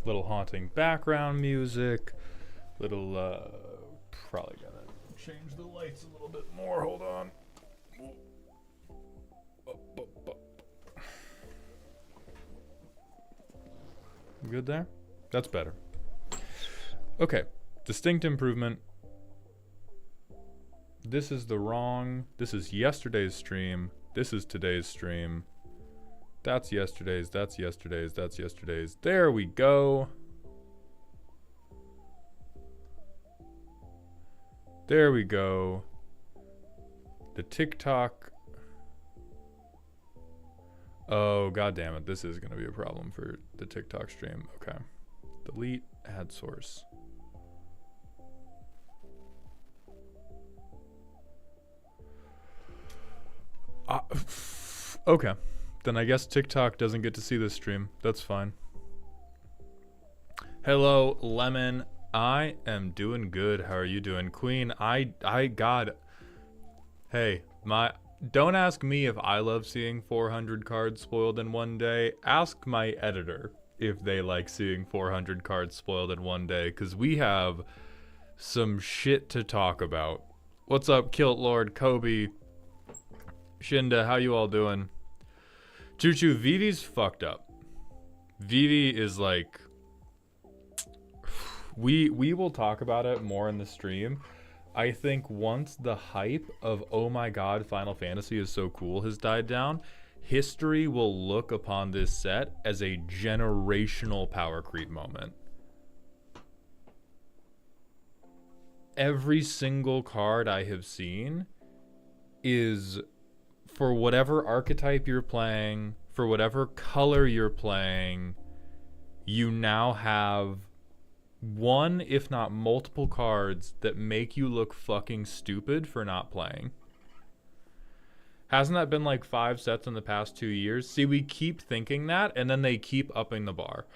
Little haunting background music. Little, probably gotta change the lights a little bit more. Hold on. Good there? That's better. Okay. Distinct improvement. This is the wrong. This is yesterday's stream. This is today's stream. That's yesterday's. That's yesterday's. That's yesterday's. There we go. There we go. The TikTok. Oh, god damn it. This is going to be a problem for the TikTok stream. Okay. Delete ad source. Okay. Then I guess TikTok doesn't get to see this stream. That's fine. Hello, Lemon. I am doing good. How are you doing? Queen, God. Hey, don't ask me if I love seeing 400 cards spoiled in one day. Ask my editor if they like seeing 400 cards spoiled in one day, because we have some shit to talk about. What's up, Kilt Lord, Kobe, Shinda, how you all doing? Choo Choo, Vivi's fucked up. Vivi is like... We will talk about it more in the stream. I think once the hype of, oh my god, Final Fantasy is so cool has died down, history will look upon this set as a generational power creep moment. Every single card I have seen is, for whatever archetype you're playing, for whatever color you're playing, you now have one, if not multiple cards that make you look fucking stupid for not playing. Hasn't that been like 5 sets in the past 2 years? See, we keep thinking that, and then they keep upping the bar.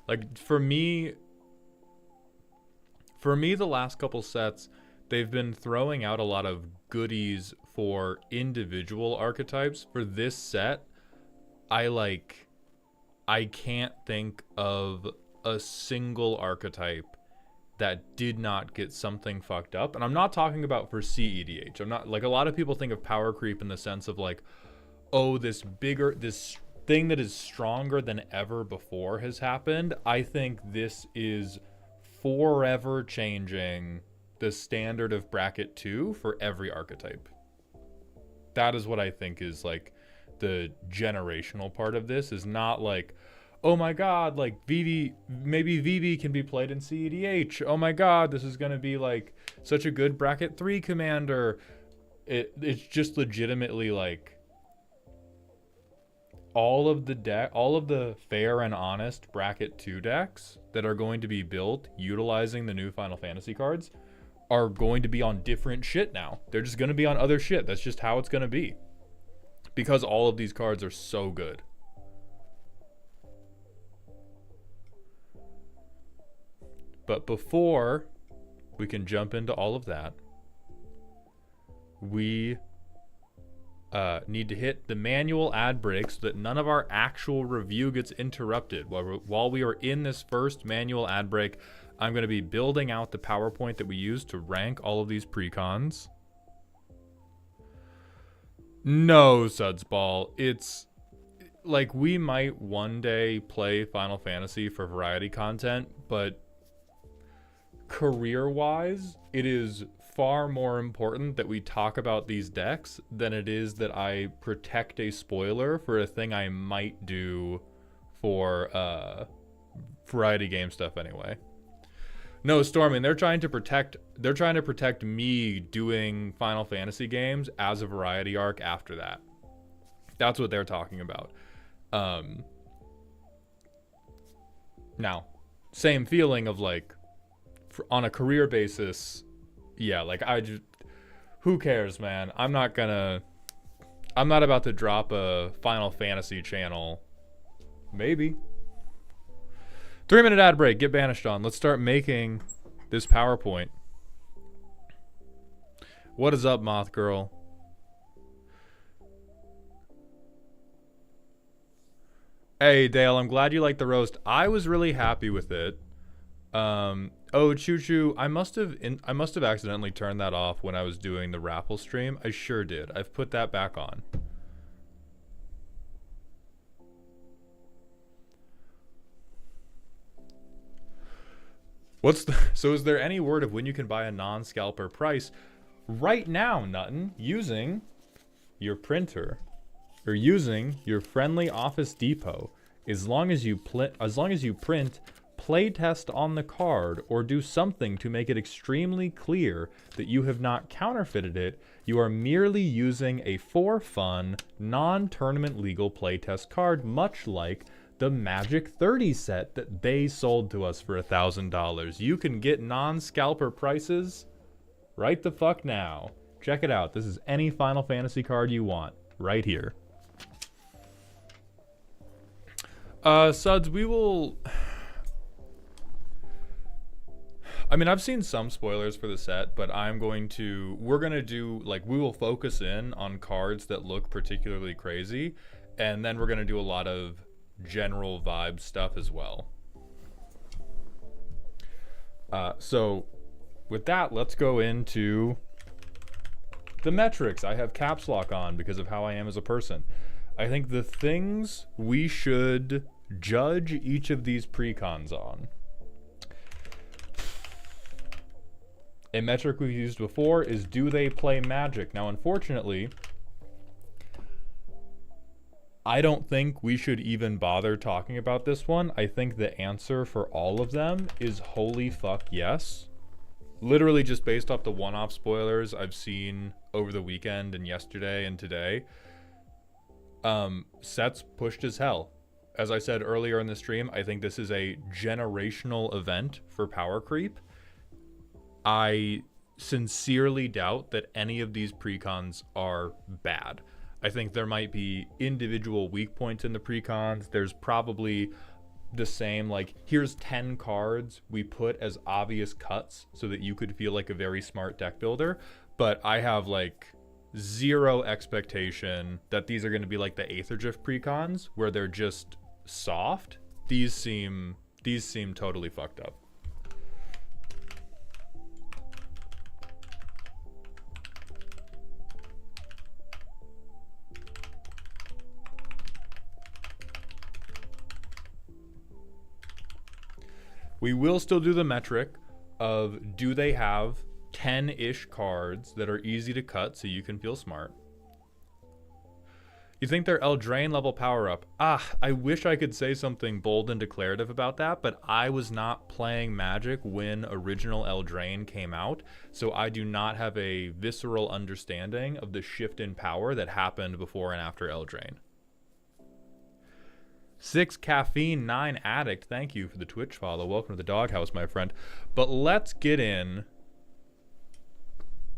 Like, for me, the last couple sets, they've been throwing out a lot of goodies for individual archetypes. For this set, I can't think of a single archetype that did not get something fucked up. And I'm not talking about for CEDH. I'm not, like, a lot of people think of power creep in the sense of like, oh, this thing that is stronger than ever before has happened. I think this is forever changing the standard of bracket 2 for every archetype. That is what I think is like the generational part of this, is not like, oh my god, like maybe Vivi can be played in CEDH. Oh my god, this is gonna be like such a good bracket 3 commander. It's just legitimately like all of the fair and honest bracket 2 decks that are going to be built utilizing the new Final Fantasy cards are going to be on different shit now. They're just gonna be on other shit. That's just how it's gonna be. Because all of these cards are so good. But before we can jump into all of that, we need to hit the manual ad break so that none of our actual review gets interrupted. While we are in this first manual ad break, I'm going to be building out the PowerPoint that we use to rank all of these precons. No, Sudsball. It's like, we might one day play Final Fantasy for variety content, but career-wise, it is far more important that we talk about these decks than it is that I protect a spoiler for a thing I might do for variety game stuff anyway. No, Storming, they're trying to protect me doing Final Fantasy games as a variety arc after that. That's what they're talking about. Now, same feeling of like, on a career basis, yeah, like who cares, man? I'm not about to drop a Final Fantasy channel. Maybe. 3-minute ad break, get banished on. Let's start making this PowerPoint. What is up, Moth Girl? Hey, Dale, I'm glad you liked the roast. I was really happy with it. Oh, Choo Choo, I must have accidentally turned that off when I was doing the raffle stream. I sure did. I've put that back on. So is there any word of when you can buy a non-scalper price? Right now, Nuttin, using your printer or using your friendly Office Depot, as long as you print playtest on the card or do something to make it extremely clear that you have not counterfeited it, you are merely using a for fun, non-tournament legal playtest card, much like the Magic 30 set that they sold to us for $1,000. You can get non-scalper prices right the fuck now. Check it out. This is any Final Fantasy card you want, right here. Suds, we will... I mean, I've seen some spoilers for the set, but we're going to do, like, we will focus in on cards that look particularly crazy, and then we're going to do a lot of general vibe stuff as well. So with that, let's go into the metrics. I have caps lock on because of how I am as a person. I think the things we should judge each of these precons on. A metric we've used before is, do they play Magic? Now, unfortunately, I don't think we should even bother talking about this one. I think the answer for all of them is holy fuck yes. Literally just based off the one-off spoilers I've seen over the weekend and yesterday and today. Sets pushed as hell. As I said earlier in the stream, I think this is a generational event for power creep. I sincerely doubt that any of these precons are bad. I think there might be individual weak points in the precons. There's probably the same, like, here's 10 cards we put as obvious cuts so that you could feel like a very smart deck builder. But I have, like, zero expectation that these are going to be like the Aethergif precons where they're just soft. These seem totally fucked up. We will still do the metric of, do they have 10-ish cards that are easy to cut so you can feel smart? You think they're Eldraine level power up? I wish I could say something bold and declarative about that, but I was not playing Magic when original Eldraine came out, so I do not have a visceral understanding of the shift in power that happened before and after Eldraine. 6 Caffeine 9 Addict, thank you for the Twitch follow. Welcome to the doghouse, my friend. But let's get in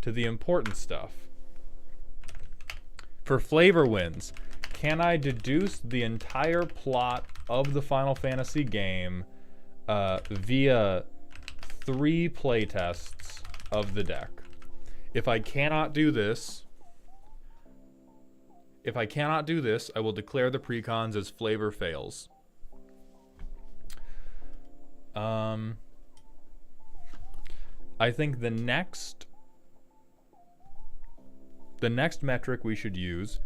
to the important stuff. For flavor wins, can I deduce the entire plot of the Final Fantasy game via 3 playtests of the deck? If I cannot do this, I will declare the precons as flavor fails. I think the next metric we should use,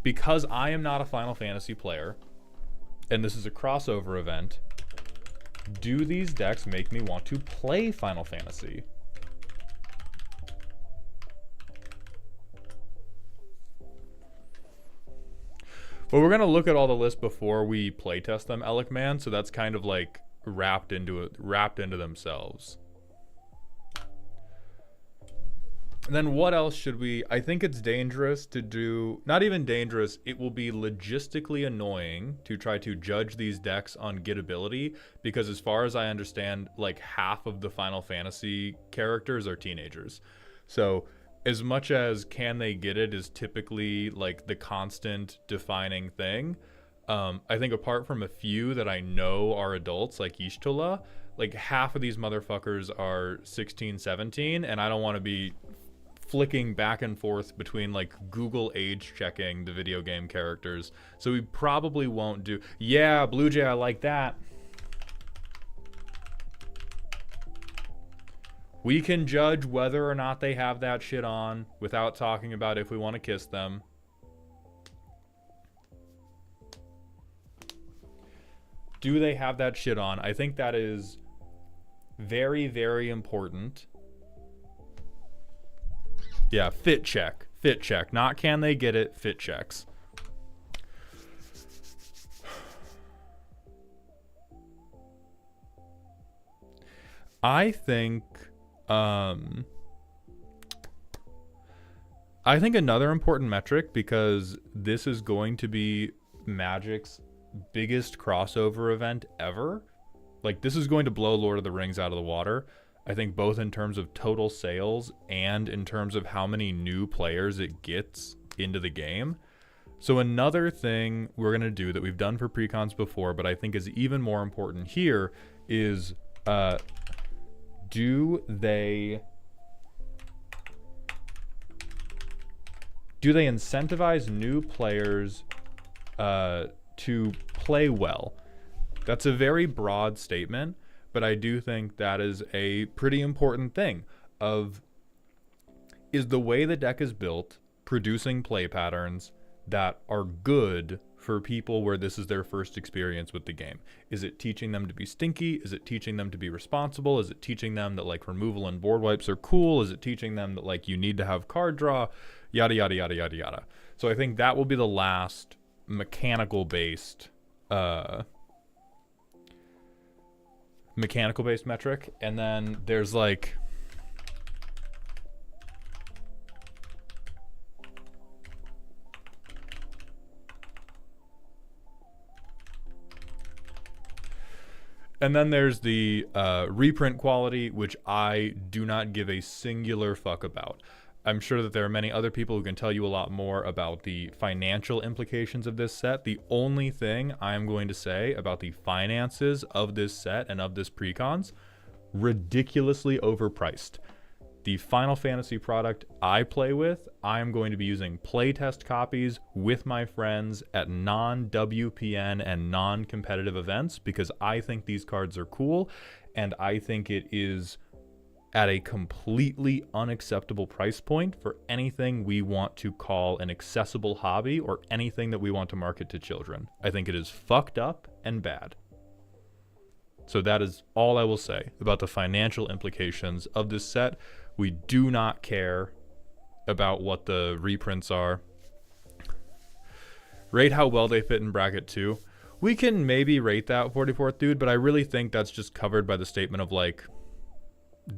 because I am not a Final Fantasy player, and this is a crossover event, do these decks make me want to play Final Fantasy? Well, we're going to look at all the lists before we playtest them, Alec Man, so that's kind of like wrapped into themselves. And then what else should we... I think it's dangerous to do... Not even dangerous, it will be logistically annoying to try to judge these decks on gettability, because as far as I understand, like half of the Final Fantasy characters are teenagers. So as much as can they get it is typically like the constant defining thing, I think apart from a few that I know are adults, like Ishtula, like half of these motherfuckers are 16, 17, and I don't want to be flicking back and forth between like Google age checking the video game characters. So we probably won't do, yeah, Blue Jay, I like that. We can judge whether or not they have that shit on without talking about if we want to kiss them. Do they have that shit on? I think that is very, very important. Yeah, fit check. Fit check. Not can they get it, fit checks. I think another important metric, because this is going to be Magic's biggest crossover event ever. Like, this is going to blow Lord of the Rings out of the water. I think both in terms of total sales and in terms of how many new players it gets into the game. So another thing we're going to do that we've done for precons before, but I think is even more important here, is do they incentivize new players to play well? That's a very broad statement, but I do think that is a pretty important thing. Is the way the deck is built producing play patterns that are good for people where this is their first experience with the game? Is it teaching them to be stinky? Is it teaching them to be responsible? Is it teaching them that like removal and board wipes are cool? Is it teaching them that like you need to have card draw? Yada, yada, yada, yada, yada. So I think that will be the last mechanical based metric. And then there's like the reprint quality, which I do not give a singular fuck about. I'm sure that there are many other people who can tell you a lot more about the financial implications of this set. The only thing I'm going to say about the finances of this set and of this precons, ridiculously overpriced. The Final Fantasy product I play with, I'm going to be using playtest copies with my friends at non-WPN and non-competitive events because I think these cards are cool, and I think it is at a completely unacceptable price point for anything we want to call an accessible hobby or anything that we want to market to children. I think it is fucked up and bad. So that is all I will say about the financial implications of this set. We do not care about what the reprints are. Rate how well they fit in bracket 2. We can maybe rate that 44th dude, but I really think that's just covered by the statement of like,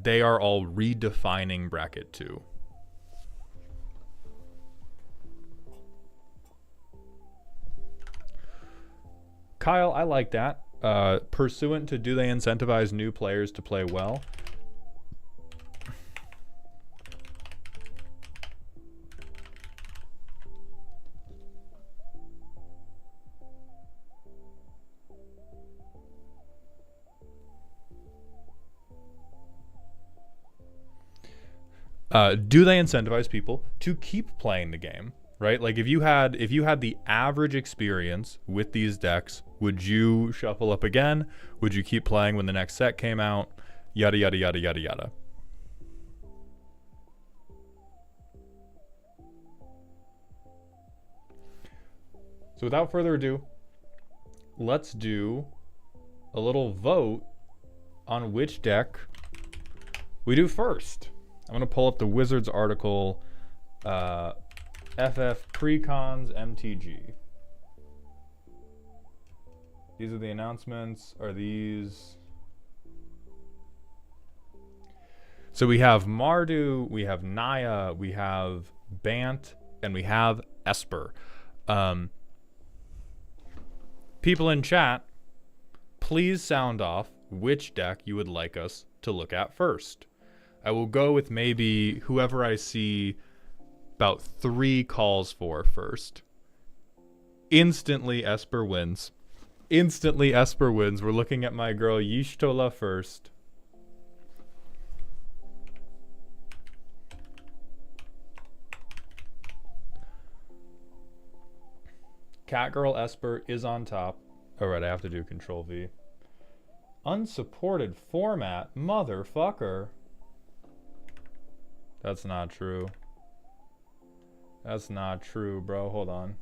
they are all redefining bracket 2. Kyle, I like that. Pursuant to do they incentivize new players to play well? Do they incentivize people to keep playing the game, right? Like if you had the average experience with these decks, would you shuffle up again? Would you keep playing when the next set came out? Yada, yada, yada, yada, yada. So without further ado, let's do a little vote on which deck we do first. I'm going to pull up the Wizards article, FF Precons MTG. These are the announcements. Are these? So we have Mardu, we have Naya, we have Bant, and we have Esper. People in chat, please sound off which deck you would like us to look at first. I will go with maybe whoever I see about 3 calls for first. Instantly, Esper wins. Instantly, Esper wins. We're looking at my girl Yishtola first. Catgirl Esper is on top. Alright, I have to do Control V. Unsupported format? Motherfucker. That's not true. That's not true, bro. Hold on.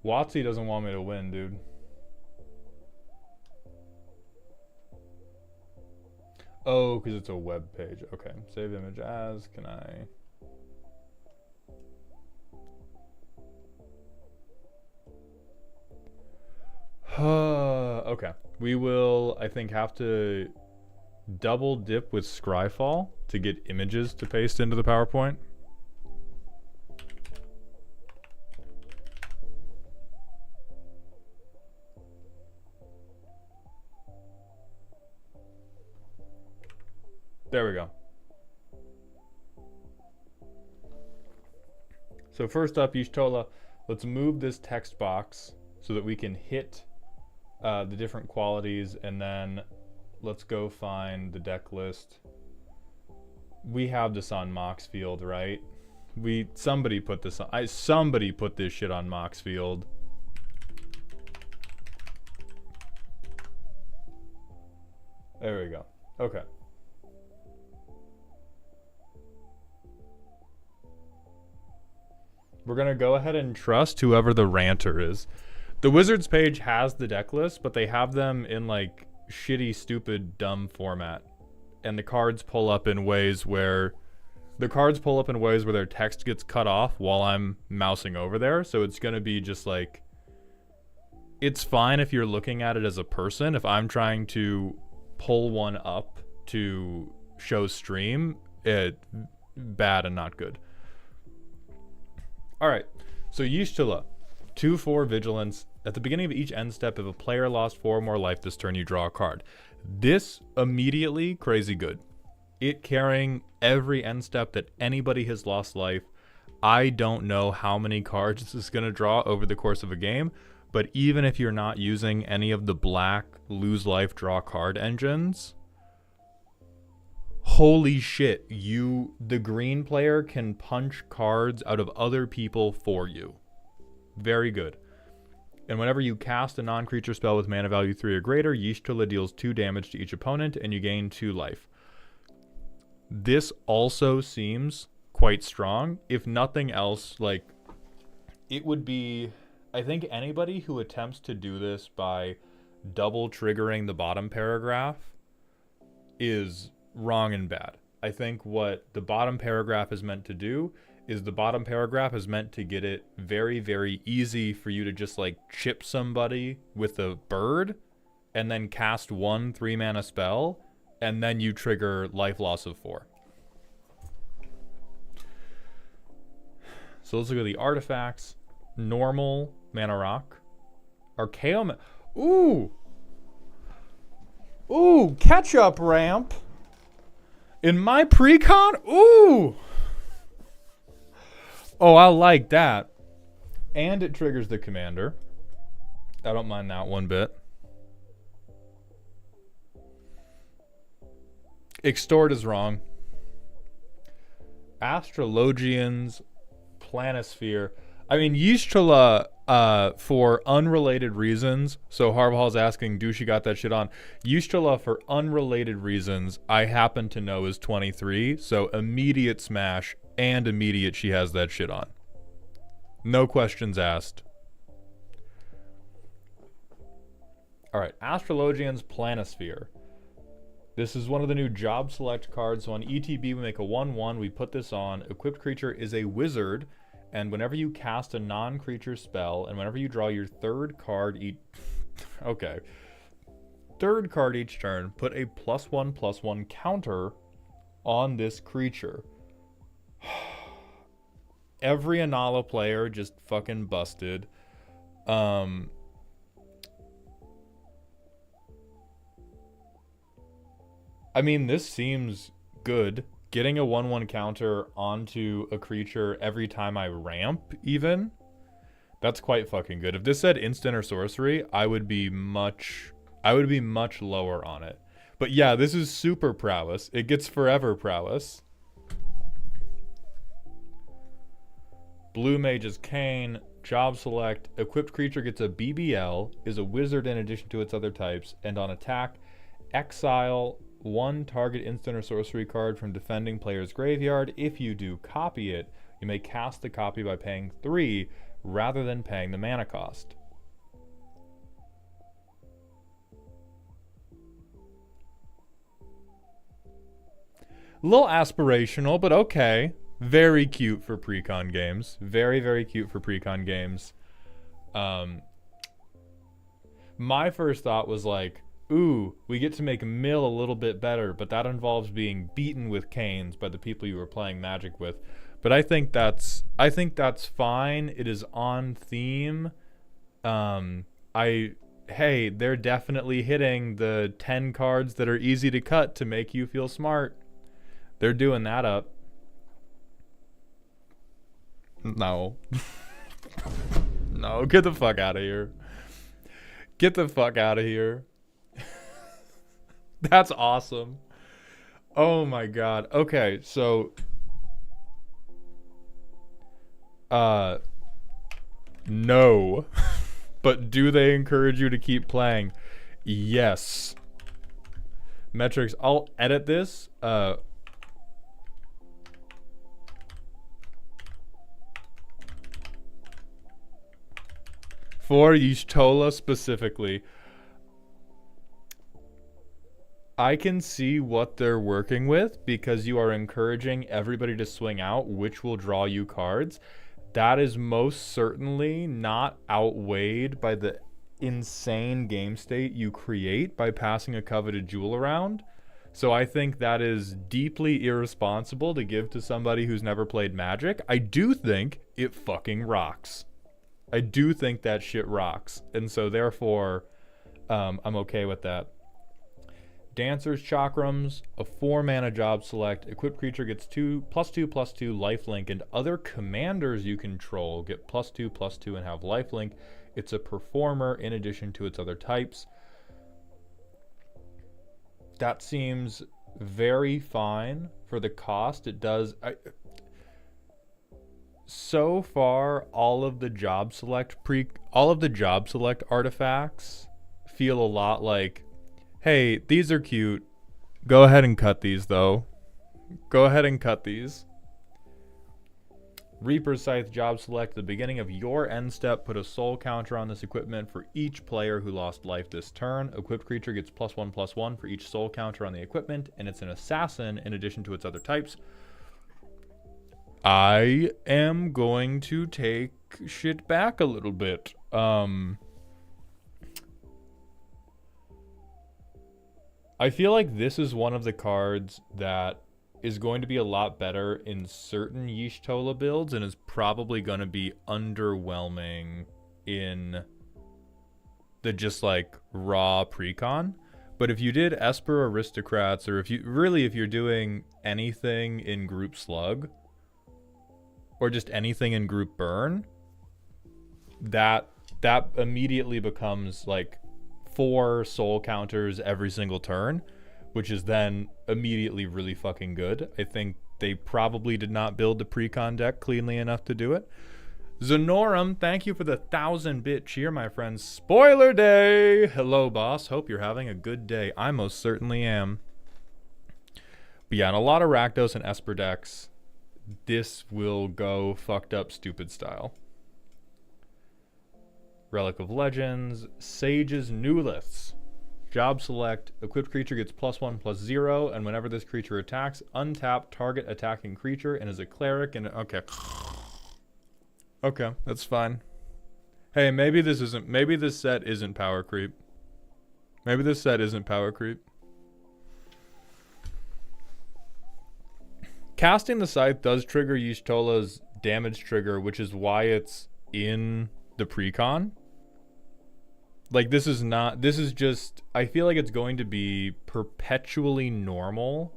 WotC doesn't want me to win, dude. Oh, because it's a web page. Okay. Save image as. Can I... okay. We will, I think, have to double dip with Scryfall to get images to paste into the PowerPoint. There we go. So first up, Y'shtola, let's move this text box so that we can hit the different qualities, and then let's go find the deck list. We have this on Moxfield, right? Somebody put this on. Somebody put this shit on Moxfield. There we go. Okay. We're gonna go ahead and trust whoever the ranter is. The Wizards page has the deck list, but they have them in like shitty, stupid, dumb format. And the cards pull up in ways where their text gets cut off while I'm mousing over there. So it's gonna be just like, it's fine if you're looking at it as a person. If I'm trying to pull one up to show stream, bad and not good. All right, so Y'shtola, 2/4 vigilance. At the beginning of each end step, if a player lost 4 or more life this turn, you draw a card. This immediately crazy good. It carrying every end step that anybody has lost life. I don't know how many cards this is going to draw over the course of a game, but even if you're not using any of the black lose life draw card engines, holy shit, the green player can punch cards out of other people for you. Very good. And whenever you cast a non-creature spell with mana value 3 or greater, Y'shtola deals 2 damage to each opponent and you gain 2 life. This also seems quite strong. If nothing else, like, it would be... I think anybody who attempts to do this by double triggering the bottom paragraph is wrong and bad. I think what the bottom paragraph is meant to do is the bottom paragraph is meant to get it very, very easy for you to just like chip somebody with a bird and then cast 1 3-mana spell and then you trigger life loss of 4. So let's look at the artifacts. Normal mana rock. Archaeo. Ooh! Ooh, catch-up ramp. In my Precon? Ooh! Oh, I like that. And it triggers the commander. I don't mind that one bit. Extort is wrong. Astrologians, Planisphere. I mean, Y'shtola, for unrelated reasons, so Harval's asking, do she got that shit on? Y'shtola, for unrelated reasons, I happen to know is 23, so immediate smash and immediate she has that shit on. No questions asked. Alright, Astrologians, Planisphere. This is one of the new job select cards, so on ETB we make a 1/1, we put this on. Equipped creature is a wizard, and whenever you cast a non-creature spell, and whenever you draw your third card each... okay. Third card each turn, put a +1/+1 counter on this creature. Every Anala player just fucking busted. I mean, this seems good. Getting a 1/1 counter onto a creature every time I ramp, even, that's quite fucking good. If this said instant or sorcery, I would be much lower on it. But yeah, this is super prowess. It gets forever prowess. Blue Mage is Kane. Job select. Equipped creature gets a BBL, is a wizard in addition to its other types, and on attack, exile one target instant or sorcery card from defending player's graveyard. If you do, copy it. You may cast the copy by paying 3 rather than paying the mana cost. A little aspirational, but okay. Very cute for Precon games. Very, very cute for Precon games. My first thought was like, ooh, we get to make Mill a little bit better, but that involves being beaten with canes by the people you were playing Magic with. But I think that's fine. It is on theme. Hey, they're definitely hitting the 10 cards that are easy to cut to make you feel smart. They're doing that up. No. No, get the fuck out of here. Get the fuck out of here. That's awesome. Oh my god. Okay, so no. But do they encourage you to keep playing? Yes. Metrics, I'll edit this. 4 Y'shtola specifically. I can see what they're working with because you are encouraging everybody to swing out, which will draw you cards. That is most certainly not outweighed by the insane game state you create by passing a coveted jewel around. So I think that is deeply irresponsible to give to somebody who's never played Magic. I do think it fucking rocks. I do think that shit rocks. And so therefore, I'm okay with that. Dancer's Chakrams, a 4-mana job select. Equipped creature gets +2/+2 lifelink, and other commanders you control get +2/+2 and have lifelink. It's a performer in addition to its other types. That seems very fine for the cost. It does. So far, all of the job select artifacts feel a lot like, hey, these are cute. Go ahead and cut these, though. Go ahead and cut these. Reaper Scythe job select. At the beginning of your end step, put a soul counter on this equipment for each player who lost life this turn. Equipped creature gets +1/+1 for each soul counter on the equipment, and it's an assassin in addition to its other types. I am going to take shit back a little bit. I feel like this is one of the cards that is going to be a lot better in certain Y'shtola builds and is probably going to be underwhelming in the just like raw Precon. But if you did Esper Aristocrats, or if you're doing anything in Group Slug, or just anything in Group Burn, that immediately becomes like 4 soul counters every single turn, which is then immediately really fucking good. I think they probably did not build the Precon deck cleanly enough to do it. Zenorum, thank you for the 1,000-bit cheer, my friend. Spoiler day! Hello, boss. Hope you're having a good day. I most certainly am. But yeah, in a lot of Rakdos and Esper decks, this will go fucked up stupid style. Relic of Legends, Sage's Newliths. Job select, equipped creature gets +1/+0, and whenever this creature attacks, untap target attacking creature and is a cleric and okay. Okay, that's fine. Hey, maybe this set isn't power creep. Maybe this set isn't power creep. Casting the Scythe does trigger Y'shtola's damage trigger, which is why it's in the Precon. Like, this is just, I feel like it's going to be perpetually normal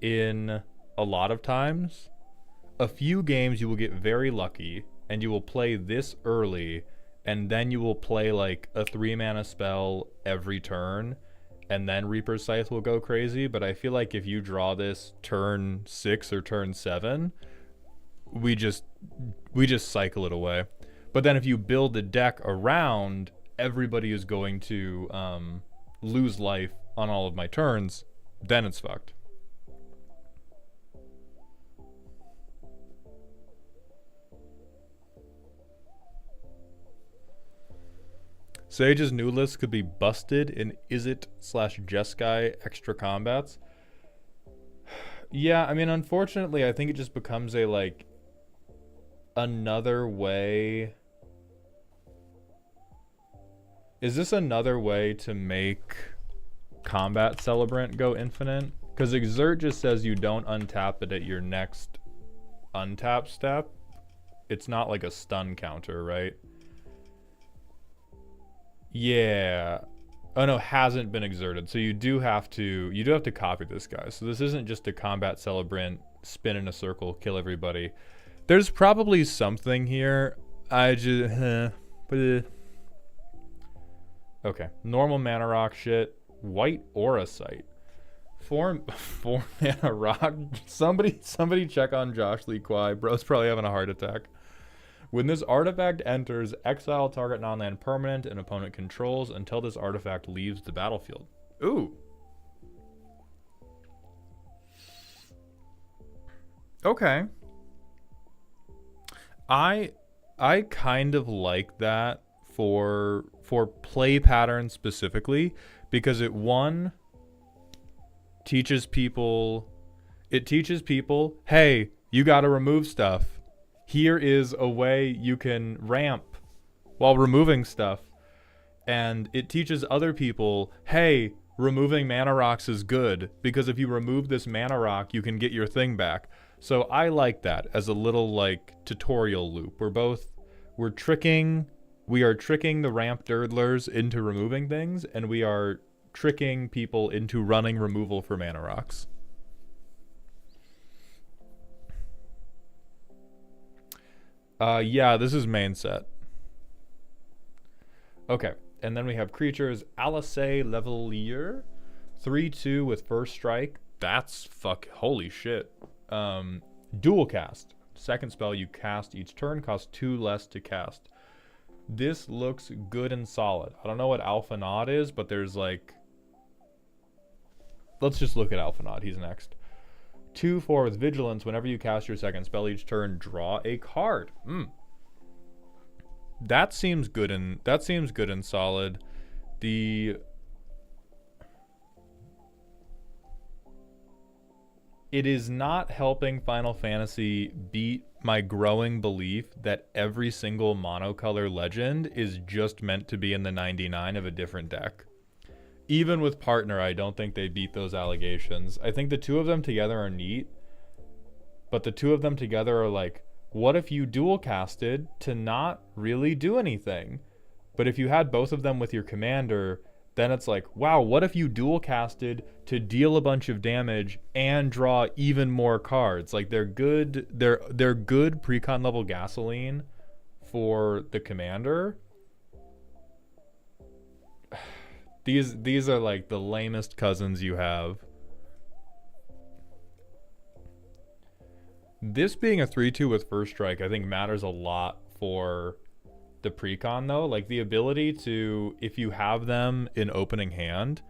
in a lot of times. A few games you will get very lucky, and you will play this early, and then you will play like a 3-mana spell every turn, and then Reaper Scythe will go crazy. But I feel like if you draw this turn 6 or turn 7, we just cycle it away. But then if you build a deck around, everybody is going to lose life on all of my turns, then it's fucked. Sage's new list could be busted in Izzet/Jeskai extra combats. Yeah, I mean, unfortunately, I think it just becomes a, like, another way. Is this another way to make Combat Celebrant go infinite? Because Exert just says you don't untap it at your next untap step. It's not like a stun counter, right? Yeah. Oh no, hasn't been exerted. So you do have to copy this guy. So this isn't just a Combat Celebrant, spin in a circle, kill everybody. There's probably something here. I just okay. Normal mana rock shit. White Aura Sight. Four mana rock. Somebody check on Josh Lee Kwai. Bro's probably having a heart attack. When this artifact enters, exile target non-land permanent an opponent controls until this artifact leaves the battlefield. Ooh. Okay. I kind of like that for play patterns specifically, because it teaches people, hey, you got to remove stuff. Here is a way you can ramp while removing stuff. And it teaches other people, hey, removing mana rocks is good, because if you remove this mana rock, you can get your thing back. So I like that as a little, like, tutorial loop. We are tricking the ramp dirtlers into removing things, and we are tricking people into running removal for mana rocks. Yeah, this is main set. Okay, and then we have creatures. Alice Levelier, 3/2 with first strike. That's holy shit. Dual cast. Second spell you cast each turn costs 2 less to cast. This looks good and solid. I don't know what Alpha Nod is, but there's like... Let's just look at Alpha Nod. He's next. 2/4 with Vigilance. Whenever you cast your second spell each turn, draw a card. That seems good and solid. It is not helping Final Fantasy beat my growing belief that every single monocolor legend is just meant to be in the 99 of a different deck. Even with Partner, I don't think they beat those allegations. I think the two of them together are neat, but the two of them together are like, what if you dual casted to not really do anything? But if you had both of them with your commander, then it's like, wow, what if you dual casted to deal a bunch of damage and draw even more cards? Like, they're good Precon level gasoline for the commander. These are like the lamest cousins you have. This being a 3/2 with first strike, I think matters a lot for the Precon though. Like the ability to, if you have them in opening hand,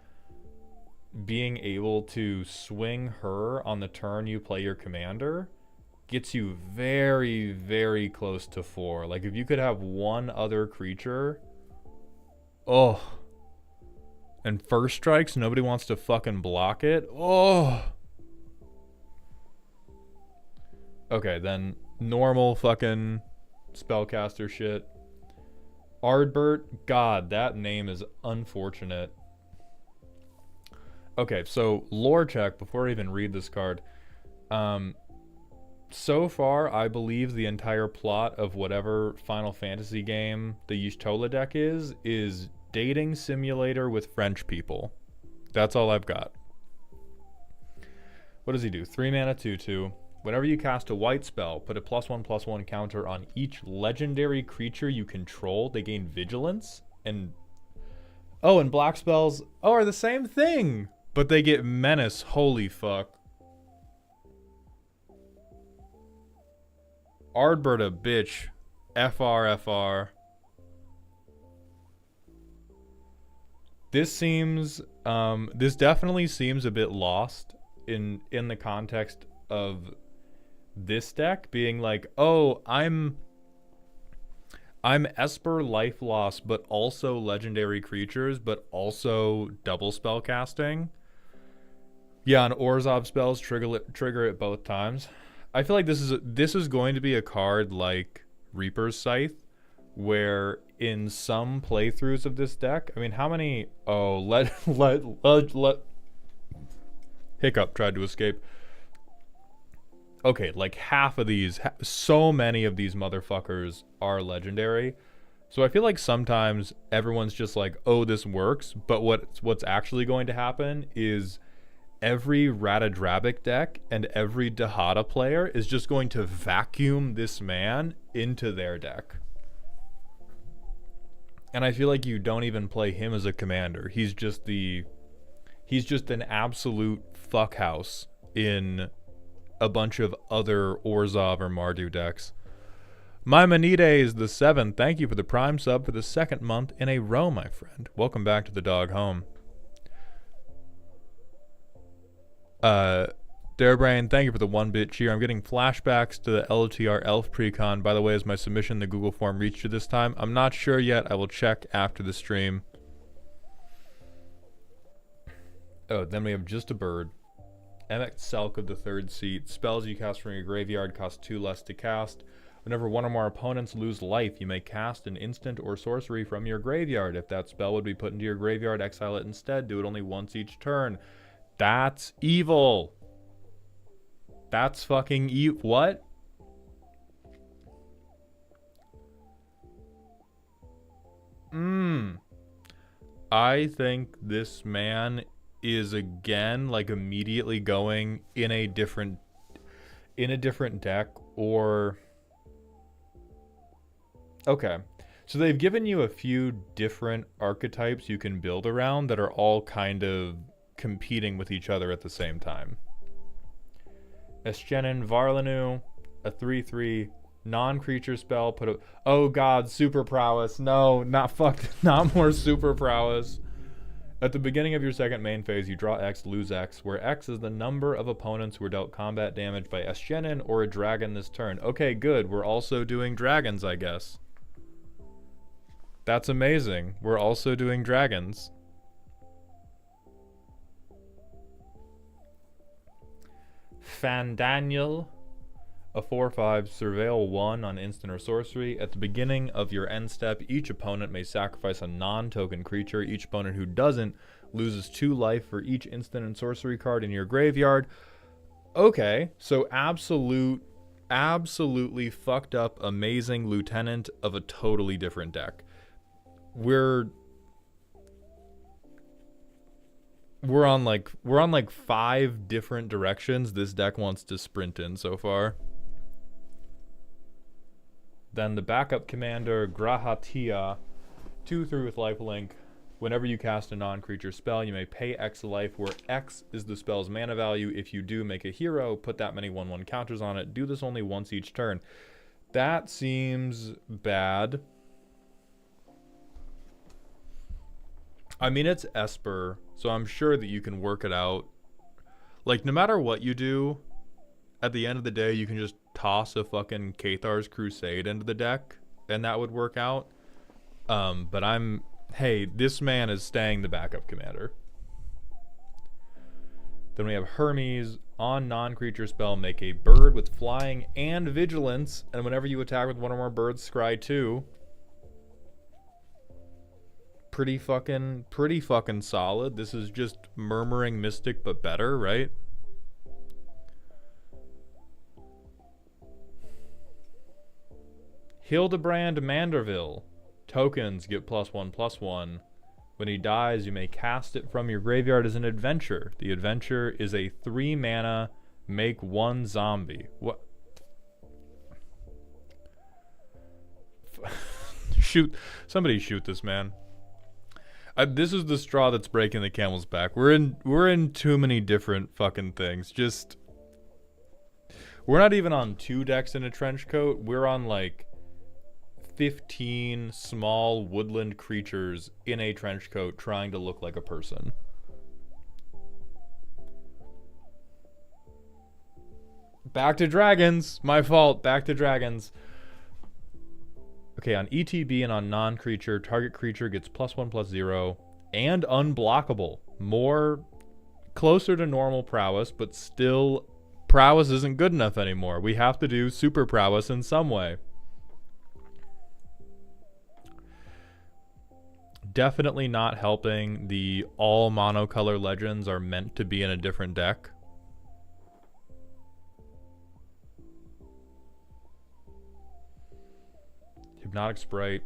being able to swing her on the turn you play your commander gets you very, very close to 4. Like if you could have one other creature, oh, and first strikes, nobody wants to fucking block it. Oh. Okay, then normal fucking spellcaster shit. Ardbert, God, that name is unfortunate. Okay, so lore check before I even read this card. So far, I believe the entire plot of whatever Final Fantasy game the Y'shtola deck is dating simulator with French people. That's all I've got. What does he do? 3 mana, 2/2. Whenever you cast a white spell, put a +1/+1 counter on each legendary creature you control. They gain vigilance. And black spells are the same thing, but they get menace. Holy fuck. Ardberta, bitch. FR. This definitely seems a bit lost in the context of this deck being like, oh, I'm Esper life loss, but also legendary creatures, but also double spell casting. Yeah, and Orzhov spells trigger it both times. I feel like this is going to be a card like Reaper's Scythe, where in some playthroughs of this deck, I mean, how many? Oh, let Hiccup tried to escape. Okay, like half of these, so many of these motherfuckers are legendary. So I feel like sometimes everyone's just like, oh, this works. But what's actually going to happen is every Ratadrabic deck and every Dahada player is just going to vacuum this man into their deck. And I feel like you don't even play him as a commander. He's just an absolute fuckhouse in a bunch of other Orzhov or Mardu decks. My Manide is the 7th. Thank you for the Prime sub for the 2nd month in a row, my friend. Welcome back to the dog home. Darebrain, thank you for the 1-bit cheer. I'm getting flashbacks to the LTR Elf Precon. By the way, has my submission in the Google form reached you this time? I'm not sure yet. I will check after the stream. Oh, then we have just a bird. Emek Selk of the 3rd seat. Spells you cast from your graveyard cost 2 less to cast. Whenever one or more opponents lose life, you may cast an instant or sorcery from your graveyard. If that spell would be put into your graveyard, exile it instead. Do it only once each turn. That's evil. That's fucking evil. What? I think this man is again like immediately going in a different deck. Or okay, so they've given you a few different archetypes you can build around that are all kind of competing with each other at the same time. Eschenin Varlanu, a 3/3 non-creature spell. Oh god, super prowess. No, not more super prowess. At the beginning of your 2nd main phase, you draw X, lose X, where X is the number of opponents who are dealt combat damage by Eschenin or a dragon this turn. Okay, good. We're also doing dragons, I guess. That's amazing. We're also doing dragons. Fandaniel, a 4/5 surveil 1 on instant or sorcery. At the beginning of your end step, each opponent may sacrifice a non-token creature. Each opponent who doesn't loses 2 life for each instant and sorcery card in your graveyard. Okay, so absolutely fucked up amazing lieutenant of a totally different deck. We're on like 5 different directions this deck wants to sprint in so far. Then the backup commander, Grahatia, 2/3 with lifelink. Whenever you cast a non-creature spell, you may pay X life, where X is the spell's mana value. If you do, make a hero, put that many 1/1 counters on it. Do this only once each turn. That seems bad. I mean, it's Esper, so I'm sure that you can work it out. Like, no matter what you do, at the end of the day, you can just toss a fucking Cathar's Crusade into the deck, and that would work out. But hey, this man is staying the backup commander. Then we have Hermes. On non-creature spell, make a bird with flying and vigilance, and whenever you attack with one or more birds, scry 2. Pretty fucking solid. This is just Murmuring Mystic, but better, right? Hildebrand Manderville. Tokens get +1/+1. When he dies, you may cast it from your graveyard as an adventure. The adventure is a 3 mana, make 1 zombie. What? Somebody shoot this man. This is the straw that's breaking the camel's back. We're in too many different fucking things. Just We're not even on 2 decks in a trench coat. We're on like 15 small woodland creatures in a trench coat trying to look like a person. Back to dragons. My fault. Back to dragons. Okay, on ETB and on non-creature, target creature gets +1/+0 and unblockable. More closer to normal prowess, but still prowess isn't good enough anymore. We have to do super prowess in some way. Definitely not helping the all monocolor legends are meant to be in a different deck. Hypnotic Sprite.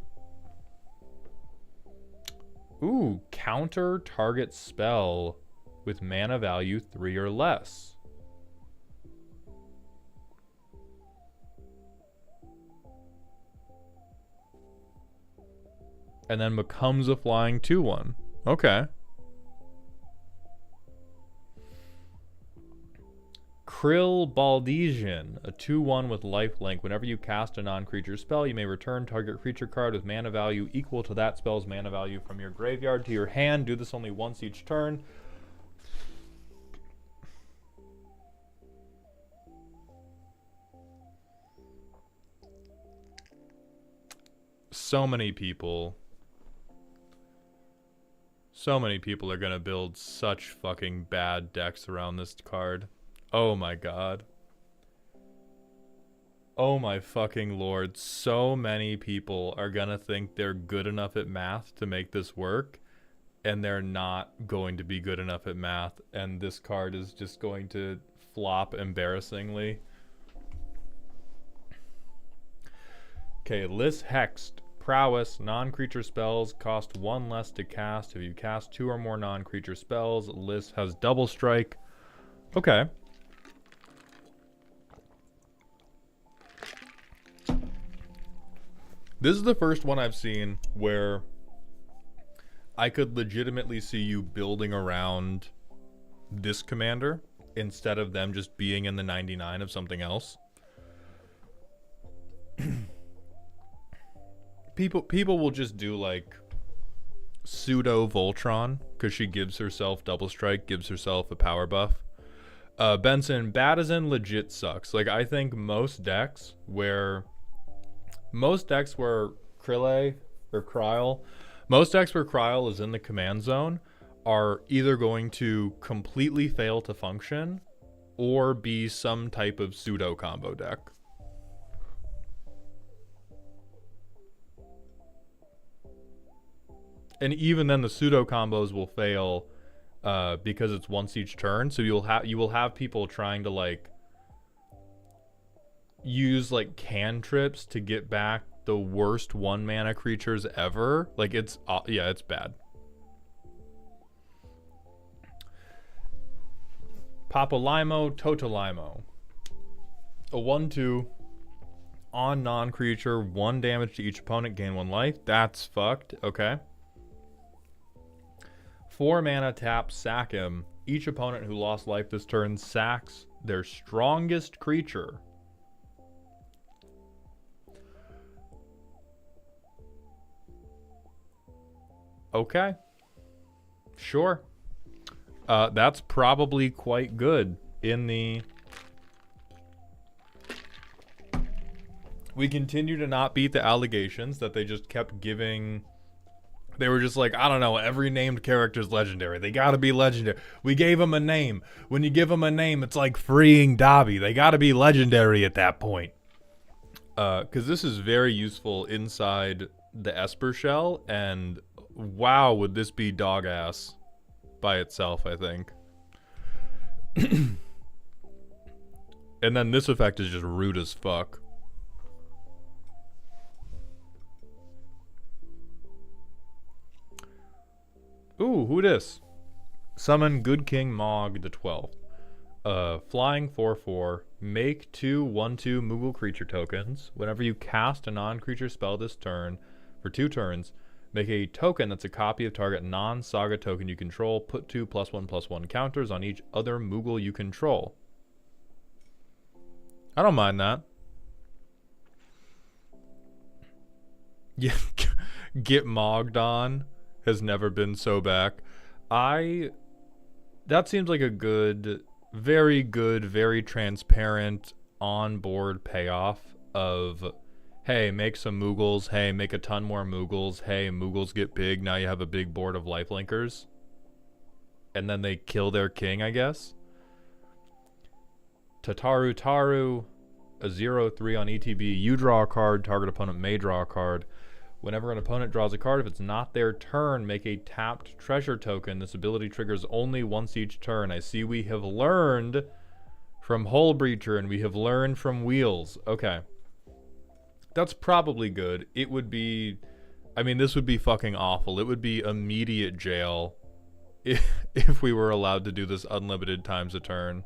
Ooh, counter target spell with mana value 3 or less. And then becomes a flying 2/1. Okay. Krill Baldesian, a 2/1 with lifelink. Whenever you cast a non-creature spell, you may return target creature card with mana value equal to that spell's mana value from your graveyard to your hand. Do this only once each turn. So many people are gonna build such fucking bad decks around this card. Oh my god. Oh my fucking lord. So many people are gonna think they're good enough at math to make this work, and they're not going to be good enough at math, and this card is just going to flop embarrassingly. Okay, Liss Hexed. Prowess, non-creature spells cost 1 less to cast. If you cast 2 or more non-creature spells, Liss has double strike. Okay. This is the first one I've seen where I could legitimately see you building around this commander instead of them just being in the 99 of something else. People will just do like pseudo Voltron because she gives herself double strike, gives herself a power buff. Benson, Badizen legit sucks. Like, I think most decks where Kryle or Kryle, most decks where Kryle is in the command zone are either going to completely fail to function or be some type of pseudo combo deck. And even then, the pseudo combos will fail because it's once each turn. So you will have people trying to like use like cantrips to get back the worst 1 mana creatures ever. Like it's yeah, it's bad. Papalimo, Totolimo. A 1/2 on non-creature, 1 damage to each opponent, gain 1 life. That's fucked. Okay. 4 mana, tap, sack him. Each opponent who lost life this turn sacks their strongest creature. Okay. Sure. That's probably quite good in the... We continue to not beat the allegations that they just kept giving... They were just like, I don't know, every named character's legendary. They gotta be legendary. We gave them a name. When you give them a name, it's like freeing Dobby. They gotta be legendary at that point. Because this is very useful inside the Esper shell, and wow, would this be dog ass by itself, I think. And then this effect is just rude as fuck. Ooh, who dis? Summon Good King Mog the 12th. Flying 4/4. Make 2 1/2 Moogle creature tokens. Whenever you cast a non-creature spell this turn, for 2 turns, make a token that's a copy of target non-saga token you control. Put 2 +1/+1 counters on each other Moogle you control. I don't mind that. Yeah, get mogged on has never been so back. That seems like a good, very transparent on-board payoff of, hey, make some Moogles, hey, make a ton more Moogles, hey, Moogles get big, now you have a big board of lifelinkers. And then they kill their king, I guess. Taru, a 0/3 on ETB. You draw a card, target opponent may draw a card. Whenever an opponent draws a card, if it's not their turn, make a tapped treasure token. This ability triggers only once each turn. I see we have learned from Hullbreacher and we have learned from Wheels. Okay. That's probably good. It would be... I mean, this would be fucking awful. It would be immediate jail if we were allowed to do this unlimited times a turn.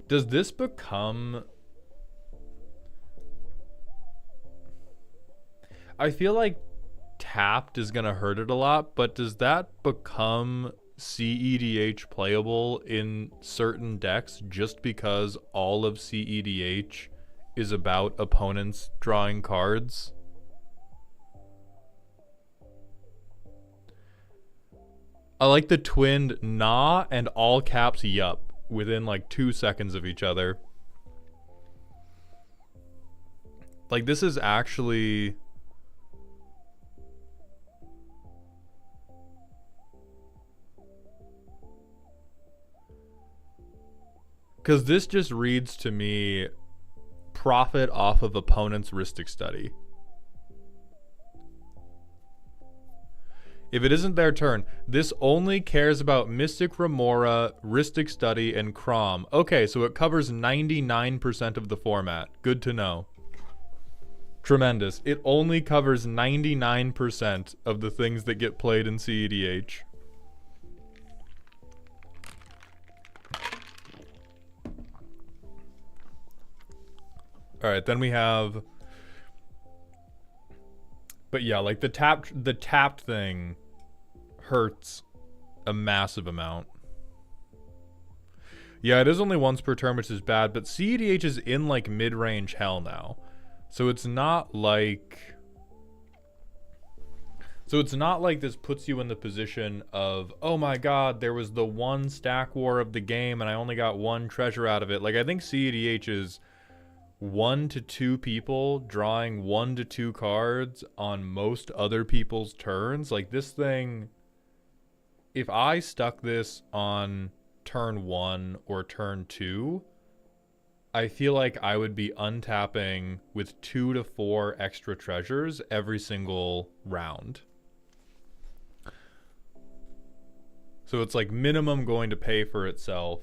Does this become... I feel like tapped is going to hurt it a lot, but does that become CEDH playable in certain decks just because all of CEDH is about opponents drawing cards? I like the twinned nah and all caps yup within like 2 seconds of each other. Like, this is actually... Because this just reads to me, profit off of opponent's Rhystic Study. If it isn't their turn, this only cares about Mystic Remora, Rhystic Study, and Crom. Okay, so it covers 99% of the format. Good to know. Tremendous. It only covers 99% of the things that get played in CEDH. Alright, then we have... But yeah, like the tapped thing hurts a massive amount. Yeah, it is only once per turn, which is bad, but CEDH is in like mid-range hell now. So it's not like... So it's not like this puts you in the position of, oh my god, there was the one stack war of the game and I only got one treasure out of it. Like, I think CEDH is 1 to 2 people drawing 1 to 2 cards on most other people's turns. Like, this thing, if I stuck this on turn 1 or turn 2, I feel like I would be untapping with 2 to 4 extra treasures every single round. So it's like minimum going to pay for itself.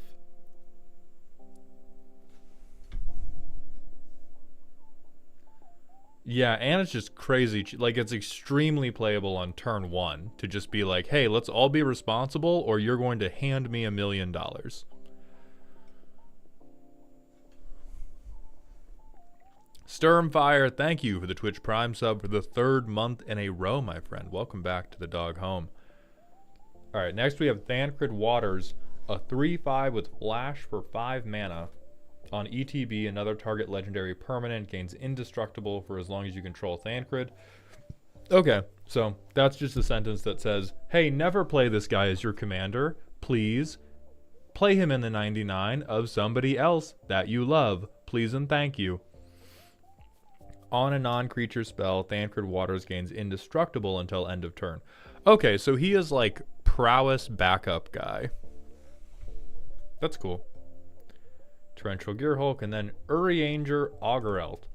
Yeah, and it's just crazy. Like, it's extremely playable on turn 1 to just be like, hey, let's all be responsible or you're going to hand me $1 million. Sturmfire, thank you for the Twitch Prime sub for the 3rd month in a row, my friend. Welcome back to the dog home. Alright, next we have Thancred Waters, a 3/5 with Flash for 5 mana. On ETB, another target legendary permanent gains indestructible for as long as you control Thancred. Okay, so that's just a sentence that says, hey, never play this guy as your commander. Please play him in the 99 of somebody else that you love. Please and thank you. On a non-creature spell, Thancred Waters gains indestructible until end of turn. Okay, so he is like prowess backup guy. That's cool. Torrential Gearhulk, and then Urianger Augerelt.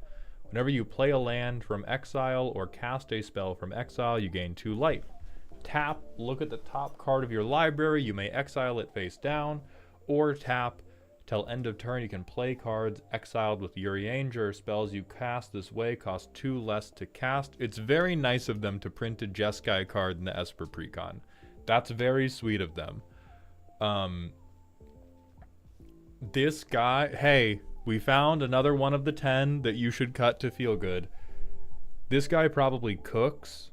Whenever you play a land from exile or cast a spell from exile, you gain 2 life. Tap, look at the top card of your library, you may exile it face down, or tap, till end of turn you can play cards exiled with Urianger. Spells you cast this way cost 2 less to cast. It's very nice of them to print a Jeskai card in the Esper Precon. That's very sweet of them. This guy, hey, we found another one of the 10 that you should cut to feel good. This guy probably cooks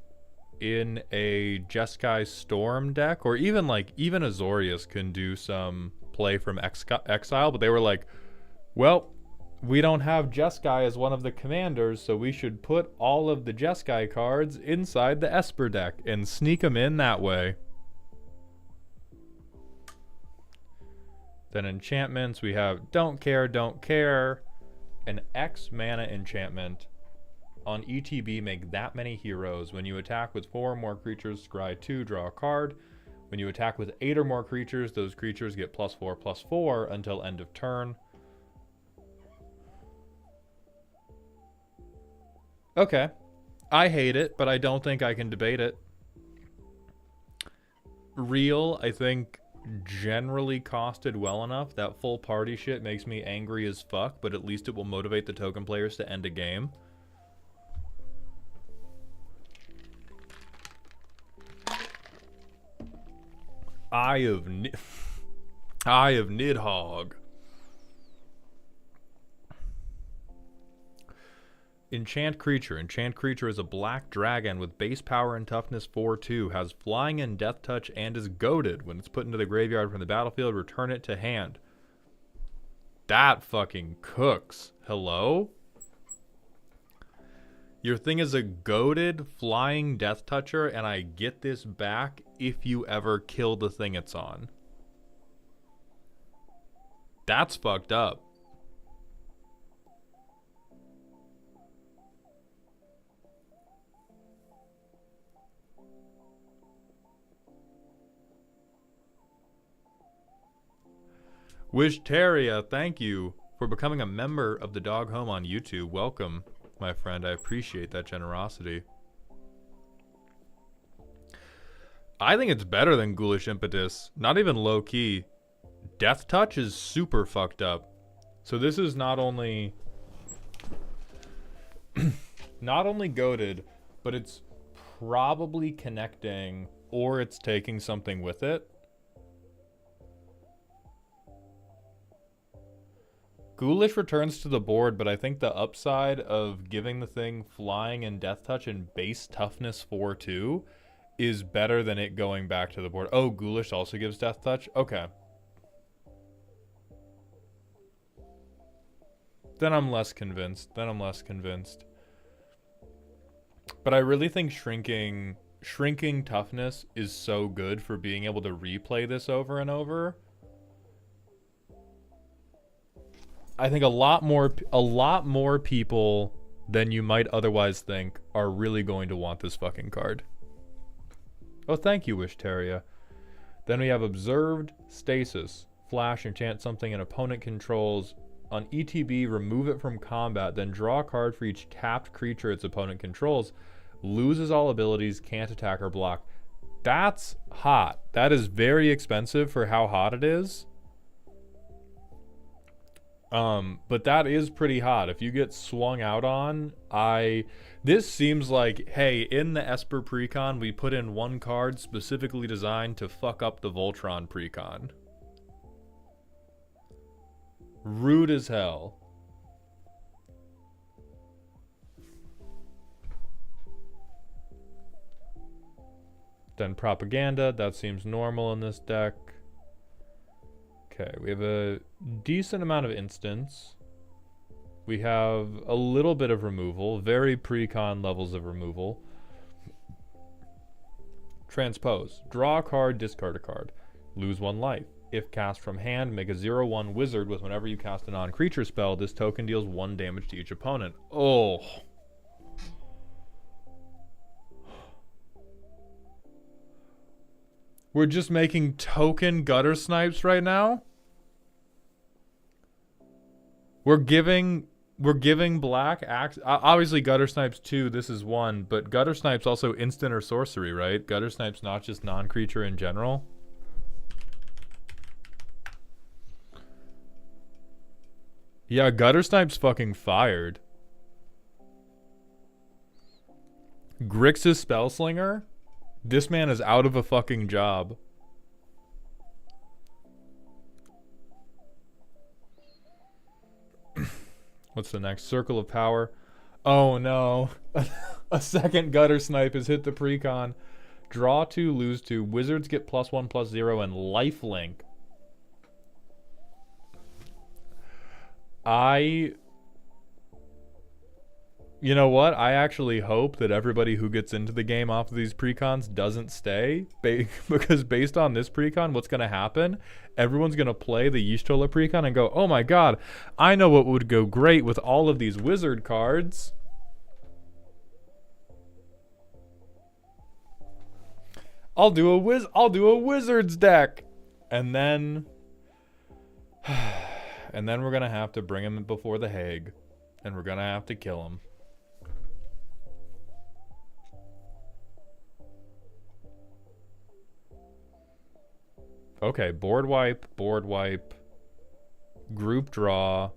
in a Jeskai Storm deck, or even Azorius can do some play from exile, but they were like, well, we don't have Jeskai as one of the commanders, so we should put all of the Jeskai cards inside the Esper deck and sneak them in that way. Then enchantments, we have Don't Care, Don't Care, an X mana enchantment. On ETB, make that many heroes. When you attack with 4 or more creatures, scry 2, draw a card. When you attack with 8 or more creatures, those creatures get +4/+4 until end of turn. Okay. I hate it, but I don't think I can debate it. Real, I think, generally costed well enough. That full party shit makes me angry as fuck, but at least it will motivate the token players to end a game. Eye of Nidhogg. Enchant creature. Enchant creature is a black dragon with base power and toughness 4/2, has flying and death touch, and is goaded. When it's put into the graveyard from the battlefield, return it to hand. That fucking cooks. Hello? Your thing is a goaded flying death toucher, and I get this back if you ever kill the thing it's on. That's fucked up. Wishtaria, thank you for becoming a member of the Dog Home on YouTube. Welcome, my friend. I appreciate that generosity. I think it's better than Ghoulish Impetus. Not even low key. Death Touch is super fucked up. So this is not only goated, but it's probably connecting, or it's taking something with it. Ghoulish returns to the board, but I think the upside of giving the thing flying and death touch and base toughness 4/2 is better than it going back to the board. Oh, Ghoulish also gives death touch? Okay. Then I'm less convinced. But I really think shrinking toughness is so good for being able to replay this over and over. I think a lot more people than you might otherwise think are really going to want this fucking card. Oh, thank you, Wishtaria. Then we have Observed Stasis. Flash, enchant something an opponent controls. On ETB, remove it from combat, then draw a card for each tapped creature its opponent controls. Loses all abilities, can't attack or block. That's hot. That is very expensive for how hot it is. But that is pretty hot. If you get swung out on, this seems like, hey, in the Esper Precon, we put in one card specifically designed to fuck up the Voltron Precon. Rude as hell. Then Propaganda, that seems normal in this deck. Okay, we have a decent amount of instants. We have a little bit of removal, very Precon levels of removal. Transpose. Draw a card, discard a card. Lose 1 life. If cast from hand, make a 0/1 wizard with whenever you cast a non-creature spell, this token deals 1 damage to each opponent. Oh. We're just making token gutter snipes right now? We're giving black axe. Obviously gutter snipes 2, this is 1, but gutter snipes also instant or sorcery, right? Gutter snipes not just non-creature in general. Yeah, gutter snipes fucking fired. Grixis Spellslinger? This man is out of a fucking job. What's the next? Circle of Power. Oh no. A second gutter snipe has hit the precon. Draw 2, lose 2. Wizards get +1/+0 and lifelink. You know what? I actually hope that everybody who gets into the game off of these precons doesn't stay. Because based on this precon, what's going to happen? Everyone's going to play the Y'shtola precon and go, oh my god, I know what would go great with all of these wizard cards. I'll do a wizards deck. And then we're going to have to bring him before the Hague. And we're going to have to kill him. Okay, board wipe, group draw,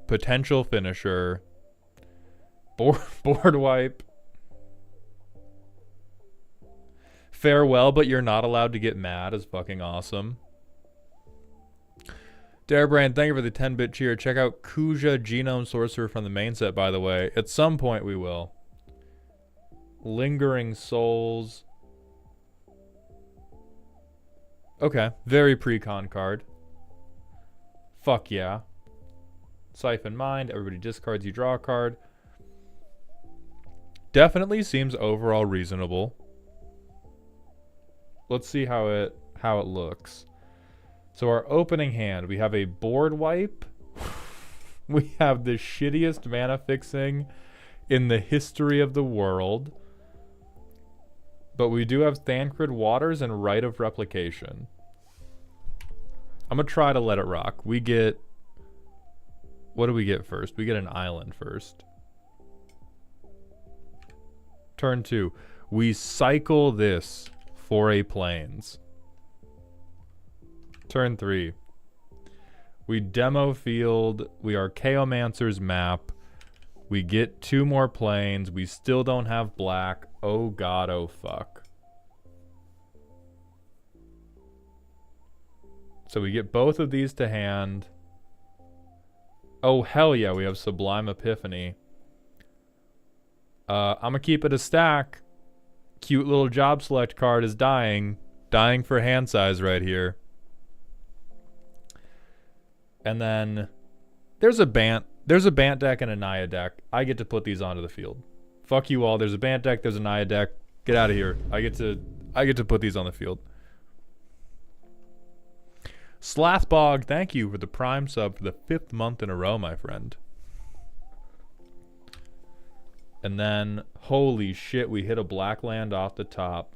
potential finisher, board wipe, farewell, but you're not allowed to get mad is fucking awesome. Darebrand, thank you for the 10-bit cheer. Check out Kuja Genome Sorcerer from the main set, by the way. At some point we will. Lingering Souls. Okay, very precon card. Fuck yeah. Siphon Mind, everybody discards, you draw a card. Definitely seems overall reasonable. Let's see how it looks. So our opening hand, we have a board wipe. We have the shittiest mana fixing in the history of the world. But we do have Thancred Waters and Rite of Replication. I'm going to try to let it rock. We get... What do we get first? We get an island first. Turn 2. We cycle this for a plains. Turn 3. We demo field. We are Chaomancer's map. We get 2 more planes. We still don't have black. Oh god, oh fuck. So we get both of these to hand. Oh hell yeah, we have Sublime Epiphany. I'm gonna keep it a stack. Cute little job select card is dying. Dying for hand size right here. And then there's a Bant deck and a Naya deck. I get to put these onto the field. Fuck you all. There's a Bant deck, there's a Naya deck. Get out of here. I get to put these on the field. Slathbog, thank you for the Prime sub for the 5th month in a row, my friend. And then, holy shit, we hit a black land off the top.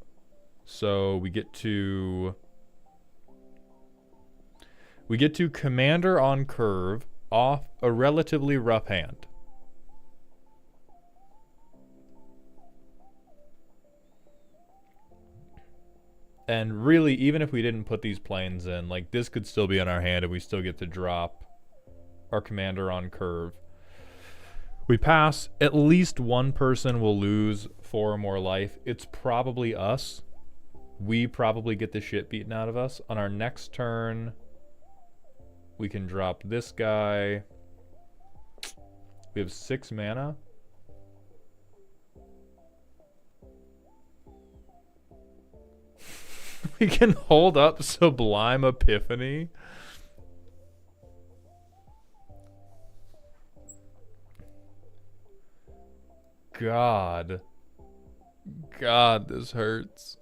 So we get to Commander on curve off a relatively rough hand. And really, even if we didn't put these planes in, like, this could still be in our hand and we still get to drop our Commander on curve. We pass. At least one person will lose 4 or more life. It's probably us. We probably get the shit beaten out of us. On our next turn, we can drop this guy. We have 6 mana. We can hold up Sublime Epiphany. God, this hurts.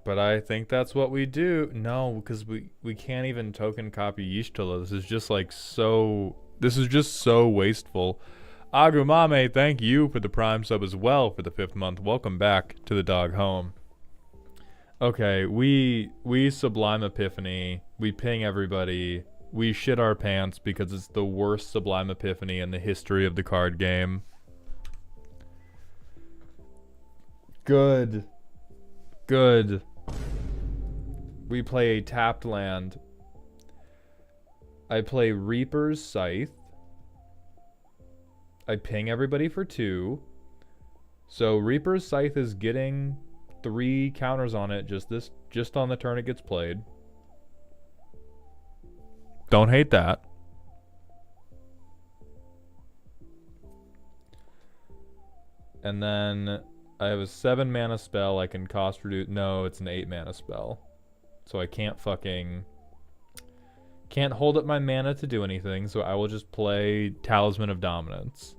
But I think that's what we do. No, because we can't even token copy Y'shtola. This is just like so... This is just so wasteful. Agumame, thank you for the Prime sub as well for the 5th month. Welcome back to the dog home. Okay, we Sublime Epiphany. We ping everybody. We shit our pants because it's the worst Sublime Epiphany in the history of the card game. Good. We play a tapped land. I play Reaper's Scythe. I ping everybody for 2. So Reaper's Scythe is getting 3 counters on it just on the turn it gets played. Don't hate that. And then I have a 7 mana spell. I can cost reduce. No, it's an 8 mana spell. So I can't hold up my mana to do anything. So I will just play Talisman of Dominance.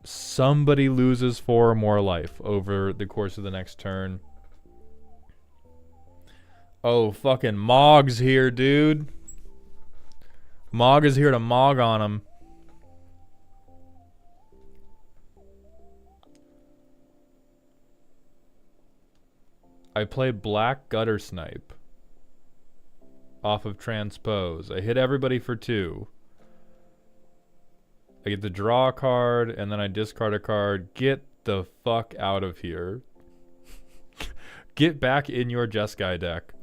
Somebody loses 4 or more life over the course of the next turn. Oh, fucking Mog's here, dude. Mog is here to Mog on him. I play Black Gutter Snipe off of Transpose. I hit everybody for 2. I get to draw a card, and then I discard a card. Get the fuck out of here. Get back in your Jeskai deck.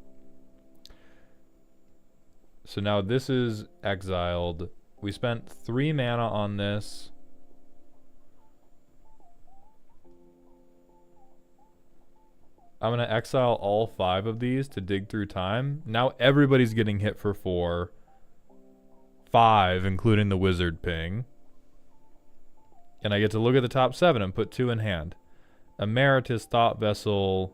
So now this is exiled. We spent 3 mana on this. I'm going to exile all 5 of these to dig through time. Now everybody's getting hit for 4. 5, including the wizard ping. And I get to look at the top 7 and put 2 in hand. Emeritus, Thought Vessel.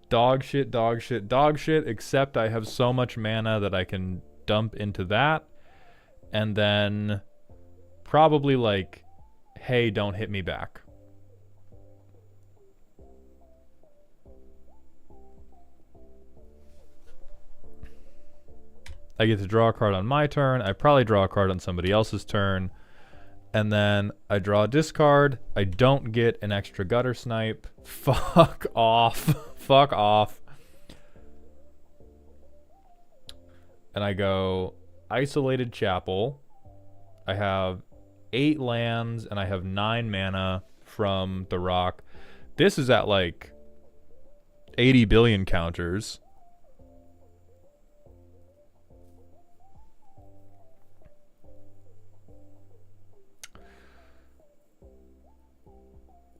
Dog shit, dog shit, dog shit. Except I have so much mana that I can dump into that. And then probably like, hey, don't hit me back. I get to draw a card on my turn. I probably draw a card on somebody else's turn. And then I draw a discard. I don't get an extra Gutter Snipe. Fuck off. Fuck off. And I go Isolated Chapel. I have 8 lands and I have 9 mana from the rock. This is at like 80 billion counters.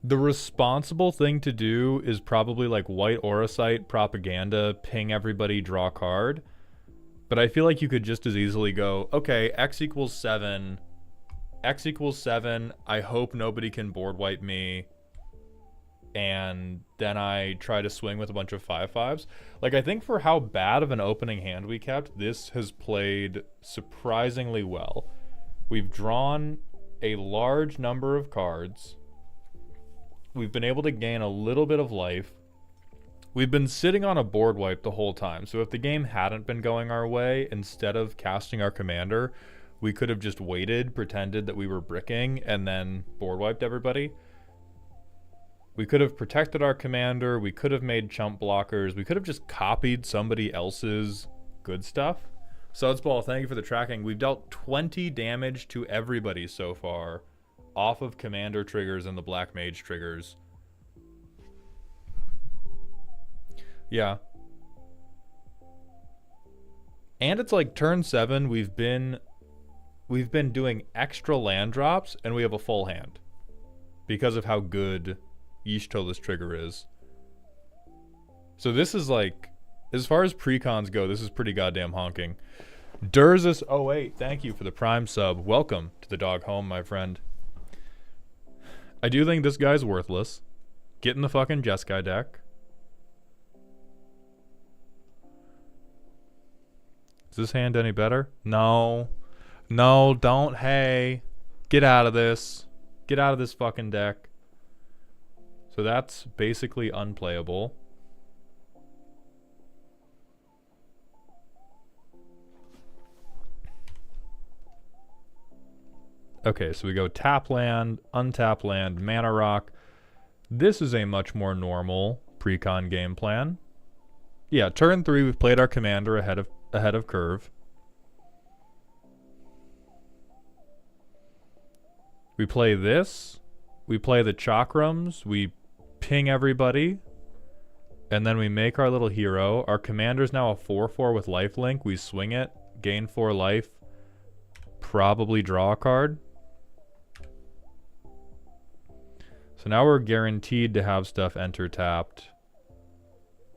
The responsible thing to do is probably like White Auracite, Propaganda, ping everybody, draw a card. But I feel like you could just as easily go, okay, X equals 7. X equals 7. I hope nobody can board wipe me. And then I try to swing with a bunch of 5/5s. Like, I think for how bad of an opening hand we kept, this has played surprisingly well. We've drawn a large number of cards. We've been able to gain a little bit of life. We've been sitting on a board wipe the whole time. So if the game hadn't been going our way, instead of casting our commander, we could have just waited, pretended that we were bricking, and then board wiped everybody. We could have protected our commander. We could have made chump blockers. We could have just copied somebody else's good stuff. Sudsball, thank you for the tracking. We've dealt 20 damage to everybody so far, off of commander triggers and the black mage triggers. Yeah. And it's like turn 7, we've been doing extra land drops and we have a full hand because of how good Y'shtola's trigger is. So this is like, as far as precons go, this is pretty goddamn honking. Durzus08, thank you for the prime sub. Welcome to the dog home, my friend. I do think this guy's worthless. Get in the fucking Jeskai deck. Is this hand any better? No. No, don't. Hey. Get out of this. Get out of this fucking deck. So that's basically unplayable. Okay, so we go tap land, untap land, mana rock. This is a much more normal precon game plan. Yeah, turn 3, we've played our commander ahead of curve. We play this. We play the chakrams. We ping everybody. And then we make our little hero. Our commander's now a 4/4 with lifelink. We swing it, gain 4 life, probably draw a card. So now we're guaranteed to have stuff enter tapped.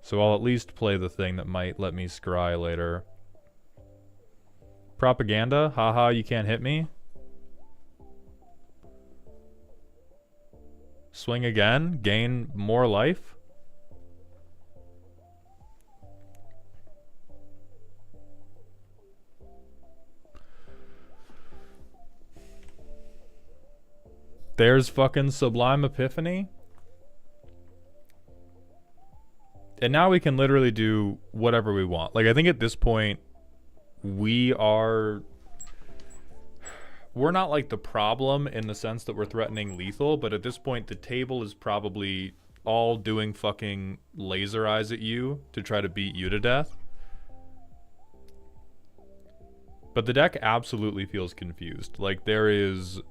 So I'll at least play the thing that might let me scry later. Propaganda? Haha, you can't hit me. Swing again? Gain more life? There's fucking Sublime Epiphany. And now we can literally do whatever we want. Like, I think at this point, we're not like the problem in the sense that we're threatening lethal, but at this point, the table is probably all doing fucking laser eyes at you to try to beat you to death. But the deck absolutely feels confused. Like, there is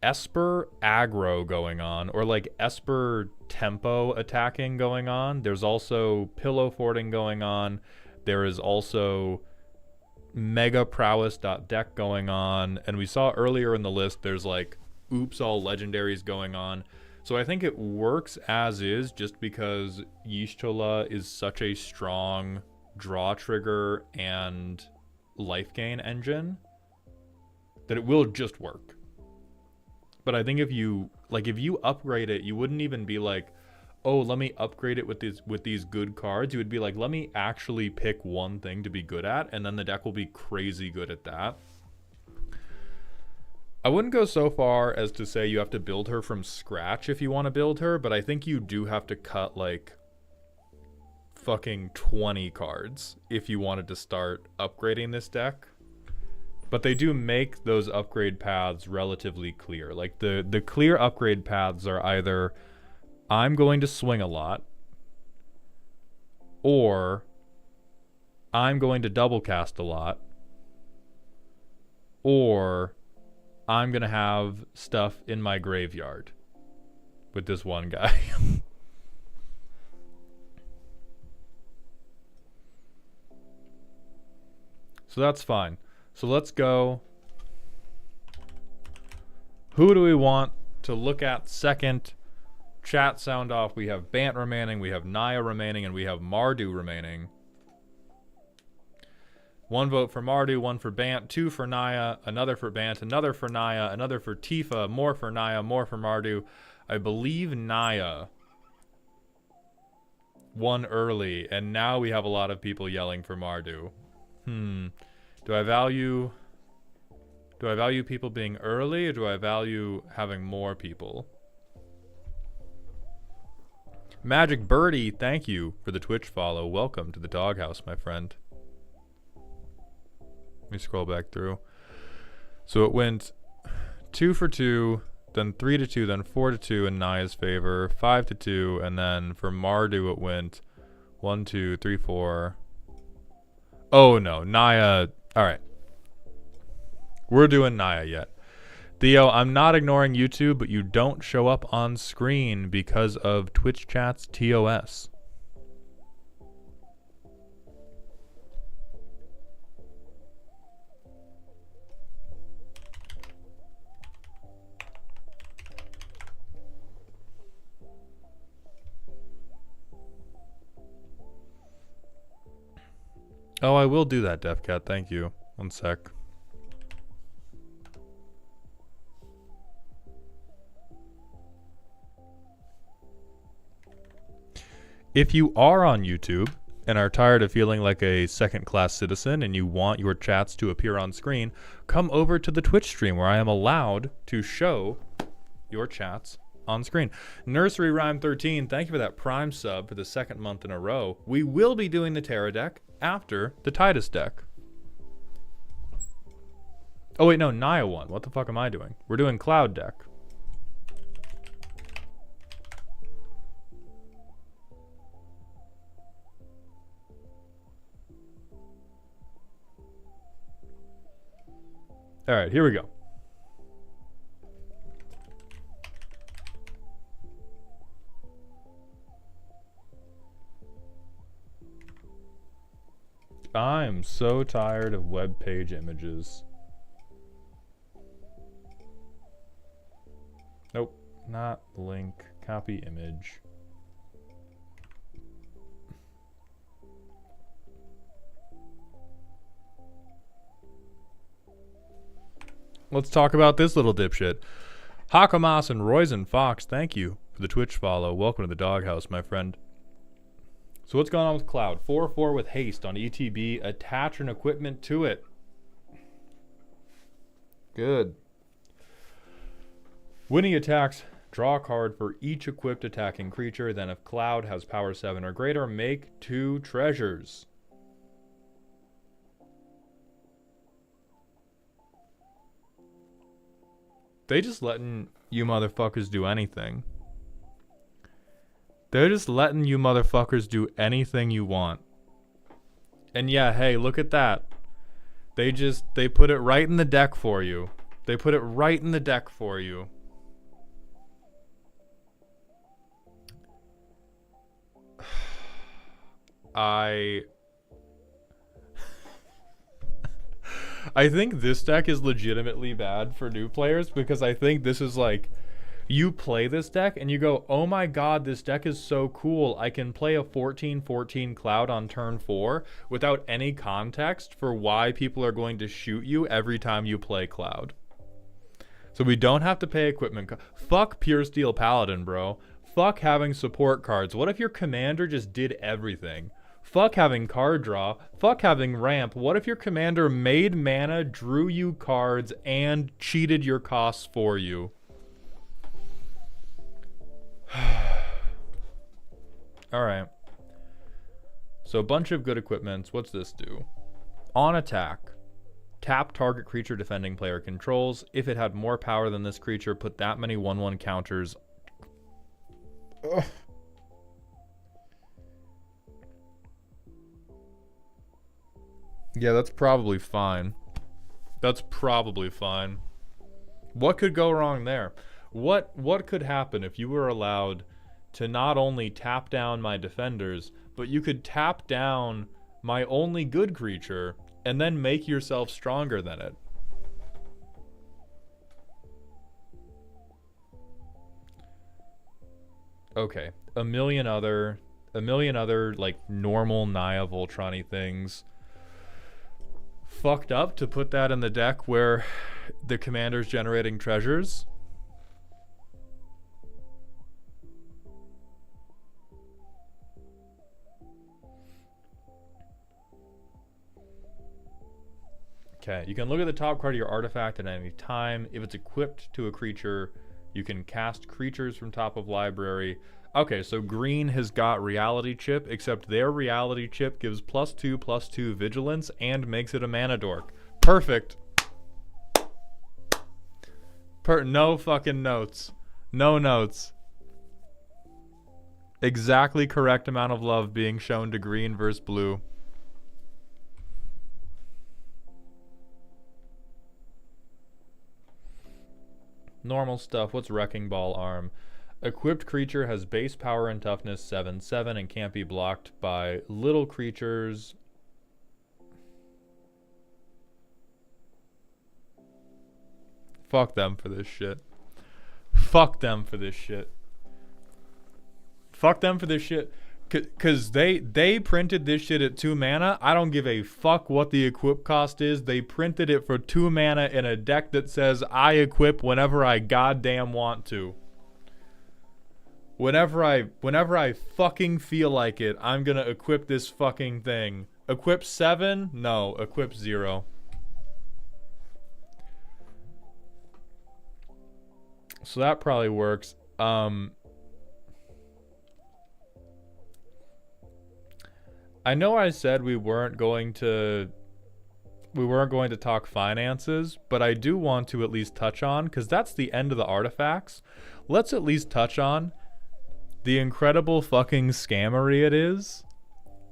Esper aggro going on, or like Esper tempo attacking going on. There's also pillow forting going on. There is also mega prowess.deck going on. And we saw earlier in the list, there's like oops all legendaries going on. So I think it works as is just because Y'shtola is such a strong draw trigger and life gain engine that it will just work. But I think if you upgrade it, you wouldn't even be like, oh, let me upgrade it with these good cards. You would be like, let me actually pick one thing to be good at, and then the deck will be crazy good at that. I wouldn't go so far as to say you have to build her from scratch if you want to build her, but I think you do have to cut like fucking 20 cards if you wanted to start upgrading this deck. But they do make those upgrade paths relatively clear. Like the clear upgrade paths are either I'm going to swing a lot, or I'm going to double cast a lot, or I'm going to have stuff in my graveyard with this one guy. So that's fine. So let's go. Who do we want to look at second? Chat sound off. We have Bant remaining, we have Naya remaining, and we have Mardu remaining. 1 vote for Mardu, 1 for Bant, 2 for Naya, another for Bant, another for Naya, another for Tifa, more for Naya, more for Mardu. I believe Naya won early, and now we have a lot of people yelling for Mardu. Do I value people being early, or do I value having more people? Magic Birdie, thank you for the Twitch follow. Welcome to the doghouse, my friend. Let me scroll back through. So it went 2 for 2, then 3 to 2, then 4 to 2 in Naya's favor, 5 to 2, and then for Mardu it went 1, 2, 3, 4. Oh no, Naya. All right. We're doing Naya yet. Theo, I'm not ignoring YouTube, but you don't show up on screen because of Twitch chat's TOS. Oh, I will do that, Defcat. Thank you. 1 sec. If you are on YouTube and are tired of feeling like a second-class citizen and you want your chats to appear on screen, come over to the Twitch stream where I am allowed to show your chats on screen. Nursery Rhyme 13, thank you for that Prime sub for the 2nd month in a row. We will be doing the Terra deck after the Titus deck. Oh wait, no, Naya won. What the fuck am I doing? We're doing Cloud deck. All right, here we go. I'm so tired of web page images. Nope, not link, copy image. Let's talk about this little dipshit. Hakamas and Royzen Fox, thank you for the Twitch follow. Welcome to the doghouse, my friend. So what's going on with Cloud? 4/4 with haste on ETB. Attach an equipment to it. Good. When he attacks, draw a card for each equipped attacking creature. Then if Cloud has power 7 or greater, make 2 treasures. They just letting you motherfuckers do anything. They're just letting you motherfuckers do anything you want. And yeah, hey, look at that. They put it right in the deck for you. They put it right in the deck for you. I think this deck is legitimately bad for new players because I think this is like, you play this deck and you go, oh my god, this deck is so cool. I can play a 14/14 Cloud on turn 4 without any context for why people are going to shoot you every time you play Cloud. So we don't have to pay equipment. Fuck Pure Steel Paladin, bro. Fuck having support cards. What if your commander just did everything? Fuck having card draw. Fuck having ramp. What if your commander made mana, drew you cards, and cheated your costs for you? Alright. So a bunch of good equipments. What's this do? On attack, tap target creature defending player controls. If it had more power than this creature, put that many 1/1 counters. Ugh. Yeah, that's probably fine. That's probably fine. What could go wrong there? What could happen if you were allowed to not only tap down my defenders, but you could tap down my only good creature and then make yourself stronger than it? Okay, a million other like normal Naya Voltron-y things. Fucked up to put that in the deck where the commander's generating treasures. Okay, you can look at the top card of your artifact at any time. If it's equipped to a creature, you can cast creatures from top of library. Okay, so green has got reality chip, except their reality chip gives +2/+2 vigilance and makes it a mana dork. Perfect. No fucking notes. No notes. Exactly correct amount of love being shown to green versus blue. Normal stuff. What's Wrecking Ball Arm? Equipped creature has base power and toughness 7/7 and can't be blocked by little creatures. Fuck them for this shit. Fuck them for this shit. Fuck them for this shit. Cause they printed this shit at 2 mana. I don't give a fuck what the equip cost is. They printed it for 2 mana in a deck that says I equip whenever I goddamn want to. Whenever I fucking feel like it, I'm gonna equip this fucking thing. Equip 7? No, equip 0. So that probably works. I know I said we weren't going to talk finances, but I do want to at least touch on, because that's the end of the artifacts. Let's at least touch on the incredible fucking scammery it is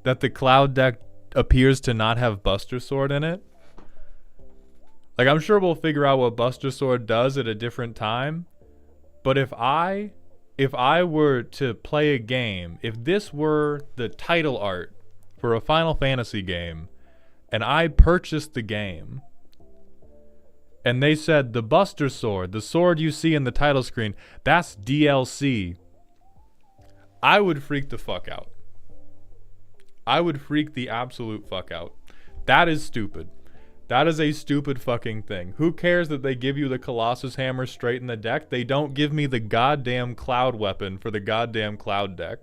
that the Cloud deck appears to not have Buster Sword in it. Like, I'm sure we'll figure out what Buster Sword does at a different time, but if I were to play a game, if this were the title art for a Final Fantasy game, and I purchased the game, and they said the Buster Sword, the sword you see in the title screen, that's DLC, I would freak the fuck out. I would freak the absolute fuck out. That is stupid. That is a stupid fucking thing. Who cares that they give you the Colossus Hammer straight in the deck? They don't give me the goddamn Cloud weapon for the goddamn Cloud deck.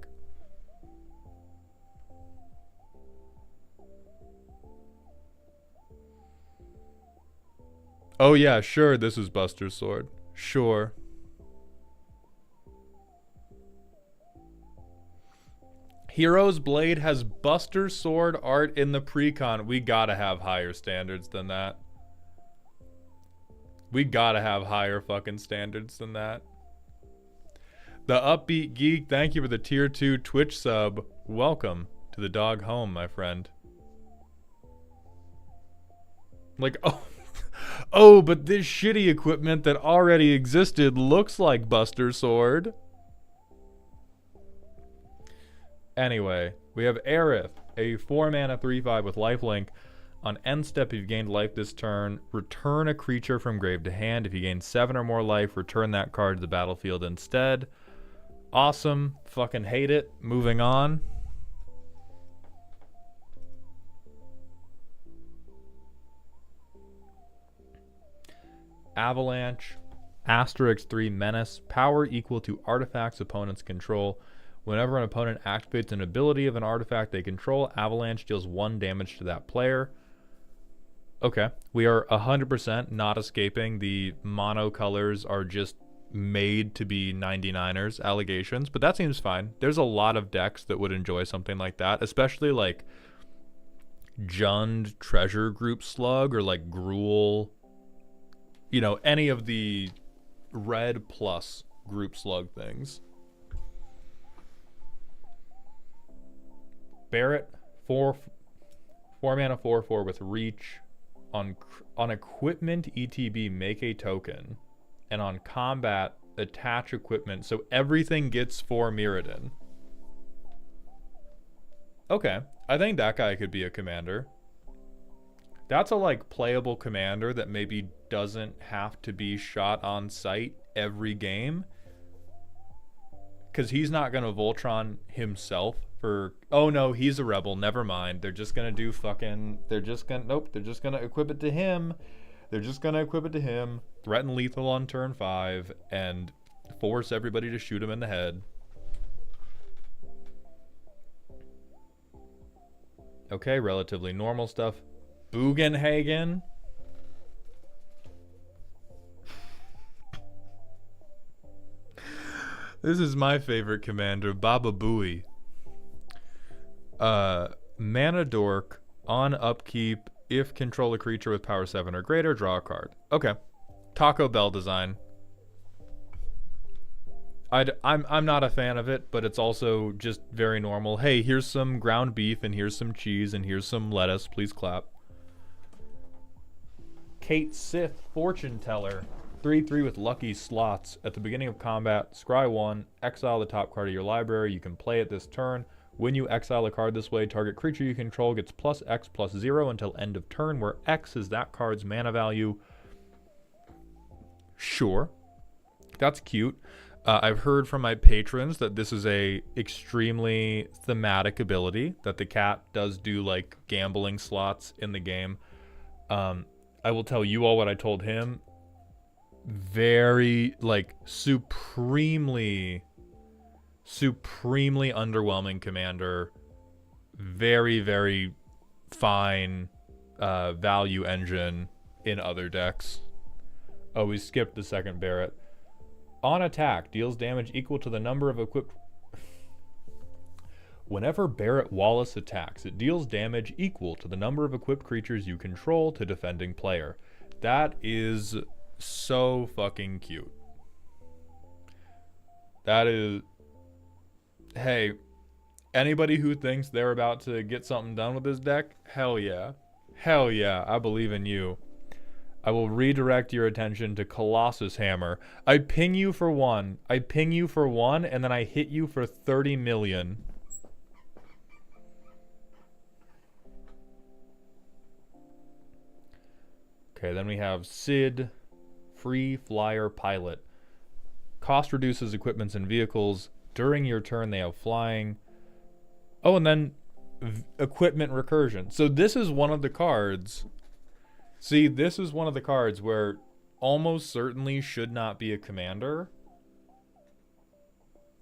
Oh yeah, sure, this is Buster Sword. Sure. Hero's Blade has Buster Sword art in the Precon. We gotta have higher standards than that. We gotta have higher fucking standards than that. The Upbeat Geek, thank you for the tier 2 Twitch sub. Welcome to the dog home, my friend. Like, oh, oh, but this shitty equipment that already existed looks like Buster Sword. Anyway, we have Aerith, a 4-mana 3/5 with lifelink. On end step, if you gained life this turn, return a creature from grave to hand. If you gain 7 or more life, return that card to the battlefield instead. Awesome. Fucking hate it. Moving on. Avalanche, Asterix 3 Menace, power equal to artifacts opponents control. Whenever an opponent activates an ability of an artifact they control, Avalanche deals 1 damage to that player. Okay, we are 100% not escaping the mono colors are just made to be 99ers allegations, but that seems fine. There's a lot of decks that would enjoy something like that, especially like Jund Treasure Group Slug or like Gruul. You know, any of the red plus group slug things. Barrett, 4 mana 4/4 with reach. On equipment ETB, make a token. And on combat, attach equipment. So everything gets 4 Mirrodin. Okay, I think that guy could be a commander. That's a like playable commander that maybe doesn't have to be shot on sight every game. Because he's not going to Voltron himself for... Oh no, he's a rebel. Never mind. They're just going to do fucking... They're just going to... Nope. They're just going to equip it to him. They're just going to equip it to him. Threaten lethal on turn 5. And force everybody to shoot him in the head. Okay, relatively normal stuff. Bugenhagen. This is my favorite commander, Baba Booey. Mana Dork, on upkeep, if control a creature with power 7 or greater, draw a card. Okay. Taco Bell design. I'm not a fan of it, but it's also just very normal. Hey, here's some ground beef, and here's some cheese, and here's some lettuce. Please clap. Kate Sith, Fortune Teller. 3/3 with lucky slots. At the beginning of combat, scry 1, exile the top card of your library. You can play it this turn. When you exile a card this way, target creature you control gets +X+0 until end of turn, where X is that card's mana value. Sure. That's cute. I've heard from my patrons that this is a extremely thematic ability, that the cat does do like gambling slots in the game. I will tell you all what I told him. Very, like, supremely underwhelming commander. Very, very fine value engine in other decks. Oh, we skipped the second Barrett. On attack, deals damage equal to the number of equipped... Whenever Barrett Wallace attacks, it deals damage equal to the number of equipped creatures you control to defending player. That is so fucking cute. That is... Hey, anybody who thinks they're about to get something done with this deck, hell yeah. Hell yeah, I believe in you. I will redirect your attention to Colossus Hammer. I ping you for 1. I ping you for 1, and then I hit you for 30 million. Okay, then we have Sid, Free Flyer Pilot. Cost reduces equipments and vehicles. During your turn, they have flying. Oh, and then equipment recursion. So this is one of the cards. See, this is one of the cards where almost certainly should not be a commander.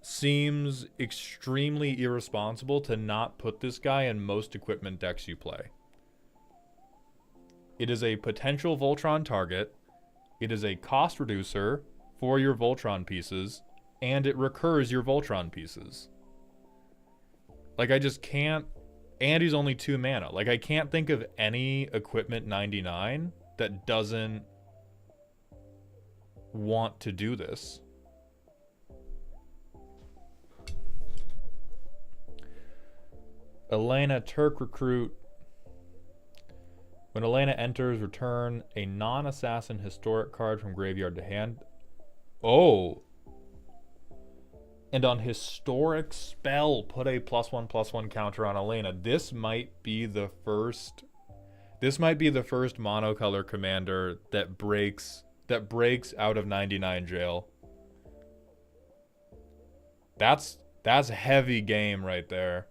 Seems extremely irresponsible to not put this guy in most equipment decks you play. It is a potential Voltron target. It is a cost reducer for your Voltron pieces, and it recurs your Voltron pieces. Like, I just can't... And he's only 2 mana. Like, I can't think of any equipment 99 that doesn't want to do this. Elena, Turk Recruit. When Elena enters, return a non-assassin historic card from graveyard to hand. Oh. And on historic spell, put a +1/+1 counter on Elena. This might be the first monocolor commander that breaks out of 99 jail. That's heavy game right there.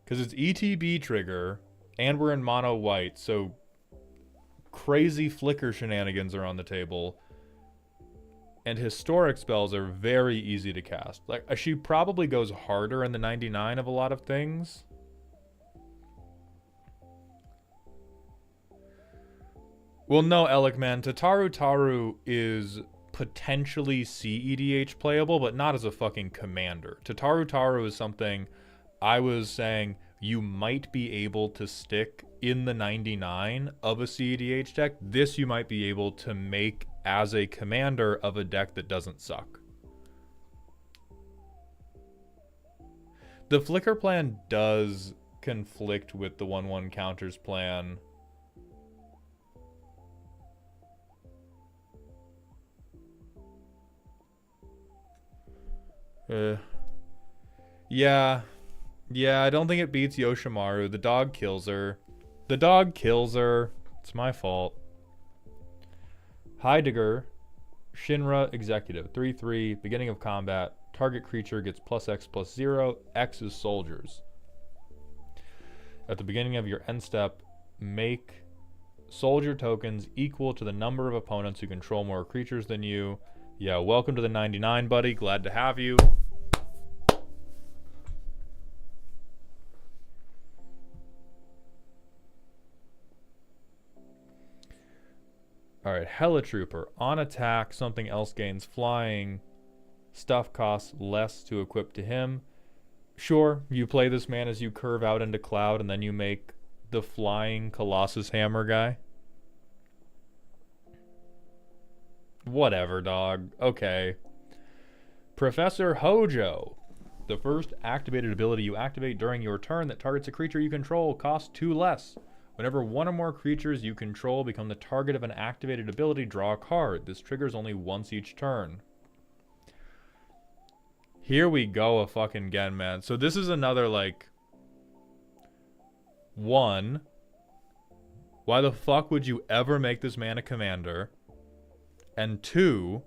Because it's ETB trigger, and we're in mono white, so crazy flicker shenanigans are on the table. And historic spells are very easy to cast. Like, she probably goes harder in the 99 of a lot of things. Well, no, Alec, man. Tataru is potentially CEDH playable, but not as a fucking commander. Tataru is something I was saying you might be able to stick in the 99 of a CEDH deck. This you might be able to make as a commander of a deck that doesn't suck. The Flicker plan does conflict with the 1/1 counters plan. Yeah, I don't think it beats Yoshimaru. The dog kills her. It's my fault. Heidegger, Shinra Executive, 3/3, beginning of combat. Target creature gets +X/+0. X is soldiers. At the beginning of your end step, make soldier tokens equal to the number of opponents who control more creatures than you. Yeah, welcome to the 99, buddy. Glad to have you. Alright, Helitrooper. On attack, something else gains flying. Stuff costs less to equip to him. Sure, you play this man as you curve out into Cloud, and then you make the flying Colossus Hammer guy. Whatever, dog. Okay. Professor Hojo. The first activated ability you activate during your turn that targets a creature you control costs 2 less. Whenever one or more creatures you control become the target of an activated ability, draw a card. This triggers only once each turn. Here we go again, man. So this is another, like... 1. Why the fuck would you ever make this man a commander? And 2.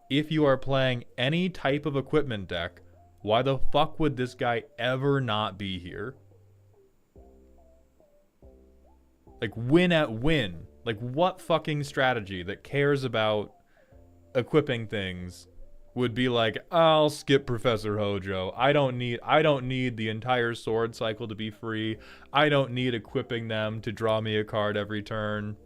If you are playing any type of equipment deck, why the fuck would this guy ever not be here? Like, win at win. Like, what fucking strategy that cares about equipping things would be like, I'll skip Professor Hojo. I don't need the entire sword cycle to be free. I don't need equipping them to draw me a card every turn.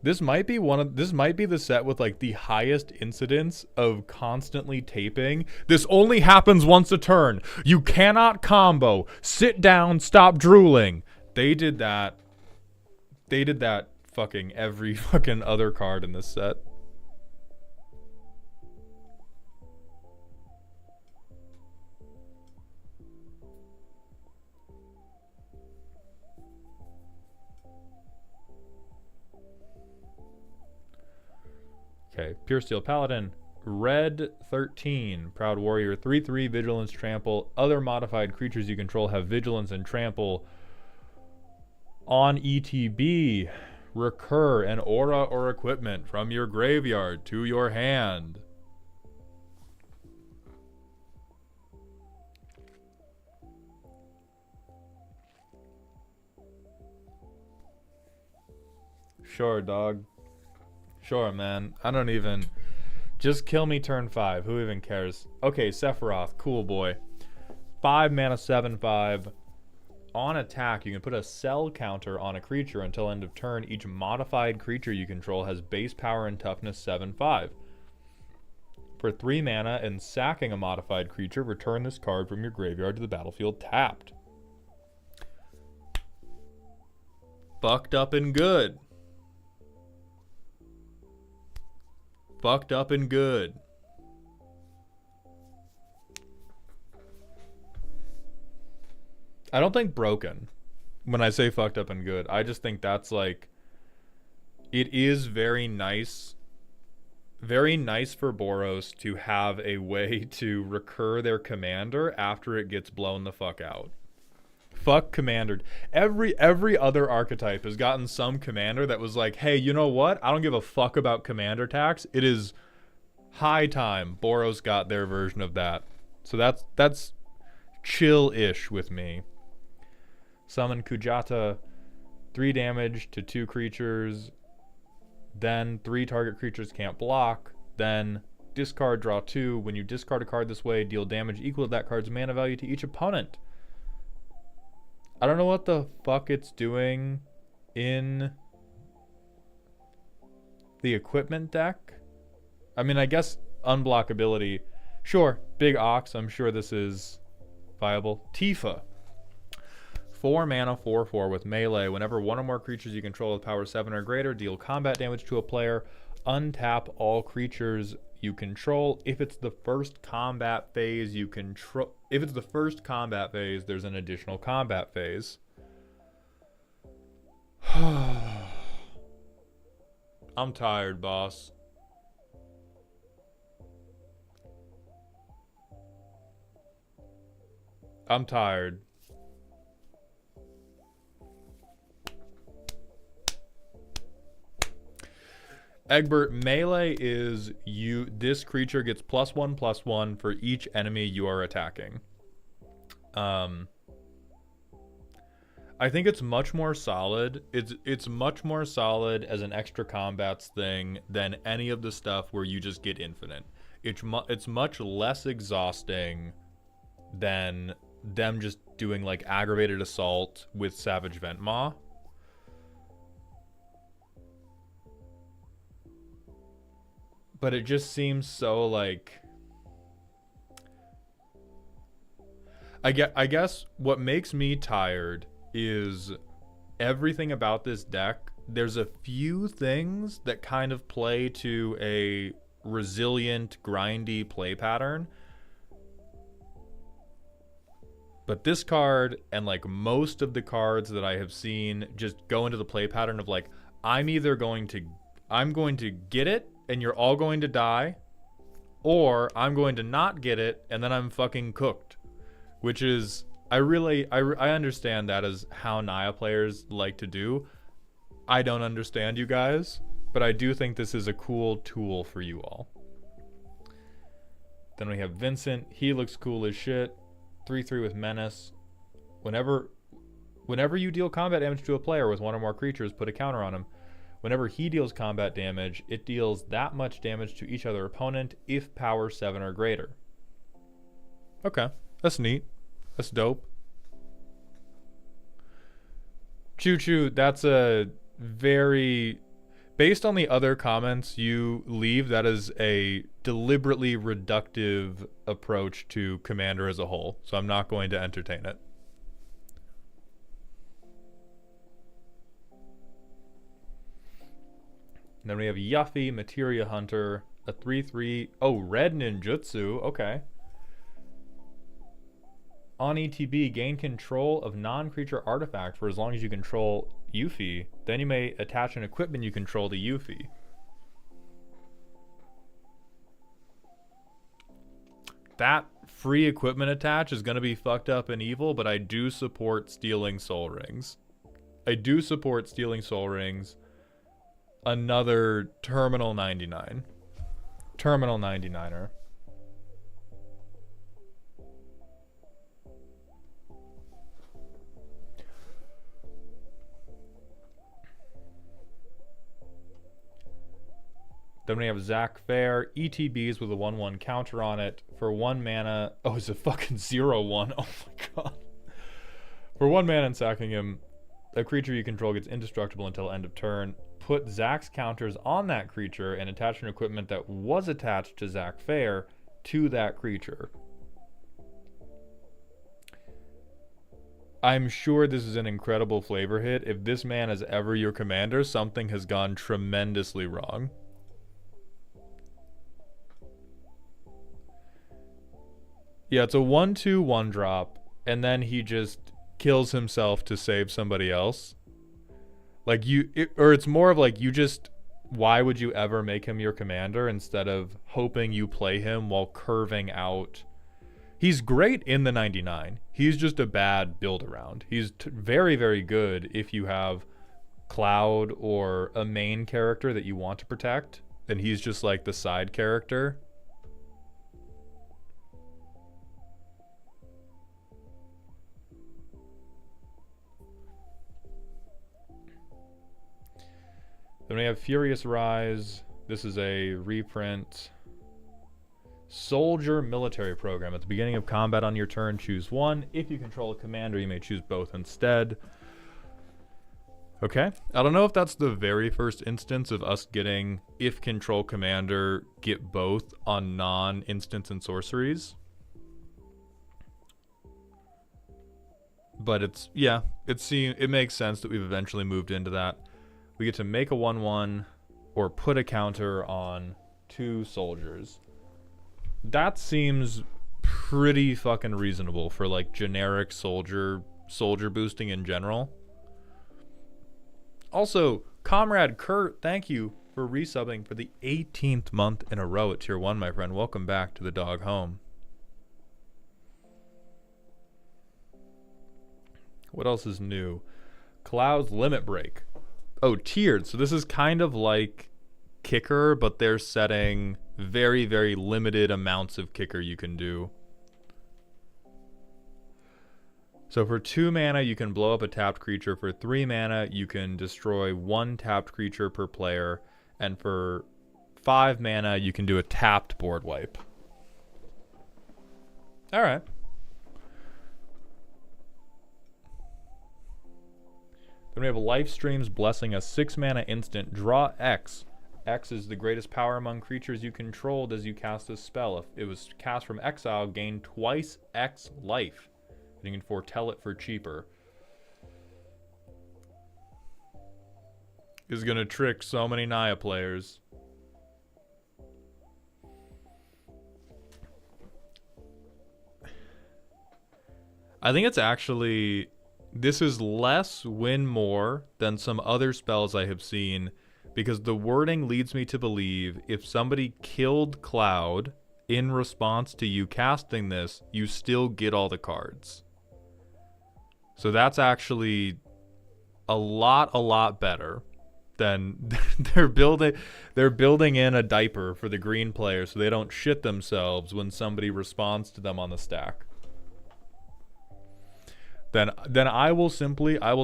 This might be the set with like the highest incidence of constantly taping. This only happens once a turn. You cannot combo. Sit down, stop drooling. They did that fucking every fucking other card in this set. Okay, Pure Steel Paladin, Red 13, Proud Warrior, 3/3, Vigilance, Trample. Other modified creatures you control have Vigilance and Trample. On ETB, recur an aura or equipment from your graveyard to your hand. Sure, dog. Sure, man. I don't even... Just kill me turn 5. Who even cares? Okay, Sephiroth. Cool boy. 5 mana, 7/5. On attack, you can put a cell counter on a creature until end of turn. Each modified creature you control has base power and toughness 7/5. For 3 mana and sacking a modified creature, return this card from your graveyard to the battlefield tapped. Fucked up and good. Fucked up and good. I don't think broken when I say fucked up and good. I just think that's like, it is very nice for Boros to have a way to recur their commander after it gets blown the fuck out. Fuck commander. Every other archetype has gotten some commander that was like, hey, you know what? I don't give a fuck about commander tax. It is high time Boros got their version of that. So that's chill-ish with me. Summon Kujata, 3 damage to 2 creatures. Then 3 target creatures can't block. Then discard, draw 2. When you discard a card this way, deal damage equal to that card's mana value to each opponent. I don't know what the fuck it's doing in the equipment deck. I mean, I guess unblockability. Sure, big ox. I'm sure this is viable. Tifa. 4 mana, 4/4 with melee. Whenever one or more creatures you control with power 7 or greater deal combat damage to a player, untap all creatures you control. If it's the first combat phase you control, if it's the first combat phase, there's an additional combat phase. I'm tired, boss. I'm tired. Egbert, melee is this creature gets +1/+1 for each enemy you are attacking. I think it's much more solid. It's much more solid as an extra combats thing than any of the stuff where you just get infinite. It's much less exhausting than them just doing like aggravated assault with Savage Ventmaw. But it just seems so like... I guess what makes me tired is everything about this deck. There's a few things that kind of play to a resilient, grindy play pattern. But this card, and like most of the cards that I have seen, just go into the play pattern of like, I'm going to get it, and you're all going to die, or I'm going to not get it, and then I'm fucking cooked. Which is, I understand that as how Naya players like to do. I don't understand you guys, but I do think this is a cool tool for you all. Then we have Vincent. He looks cool as shit. 3/3 with Menace. Whenever you deal combat damage to a player with one or more creatures, put a counter on him. Whenever he deals combat damage, it deals that much damage to each other opponent if power 7 or greater. Okay, that's neat. That's dope. Choo Choo, that's a very... Based on the other comments you leave, that is a deliberately reductive approach to Commander as a whole, so I'm not going to entertain it. And then we have Yuffie, Materia Hunter, a 3/3. Oh, red ninjutsu. Okay. On ETB, gain control of non-creature artifact for as long as you control Yuffie. Then you may attach an equipment you control to Yuffie. That free equipment attach is going to be fucked up and evil, but I do support stealing soul rings. I do support stealing soul rings. Another Terminal 99. Terminal 99er. Then we have Zac Fair, ETBs with a 1/1 counter on it. For 1 mana, oh, it's a fucking 0/1. Oh my god. For 1 mana and sacking him, a creature you control gets indestructible until end of turn. Put Zac's counters on that creature and attach an equipment that was attached to Zac Fair to that creature. I'm sure this is an incredible flavor hit. If this man is ever your commander, something has gone tremendously wrong. Yeah, it's a 1/2 1-drop, and then he just kills himself to save somebody else. Like or it's more of like you just, why would you ever make him your commander instead of hoping you play him while curving out? He's great in the 99. He's just a bad build around. He's very, very good if you have Cloud or a main character that you want to protect, and he's just like the side character. Then we have Furious Rise. This is a reprint. Soldier military program. At the beginning of combat on your turn, choose one. If you control a commander, you may choose both instead. Okay. I don't know if that's the very first instance of us getting, if control commander, get both on non-instants and sorceries. But it's, yeah, it makes sense that we've eventually moved into that. We get to make a 1/1 or put a counter on 2 soldiers. That seems pretty fucking reasonable for like generic soldier boosting in general. Also, Comrade Kurt, thank you for resubbing for the 18th month in a row at tier 1, my friend. Welcome back to the dog home. What else is new? Cloud's Limit Break. Oh, tiered. So this is kind of like Kicker, but they're setting very, very limited amounts of Kicker you can do. So for 2 mana, you can blow up a tapped creature. For 3 mana, you can destroy 1 tapped creature per player. And for 5 mana, you can do a tapped board wipe. All right. Then we have Life Stream's Blessing, a 6 mana instant. Draw X. X is the greatest power among creatures you controlled as you cast a spell. If it was cast from exile, gain twice X life. And you can foretell it for cheaper. Is going to trick so many Naya players. I think it's actually... This is less win more than some other spells I have seen, because the wording leads me to believe if somebody killed Cloud in response to you casting this, you still get all the cards. So that's actually a lot better than they're building in a diaper for the green player so they don't shit themselves when somebody responds to them on the stack. Then I will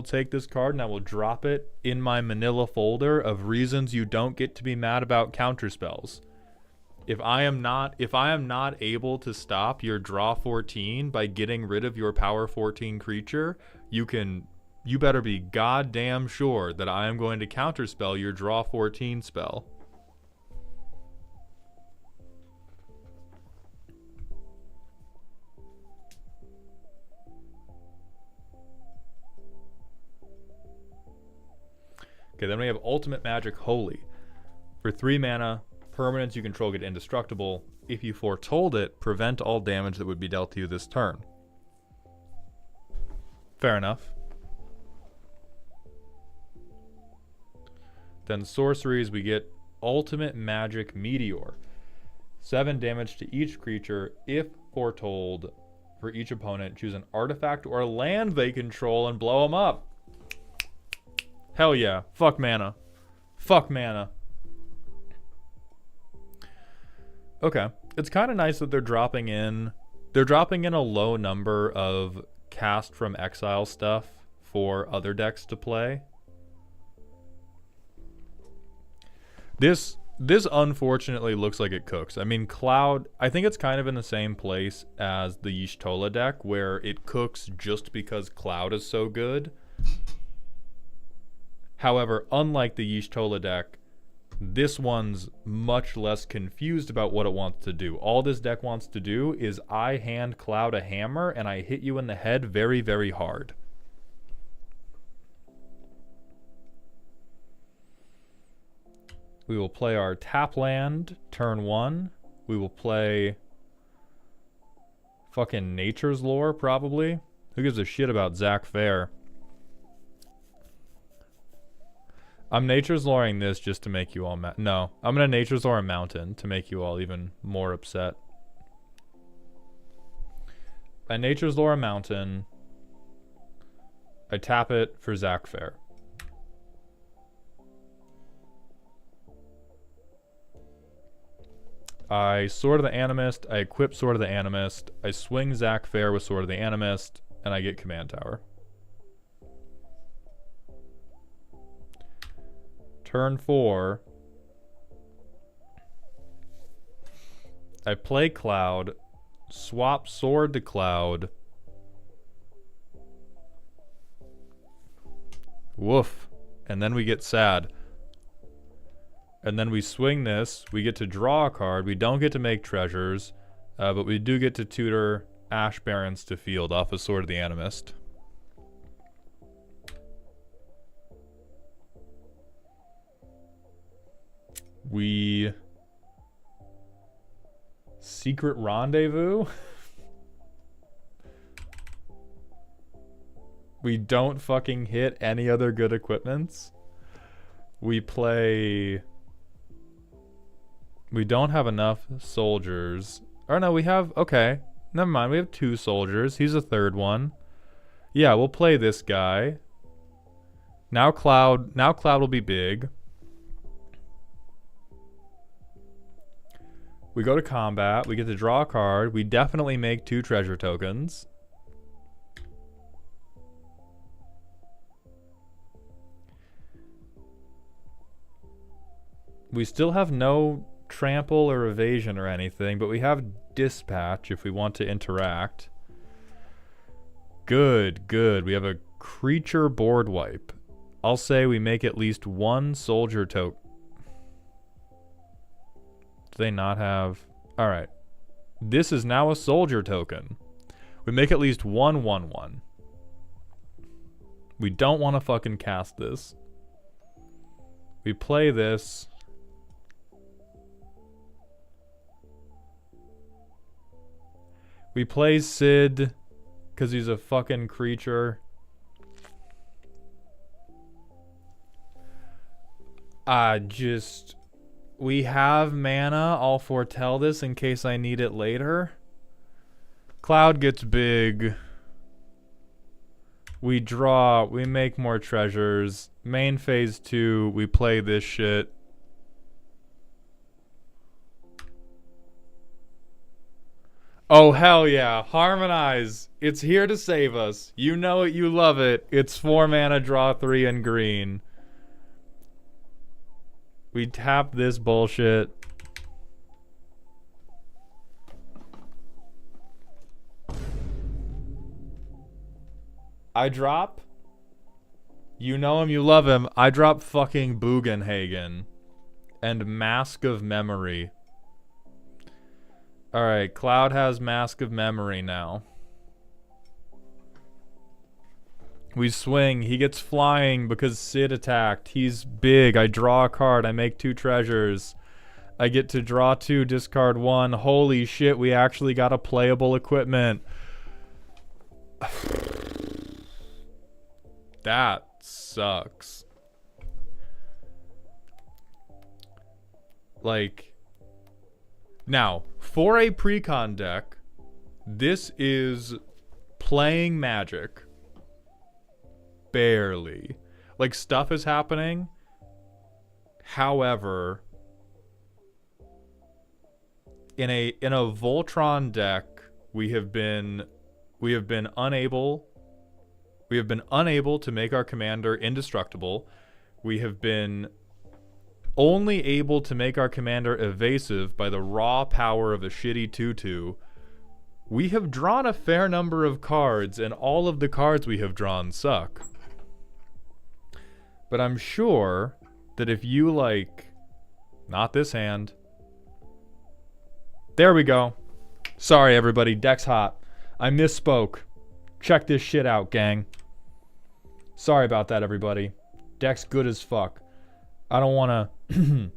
take this card and I will drop it in my manila folder of reasons you don't get to be mad about counter spells. If I am not able to stop your draw 14 by getting rid of your power 14 creature, you better be goddamn sure that I am going to counterspell your draw 14 spell. Okay, then we have Ultimate Magic Holy. For 3 mana, permanents you control get indestructible. If you foretold it, prevent all damage that would be dealt to you this turn. Fair enough. Then sorceries, we get Ultimate Magic Meteor. 7 damage to each creature. If foretold, for each opponent, choose an artifact or land they control and blow them up. Hell yeah. Fuck mana. Fuck mana. Okay. It's kind of nice that they're dropping in a low number of cast from exile stuff for other decks to play. This This unfortunately looks like it cooks. I mean, Cloud, I think it's kind of in the same place as the Y'shtola deck, where it cooks just because Cloud is so good. However, unlike the Y'shtola deck, this one's much less confused about what it wants to do. All this deck wants to do is I hand Cloud a hammer and I hit you in the head very, very hard. We will play our tap land turn 1. We will play fucking Nature's Lore, probably. Who gives a shit about Zach Fair? I'm Nature's Loring this just to make you all mad. No, I'm gonna Nature's Lore a mountain to make you all even more upset. I Nature's Lore a mountain. I tap it for Zach Fair. I Sword of the Animist, I equip Sword of the Animist, I swing Zach Fair with Sword of the Animist, and I get Command Tower. Turn 4. I play Cloud, swap Sword to Cloud. Woof. And then we get sad. And then we swing this. We get to draw a card. We don't get to make treasures. But we do get to tutor Ash Barrens to field off a Sword of the Animist. We... Secret Rendezvous? We don't fucking hit any other good equipments. We play... We don't have enough soldiers. Or no, we have... Okay. Never mind. We have 2 soldiers. He's a third one. Yeah, we'll play this guy. Now Cloud will be big. We go to combat. We get to draw a card. We definitely make 2 treasure tokens. We still have no trample or evasion or anything, but we have dispatch if we want to interact. Good, good. We have a creature board wipe. I'll say we make at least 1 soldier token. Do they not have... Alright. This is now a soldier token. We make at least 1/1/1. We don't want to fucking cast this. We play this... We play Sid because he's a fucking creature. We have mana. I'll foretell this in case I need it later. Cloud gets big. We draw. We make more treasures. Main phase 2. We play this shit. Oh, hell yeah. Harmonize. It's here to save us. You know it, you love it. It's 4 mana, draw 3 and green. We tap this bullshit. I drop. You know him, you love him. I drop fucking Bugenhagen. And Mask of Memory. Alright, Cloud has Mask of Memory now. We swing. He gets flying because Sid attacked. He's big. I draw a card. I make 2 treasures. I get to draw 2, discard 1. Holy shit, we actually got a playable equipment. That sucks. Like... Now, for a Precon deck, this is playing Magic. Barely. Like, stuff is happening. However, in a Voltron deck, we have been unable to make our commander indestructible. We have been only able to make our commander evasive by the raw power of a shitty 2/2, we have drawn a fair number of cards, and all of the cards we have drawn suck. But I'm sure that if you, like... Not this hand. There we go. Sorry, everybody. Deck's hot. I misspoke. Check this shit out, gang. Sorry about that, everybody. Deck's good as fuck. I don't want to...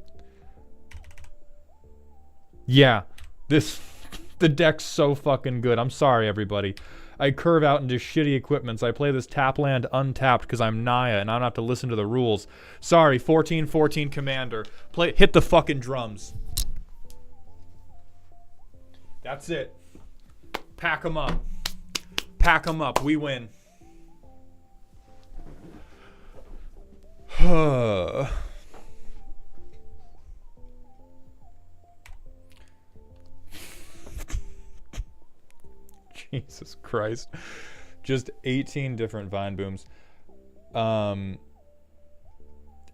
Yeah. The deck's so fucking good. I'm sorry, everybody. I curve out into shitty equipments. I play this tap land untapped because I'm Naya and I don't have to listen to the rules. Sorry, 14-14 commander. Hit the fucking drums. That's it. Pack them up. Pack them up. We win. Jesus Christ. Just 18 different Vine Booms. And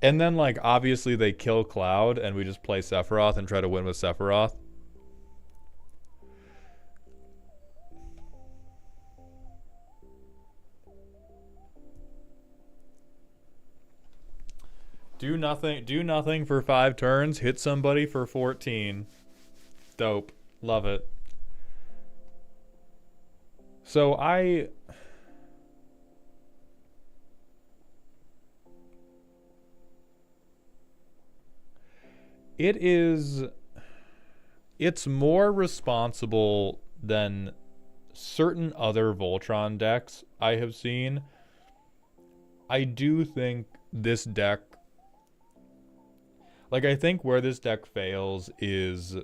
then, like, obviously they kill Cloud and we just play Sephiroth and try to win with Sephiroth. Do nothing for 5 turns, hit somebody for 14. Dope. Love it. So it's more responsible than certain other Voltron decks I have seen. I do think this deck, like, I think where this deck fails is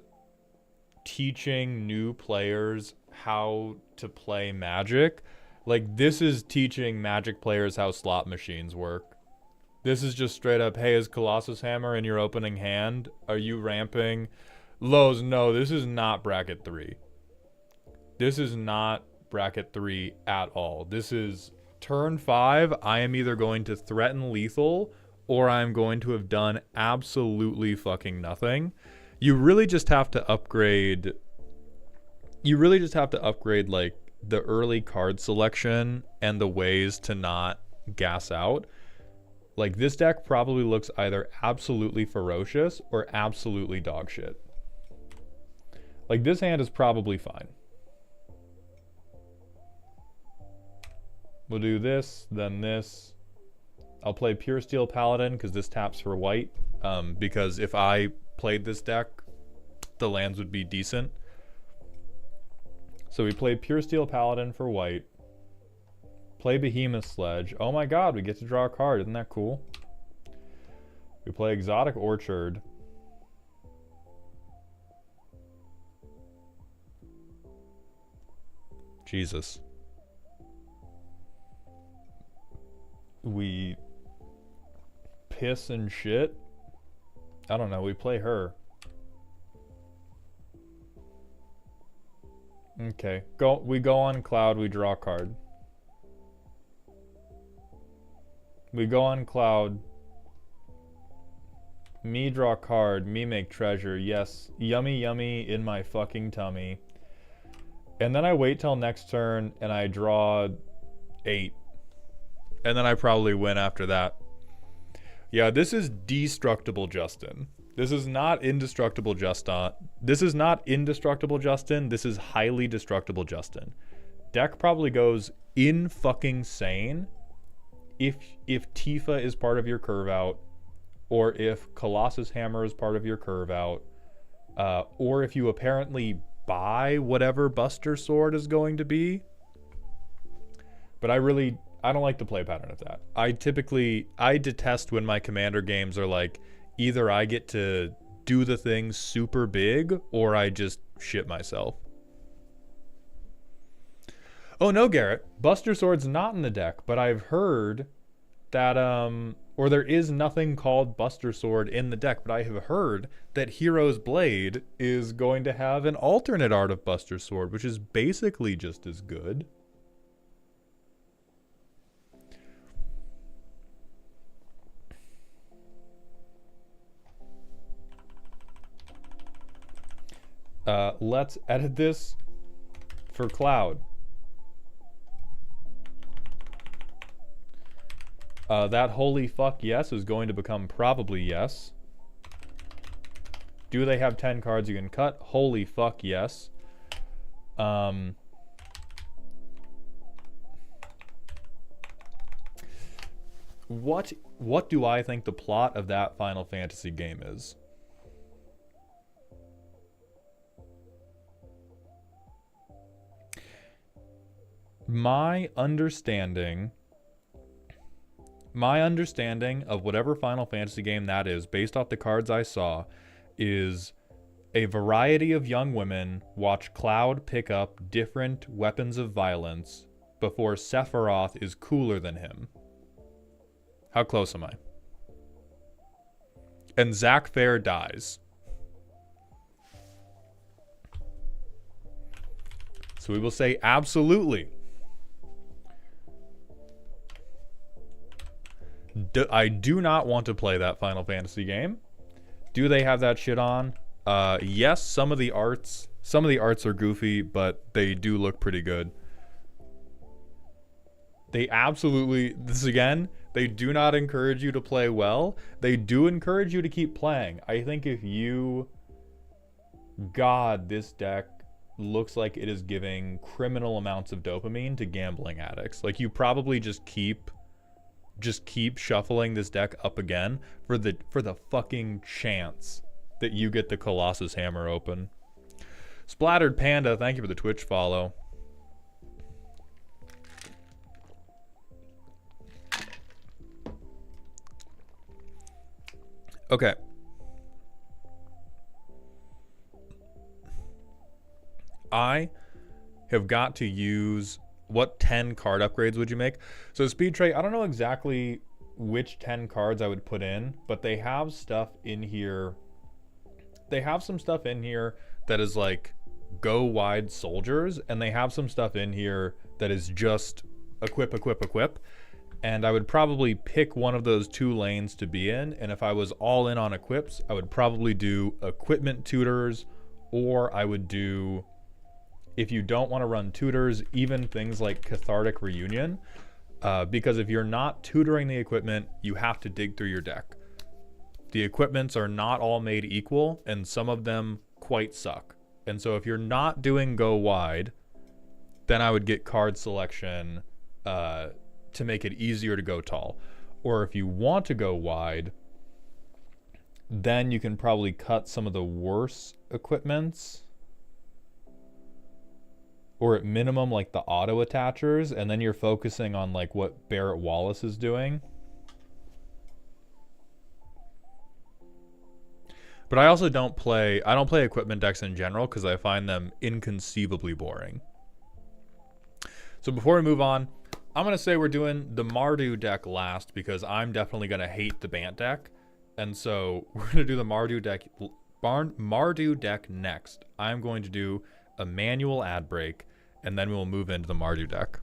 teaching new players how to play Magic. Like, this is teaching Magic players how slot machines work. This is just straight up, hey, is Colossus Hammer in your opening hand? Are you ramping? Lowe's, no, this is not bracket 3. This is not bracket 3 at all. This is turn 5, I am either going to threaten lethal or I'm going to have done absolutely fucking nothing. You really just have to upgrade... like, the early card selection and the ways to not gas out. Like, this deck probably looks either absolutely ferocious or absolutely dog shit. Like, this hand is probably fine. We'll do this, then this. I'll play Pure Steel Paladin because this taps for white. Because if I played this deck, the lands would be decent. So we play Pure Steel Paladin for white. Play Behemoth Sledge. Oh my god, we get to draw a card. Isn't that cool? We play Exotic Orchard. Jesus. We piss and shit. I don't know. We play her. Okay. We go on Cloud. We draw a card. We go on Cloud. Me draw card. Me make treasure. Yes. Yummy yummy in my fucking tummy. And then I wait till next turn and I draw 8. And then I probably win after that. Yeah, this is destructible Justin. This is not indestructible Justin. This is not indestructible Justin. This is highly destructible Justin. Deck probably goes in fucking sane if Tifa is part of your curve out, or if Colossus Hammer is part of your curve out, or if you apparently buy whatever Buster Sword is going to be. But I don't like the play pattern of that. I detest when my commander games are like, either I get to do the thing super big or I just shit myself. Oh no, Garrett. Buster Sword's not in the deck, but I've heard that, or there is nothing called Buster Sword in the deck, but I have heard that Hero's Blade is going to have an alternate art of Buster Sword, which is basically just as good. Let's edit this for Cloud. That holy fuck yes is going to become probably yes. Do they have 10 cards you can cut? Holy fuck yes. What do I think the plot of that Final Fantasy game is? My understanding of whatever Final Fantasy game that is, based off the cards I saw, is a variety of young women watch Cloud pick up different weapons of violence before Sephiroth is cooler than him. How close am I? And Zack Fair dies. So we will say absolutely. I do not want to play that Final Fantasy game. Do they have that shit on? Yes, some of the arts are goofy, but they do look pretty good. They absolutely, this again, they do not encourage you to play well. They do encourage you to keep playing. I think if you... God, this deck looks like it is giving criminal amounts of dopamine to gambling addicts. Like, you probably just keep shuffling this deck up again for the fucking chance that you get the Colossus Hammer open. Splattered Panda, thank you for the Twitch follow. Okay. I have got to use... What 10 card upgrades would you make? So Speed Tray, I don't know exactly which 10 cards I would put in, but they have stuff in here. They have some stuff in here that is like go wide soldiers, and they have some stuff in here that is just equip, equip, equip. And I would probably pick one of those two lanes to be in, and if I was all in on equips, I would probably do equipment tutors, or I would do... If you don't want to run tutors, even things like Cathartic Reunion, because if you're not tutoring the equipment, you have to dig through your deck. The equipments are not all made equal, and some of them quite suck. And so if you're not doing go wide, then I would get card selection to make it easier to go tall. Or if you want to go wide, then you can probably cut some of the worse equipments. Or at minimum, like the auto attachers, and then you're focusing on like what Barrett Wallace is doing. But I also don't play equipment decks in general because I find them inconceivably boring. So before we move on, I'm going to say we're doing the Mardu deck last because I'm definitely going to hate the Bant deck. And so we're going to do the Mardu deck next. I'm going to do a manual ad break, and then we'll move into the Mardu deck.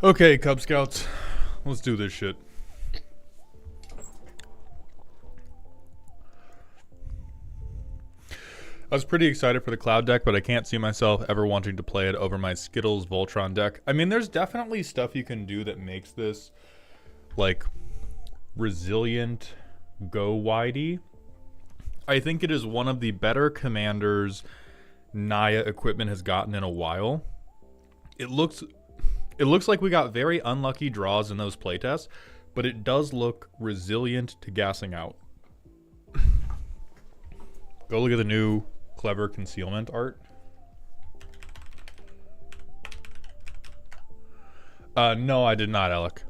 Okay, Cub Scouts, let's do this shit. I was pretty excited for the Cloud deck, but I can't see myself ever wanting to play it over my Skittles Voltron deck. I mean, there's definitely stuff you can do that makes this, like, resilient, go widey. I think it is one of the better commanders Naya equipment has gotten in a while. It looks like we got very unlucky draws in those playtests, but it does look resilient to gassing out. Go look at the new clever concealment art. No, I did not, Alec.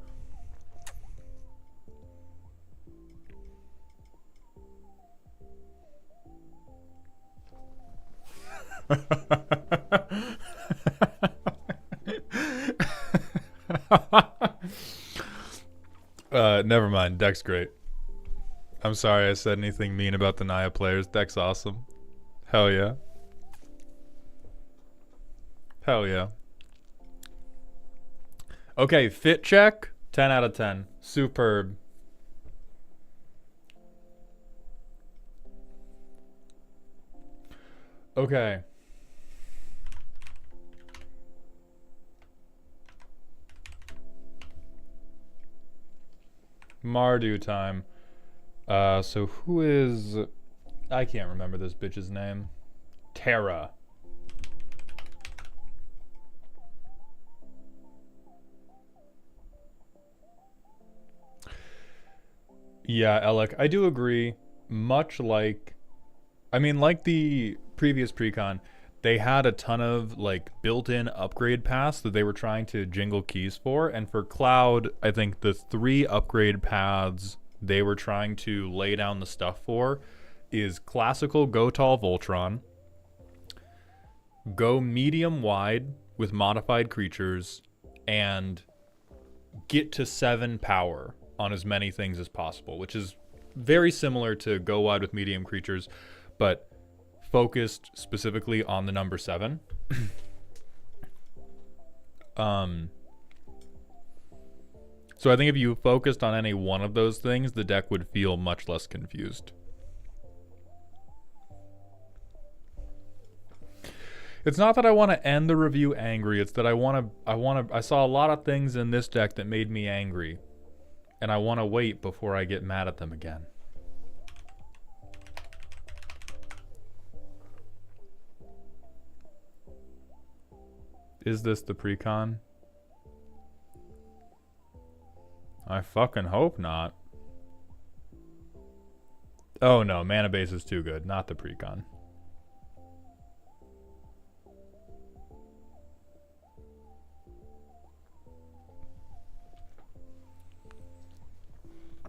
Never mind. Deck's great. I'm sorry I said anything mean about the Naya players. Deck's awesome. Hell yeah. Hell yeah. Okay, fit check. 10 out of 10. Superb. Okay. Mardu time. So who is... I can't remember this bitch's name. Terra. Yeah, Alec, I do agree. Much like... I mean, like the previous Precon, they had a ton of, like, built-in upgrade paths that they were trying to jingle keys for. And for Cloud, I think the 3 upgrade paths they were trying to lay down the stuff for is classical go tall Voltron, go medium wide with modified creatures, and get to 7 power on as many things as possible, which is very similar to go wide with medium creatures, but focused specifically on the number 7. So I think if you focused on any one of those things, the deck would feel much less confused. It's not that I want to end the review angry, it's that I saw a lot of things in this deck that made me angry, and I want to wait before I get mad at them again. Is this the Precon? I fucking hope not. Oh no, mana base is too good, not the Precon.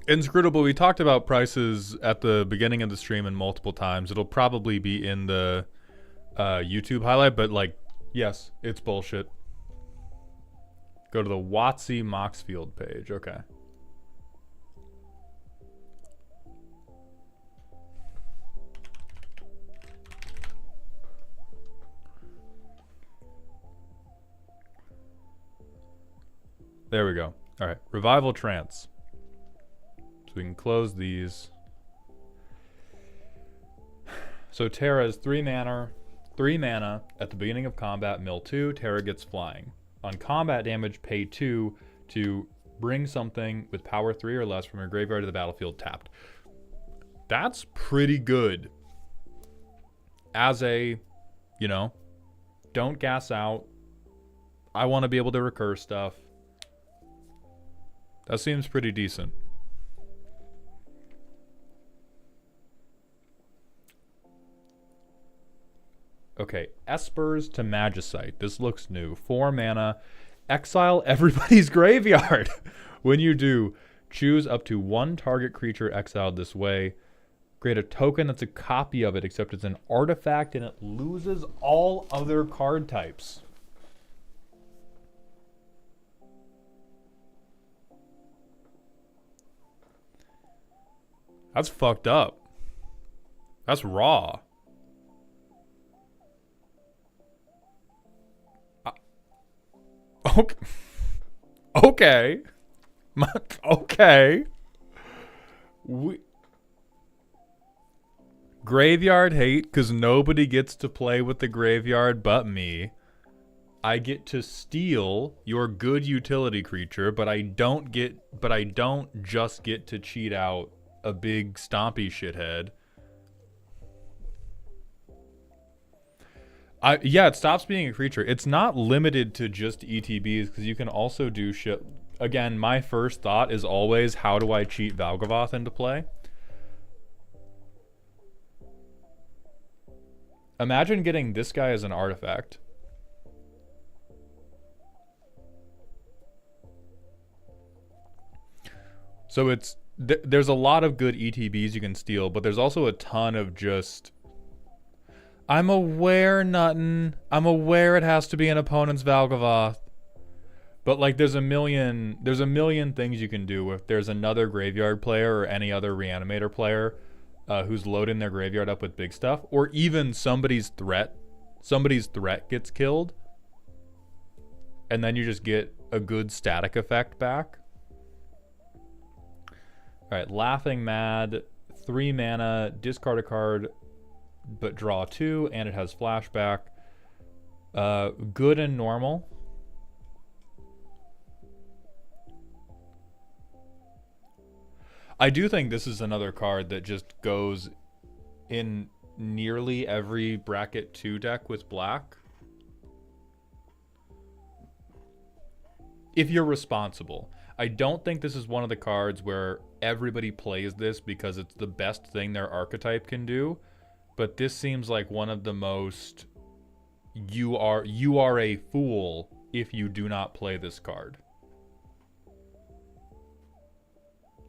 Inscrutable, we talked about prices at the beginning of the stream and multiple times. It'll probably be in the YouTube highlight, but like, yes, it's bullshit. Go to the WotC Moxfield page. Okay. There we go. All right. Revival Trance. So we can close these. So Terra is 3 mana. 3 mana at the beginning of combat, mill 2. Terra gets flying. On combat damage, pay 2 to bring something with power 3 or less from your graveyard to the battlefield tapped. That's pretty good. As a, you know, don't gas out. I want to be able to recur stuff. That seems pretty decent. Okay, Espers to Magicite. This looks new. 4 mana. Exile everybody's graveyard. When you do, choose up to 1 target creature exiled this way. Create a token that's a copy of it, except it's an artifact and it loses all other card types. That's fucked up. That's raw. Okay. Okay. Okay. Graveyard hate, because nobody gets to play with the graveyard but me. I get to steal your good utility creature, but I don't just get to cheat out a big stompy shithead. Yeah, it stops being a creature. It's not limited to just ETBs, because you can also do shit. Again, my first thought is always, how do I cheat Valgavoth into play? Imagine getting this guy as an artifact. So it's there's a lot of good ETBs you can steal, but there's also a ton of just... I'm aware, Nuttin. I'm aware it has to be an opponent's Valgavoth. But like there's a million things you can do if there's another graveyard player or any other reanimator player who's loading their graveyard up with big stuff, or even somebody's threat gets killed, and then you just get a good static effect back. Alright, Laughing Mad, 3 mana, discard a card, but draw 2, and it has flashback. Good and normal. I do think this is another card that just goes in nearly every bracket 2 deck with black. If you're responsible. I don't think this is one of the cards where everybody plays this because it's the best thing their archetype can do. But this seems like one of the most... You are a fool if you do not play this card.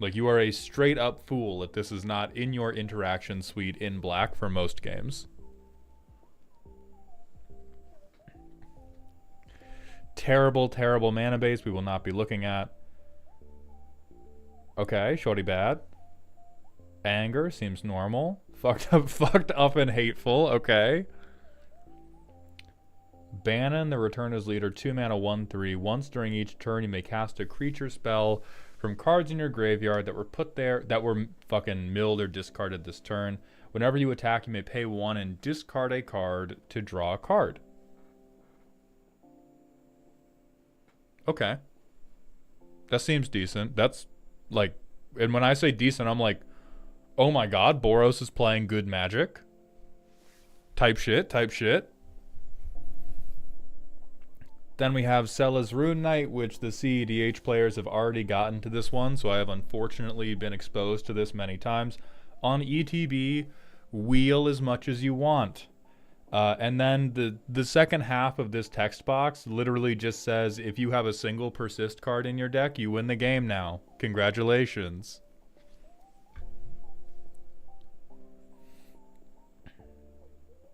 Like, you are a straight up fool if this is not in your interaction suite in black for most games. Terrible, terrible mana base we will not be looking at. Okay, shorty bad. Anger seems normal. Fucked up and hateful. Okay. Bannon, the return as leader, 2 mana, 1/3. Once during each turn, you may cast a creature spell from cards in your graveyard that were put there, that were fucking milled or discarded this turn. Whenever you attack, you may pay 1 and discard a card to draw a card. Okay. That seems decent. That's like, and when I say decent, I'm like, oh my god, Boros is playing good Magic. Type shit. Then we have Sela's Rune Knight, which the CEDH players have already gotten to this one, so I have unfortunately been exposed to this many times. On ETB, wheel as much as you want. And then the second half of this text box literally just says, if you have a single persist card in your deck, you win the game now. Congratulations.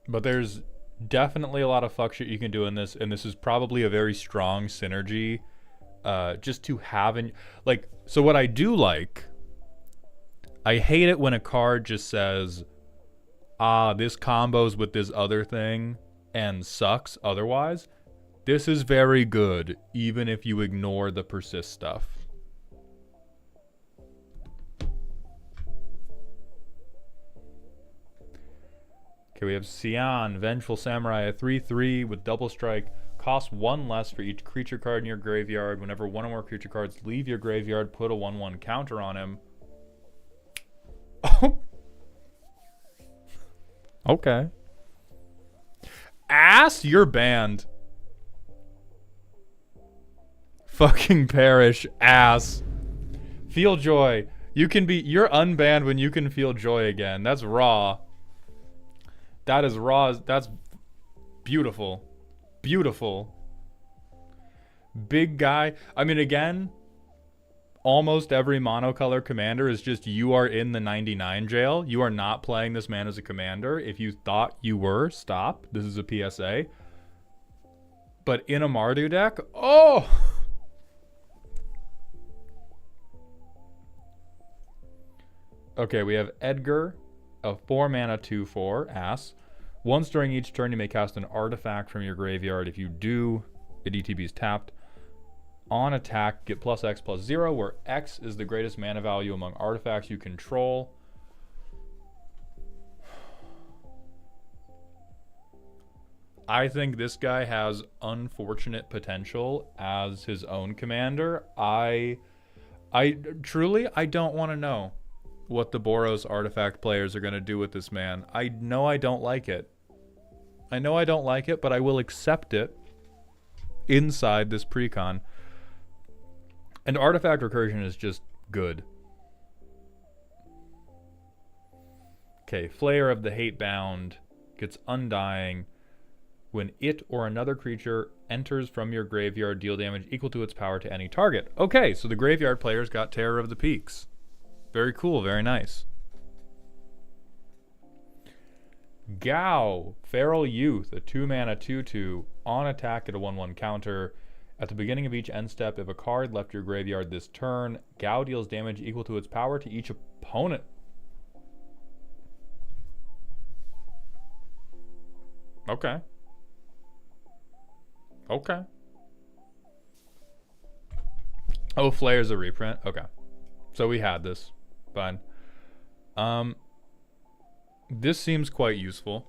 But there's definitely a lot of fuck shit you can do in this, and this is probably a very strong synergy just to have in, like, so what I do like, I hate it when a card just says, this combos with this other thing and sucks otherwise. This is very good, even if you ignore the persist stuff. Okay, we have Xian, Vengeful Samurai, a 3/3 with double strike. Costs 1 less for each creature card in your graveyard. Whenever one or more creature cards leave your graveyard, put a 1/1 counter on him. Oh. Okay. Ass, you're banned. Fucking perish, ass. Feel joy. You're unbanned when you can feel joy again. That's raw. That is raw. That's beautiful. Beautiful. Big guy. I mean, again, almost every monocolor commander is just, you are in the 99 jail. You are not playing this man as a commander. If you thought you were, stop. This is a PSA. But in a Mardu deck, oh! Okay, we have Edgar, a 4 mana 2/4, ass. Once during each turn, you may cast an artifact from your graveyard. If you do, it ETB's tapped. On attack, get +X/+0, where X is the greatest mana value among artifacts you control. I think this guy has unfortunate potential as his own commander. I truly don't want to know what the Boros artifact players are going to do with this man. I know I don't like it. I know I don't like it, but I will accept it inside this precon. And artifact recursion is just good. Okay, Flayer of the Hatebound gets Undying. When it or another creature enters from your graveyard, deal damage equal to its power to any target. Okay, so the graveyard players got Terror of the Peaks. Very cool, very nice. Gao, Feral Youth, a 2 mana 2/2, on attack at a 1/1 counter. At the beginning of each end step, if a card left your graveyard this turn, Gao deals damage equal to its power to each opponent. Okay. Okay. Oh, Flayer's a reprint? Okay. So we had this. Fine. This seems quite useful.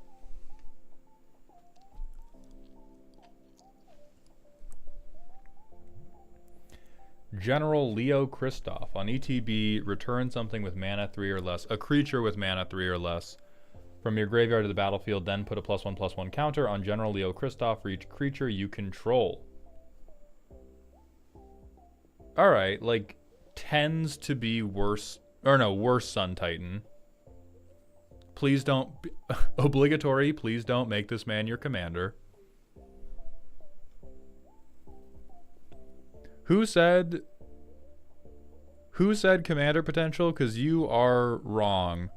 General Leo Christoph. On ETB, return something with mana 3 or less, a creature with mana 3 or less, from your graveyard to the battlefield, then put a +1/+1 counter on General Leo Christoph for each creature you control. Alright, like, tends to be worse, or no, worse Sun Titan. Please don't, obligatory, please don't make this man your commander. Who said commander potential? Because you are wrong.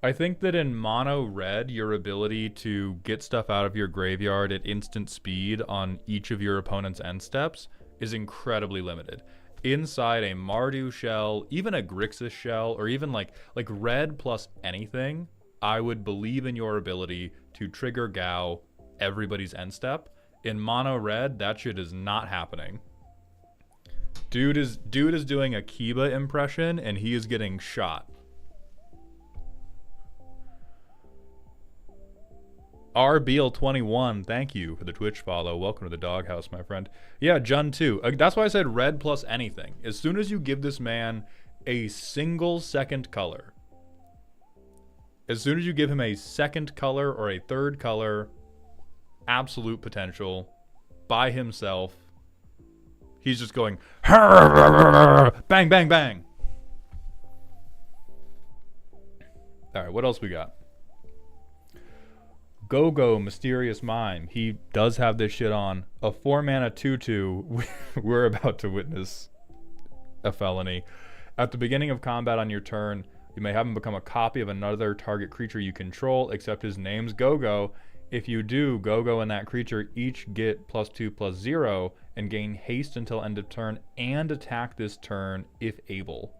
I think that in mono red, your ability to get stuff out of your graveyard at instant speed on each of your opponent's end steps is incredibly limited. inside a Mardu shell, even a Grixis shell, or even like red plus anything, I would believe in your ability to trigger Gao everybody's end step. In mono red, that shit is not happening. Dude is doing a Kiba impression and he is getting shot. RBL21, thank you for the Twitch follow. Welcome to the doghouse, my friend. Yeah, Jun too. That's why I said red plus anything. As soon as you give this man a single second color, as soon as you give him a second color or a third color, absolute potential by himself, he's just going bang, bang, bang. All right, what else we got? Go-Go, Mysterious Mime. He does have this shit on. A 4-mana 2/2. We're about to witness a felony. At the beginning of combat on your turn, you may have him become a copy of another target creature you control, except his name's Go-Go. If you do, Go-Go and that creature each get +2/+0 and gain haste until end of turn and attack this turn if able.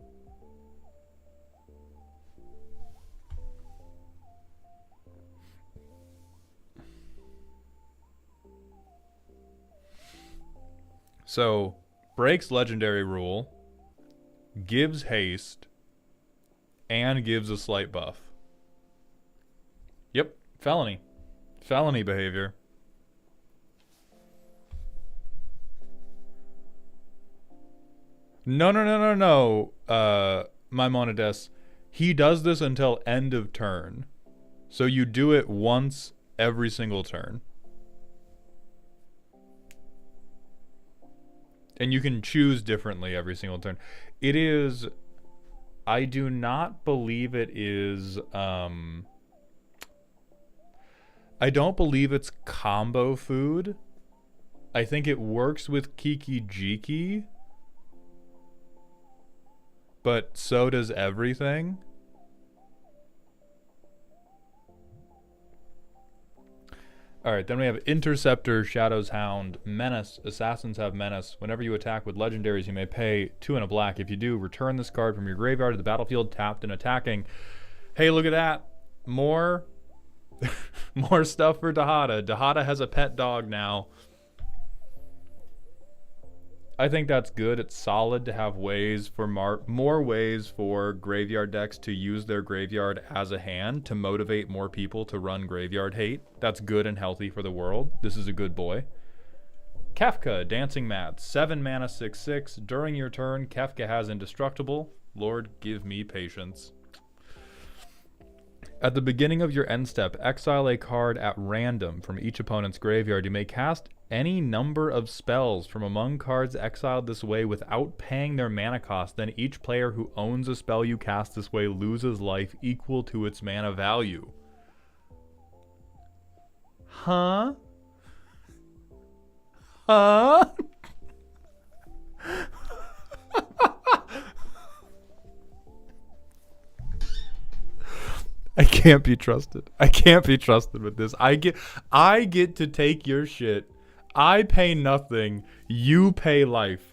So, breaks legendary rule, gives haste, and gives a slight buff. Yep, felony. Felony behavior. No. Maimonides. He does this until end of turn. So you do it once every single turn. And you can choose differently every single turn. It is... I do not believe it is... I don't believe it's combo food. I think it works with Kiki Jiki. But so does everything. Alright, then we have Interceptor, Shadow's Hound, Menace. Assassins have Menace. Whenever you attack with legendaries, you may pay 2 and a black. If you do, return this card from your graveyard to the battlefield tapped and attacking. Hey, look at that. More stuff for Dahada. Dahada has a pet dog now. I think that's good. It's solid to have ways for more ways for graveyard decks to use their graveyard as a hand to motivate more people to run graveyard hate. That's good and healthy for the world. This is a good boy. Kefka, Dancing Mad, 7 mana 6/6. During your turn, Kefka has Indestructible. Lord, give me patience. At the beginning of your end step, exile a card at random from each opponent's graveyard. You may cast any number of spells from among cards exiled this way without paying their mana cost. Then each player who owns a spell you cast this way loses life equal to its mana value. Huh? Huh? I can't be trusted. I can't be trusted with this. I get to take your shit. I pay nothing. You pay life.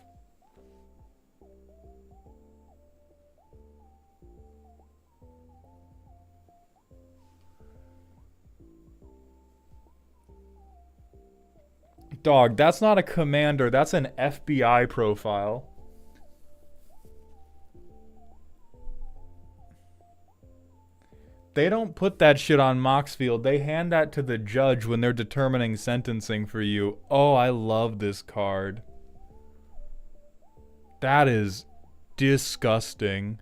Dog, that's not a commander. That's an FBI profile. They don't put that shit on Moxfield. They hand that to the judge when they're determining sentencing for you. Oh, I love this card. That is disgusting.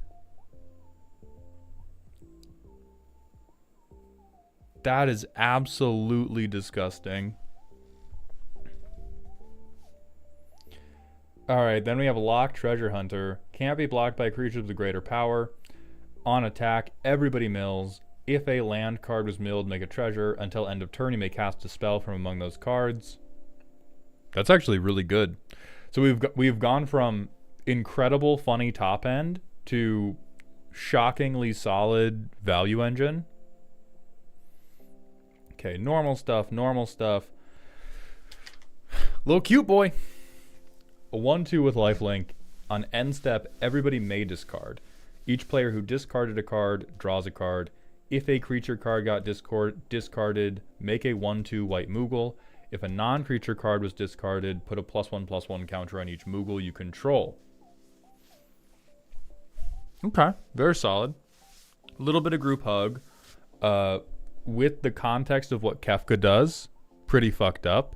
That is absolutely disgusting. Alright, then we have Lock Treasure Hunter. Can't be blocked by creatures with greater power. On attack, everybody mills. If a land card was milled, make a treasure. Until end of turn, you may cast a spell from among those cards. That's actually really good. So we've gone from incredible funny top end to shockingly solid value engine. Okay, normal stuff, normal stuff. Little cute boy. A 1/2 with lifelink. On end step, everybody may discard. Each player who discarded a card draws a card. If a creature card got discarded, make a 1/2 white Moogle. If a non-creature card was discarded, put a +1/+1 counter on each Moogle you control. Okay, very solid. A little bit of group hug. With the context of what Kefka does, pretty fucked up.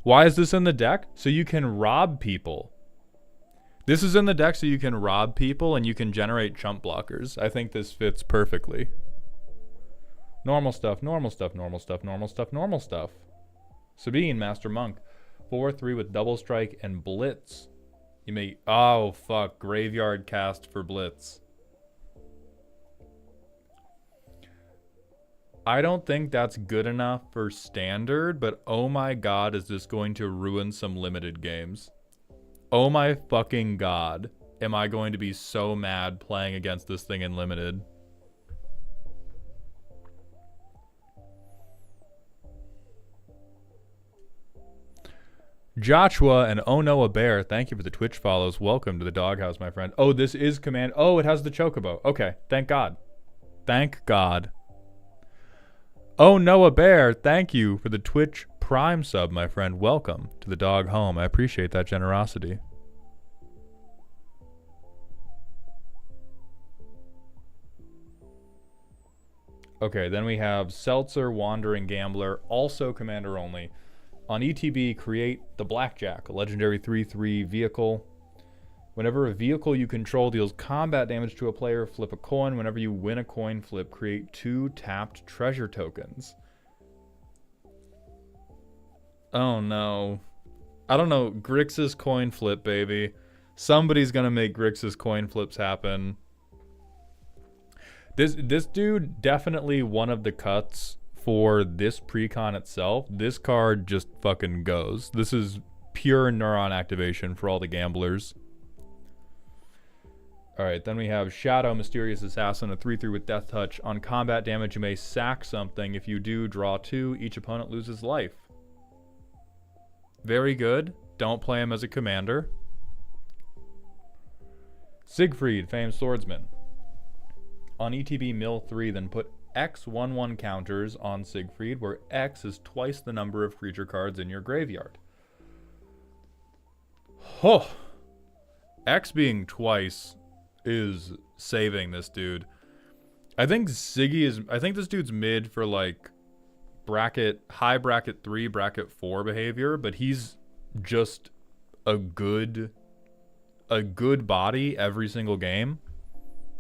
Why is this in the deck? So you can rob people. This is in the deck so you can rob people and you can generate chump blockers. I think this fits perfectly. Normal stuff, normal stuff, normal stuff, normal stuff, normal stuff. Sabine, Master Monk. 4/3 with double strike and blitz. You may... Oh, fuck. Graveyard cast for blitz. I don't think that's good enough for standard, but oh my god, is this going to ruin some limited games. Oh my fucking god. Am I going to be so mad playing against this thing in limited. Joshua and Oh No a Bear, thank you for the Twitch follows. Welcome to the doghouse, my friend. Oh, this is command. Oh, it has the chocobo. Okay, thank God. Thank God. Oh No a Bear, thank you for the Twitch Prime sub, my friend. Welcome to the dog home. I appreciate that generosity. Okay, then we have Seltzer, Wandering Gambler, also commander only. On ETB, create the Blackjack, a legendary 3/3 vehicle. Whenever a vehicle you control deals combat damage to a player, flip a coin. Whenever you win a coin flip, create 2 tapped treasure tokens. Oh no. I don't know. Grix's coin flip, baby. Somebody's gonna make Grix's coin flips happen. This dude, definitely one of the cuts for this precon itself. This card just fucking goes. This is pure neuron activation for all the gamblers. Alright, then we have Shadow, Mysterious Assassin, a 3/3 with Death Touch. On combat damage, you may sack something. If you do, draw 2. Each opponent loses life. Very good. Don't play him as a commander. Siegfried, Famed Swordsman. On ETB mill 3, then put X 1/1 counters on Siegfried, where X is twice the number of creature cards in your graveyard. Oh! X being twice is saving this dude. I think this dude's mid for like high bracket 3, bracket 4 behavior, but he's just a good body every single game.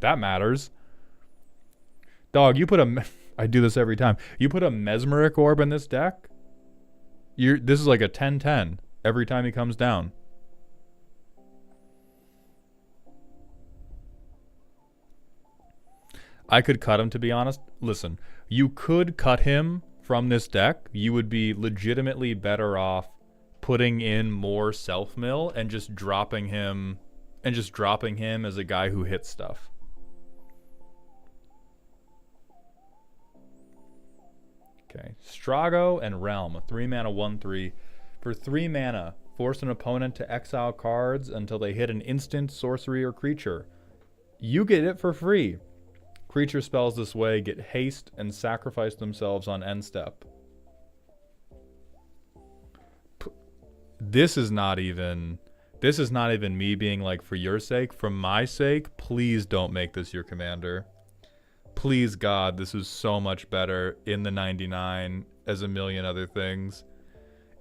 That matters. Dog, you put I do this every time. You put a Mesmeric Orb in this deck, this is like a 10/10 every time he comes down. I could cut him, to be honest. Listen, you could cut him from this deck. You would be legitimately better off putting in more self-mill and just dropping him as a guy who hits stuff. Okay, Strago and Realm, a 3-mana 1/3. For 3 mana, force an opponent to exile cards until they hit an instant, sorcery, or creature. You get it for free. Creature spells this way get haste and sacrifice themselves on end step. This is not even me being like, for your sake, for my sake, please don't make this your commander. Please God, this is so much better in the 99 as a million other things.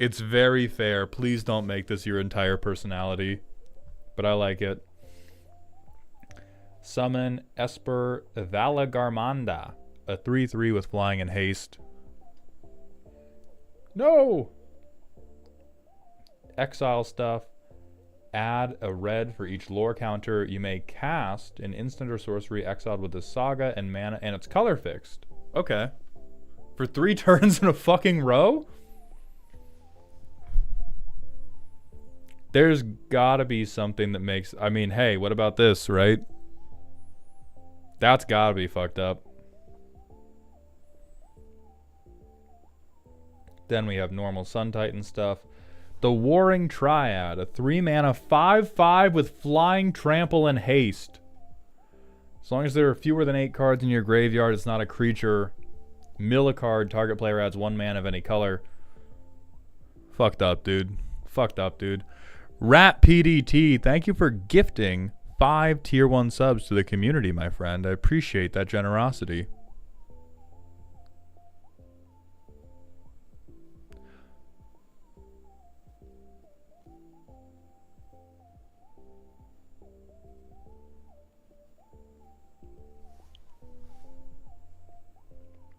It's very fair. Please don't make this your entire personality. But I like it. Summon Esper Valagarmanda, a 3/3 with flying and haste. No! Exile stuff. Add a red for each lore counter. You may cast an instant or sorcery exiled with the saga and mana, and it's color fixed. Okay. For 3 turns in a fucking row? There's gotta be something that makes... I mean, hey, what about this, right? That's gotta be fucked up. Then we have normal Sun Titan stuff. the Warring Triad, a 3-mana 5/5 with flying, trample, and haste. As long as there are fewer than 8 cards in your graveyard, it's not a creature. Mill a card, target player adds 1 mana of any color. Fucked up, dude. Fucked up, dude. Rat PDT, thank you for gifting 5 tier 1 subs to the community, my friend. I appreciate that generosity.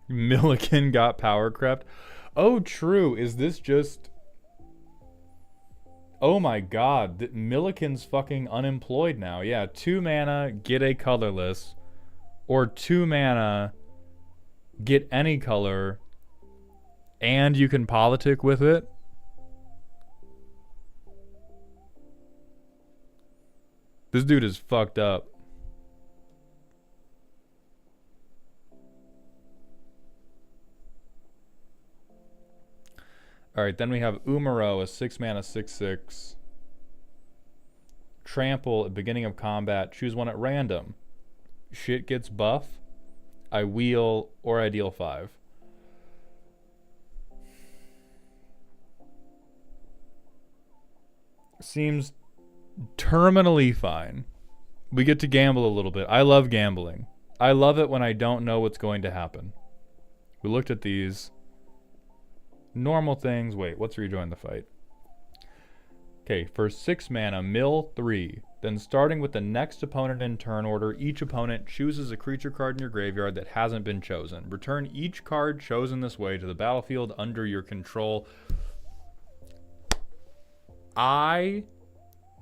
Milliken got power crept. Oh, true. Is this just... Oh my god. Milliken's fucking unemployed now. Yeah, 2 mana, get a colorless. Or 2 mana, get any color. And you can politic with it. This dude is fucked up. Alright, then we have Umaro, a 6-mana 6/6. Trample at beginning of combat. Choose one at random. Shit gets buff. I wheel or I deal 5. Seems terminally fine. We get to gamble a little bit. I love gambling. I love it when I don't know what's going to happen. We looked at these. Normal things. Wait, what's rejoin the fight? Okay, for 6 mana, mill 3. Then starting with the next opponent in turn order, each opponent chooses a creature card in your graveyard that hasn't been chosen. Return each card chosen this way to the battlefield under your control. I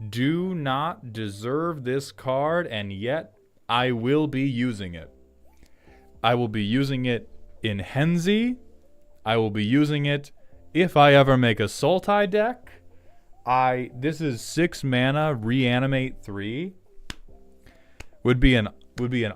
do not deserve this card, and yet I will be using it. I will be using it in Henzi. I will be using it if I ever make a Sultai deck. This is 6 mana, reanimate 3. Would be an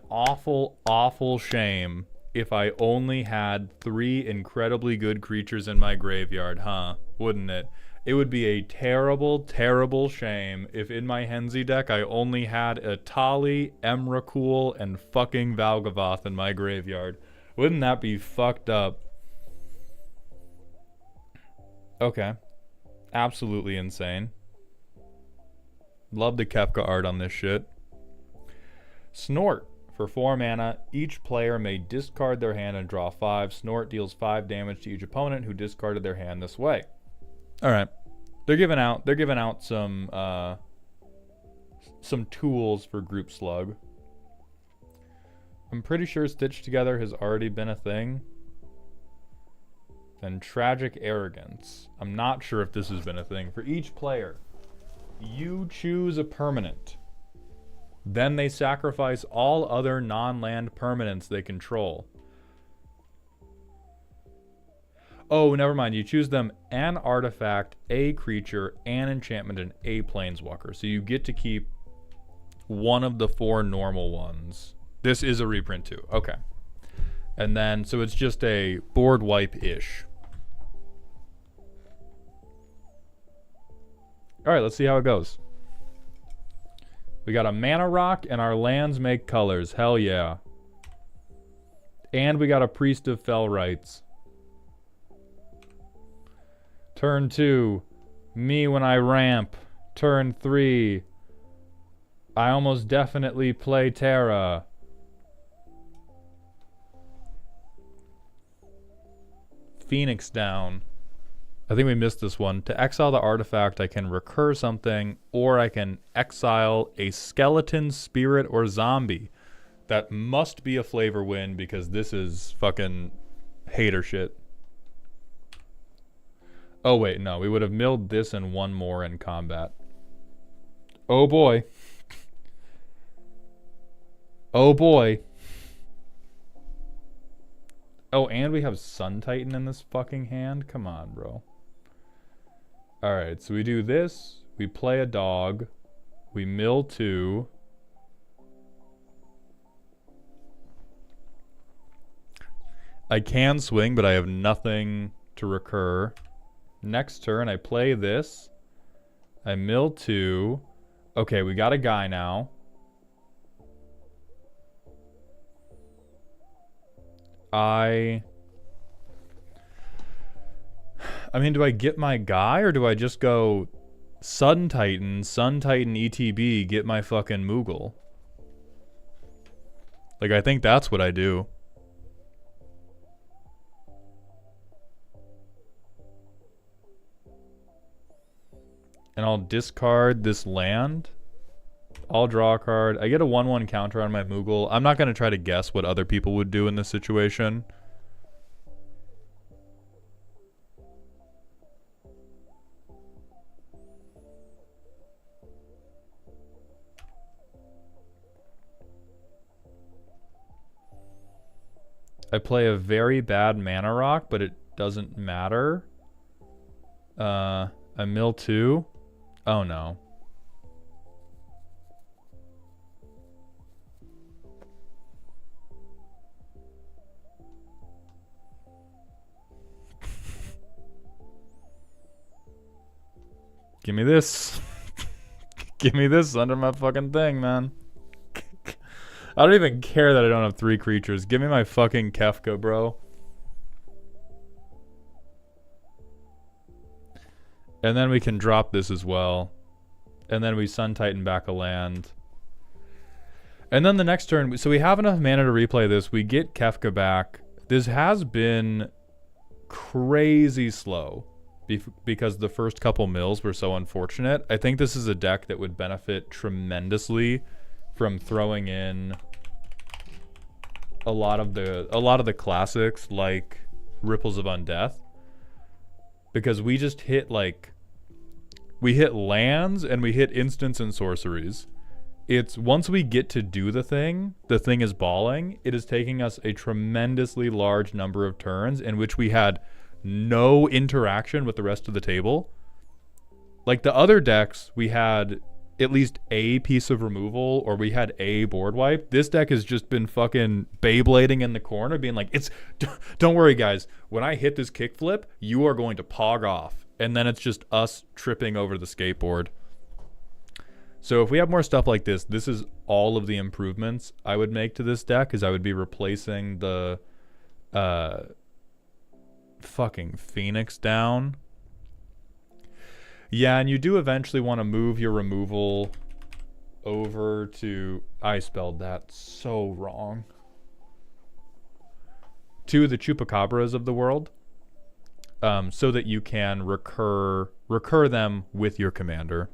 awful shame if I only had 3 incredibly good creatures in my graveyard, huh? Wouldn't it? It would be a terrible shame if in my Henzi deck I only had a Tali, Emrakul, and fucking Valgavoth in my graveyard. Wouldn't that be fucked up? Okay. Absolutely insane. Love the Kefka art on this shit. Snort. For 4 mana, each player may discard their hand and draw 5. Snort deals 5 damage to each opponent who discarded their hand this way. Alright. They're giving out some tools for Group Slug. I'm pretty sure Stitch Together has already been a thing. Then Tragic Arrogance. I'm not sure if this has been a thing. For each player, you choose a permanent. Then they sacrifice all other non-land permanents they control. Oh, never mind. You choose them an artifact, a creature, an enchantment, and a planeswalker. So you get to keep one of the 4 normal ones. This is a reprint too. Okay. And then, so it's just a board wipe-ish. Alright, let's see how it goes. We got a mana rock, and our lands make colors. Hell yeah. And we got a Priest of Fell Rites. Turn 2, me when I ramp. Turn 3, I almost definitely play Terra. Phoenix down. I think we missed this one. To exile the artifact, I can recur something, or I can exile a skeleton, spirit, or zombie. That must be a flavor win because this is fucking hater shit. Oh wait, no. We would have milled this and 1 more in combat. Oh boy. Oh boy. Oh, and we have Sun Titan in this fucking hand? Come on, bro. Alright, so we do this. We play a dog. We mill 2. I can swing, but I have nothing to recur. Next turn, I play this. I mill 2. Okay, we got a guy now. I mean, do I get my guy or do I just go Sun Titan ETB, get my fucking Moogle? Like, I think that's what I do. And I'll discard this land. I'll draw a card. I get a 1/1 counter on my Moogle. I'm not going to try to guess what other people would do in this situation. I play a very bad mana rock, but it doesn't matter. I mill 2. Oh no. Give me this. Give me this under my fucking thing, man. I don't even care that I don't have 3 creatures. Give me my fucking Kefka, bro. And then we can drop this as well. And then we Sun Titan back a land. And then the next turn, so we have enough mana to replay this. We get Kefka back. This has been crazy slow because the first couple mills were so unfortunate. I think this is a deck that would benefit tremendously from throwing in a lot of the classics like Ripples of Undeath, because we just hit we hit lands and we hit instants and sorceries. It's once we get to do the thing is balling. It is taking us a tremendously large number of turns in which we had no interaction with the rest of the table. Like the other decks, we had at least a piece of removal or we had a board wipe. This deck has just been fucking Beyblading in the corner, being like, don't worry guys, when I hit this kickflip, you are going to pog off. And then it's just us tripping over the skateboard. So if we have more stuff like this, this is all of the improvements I would make to this deck, is I would be replacing the fucking Phoenix down. Yeah, and you do eventually want to move your removal over to... I spelled that so wrong. To the Chupacabras of the world. So that you can recur them with your commander.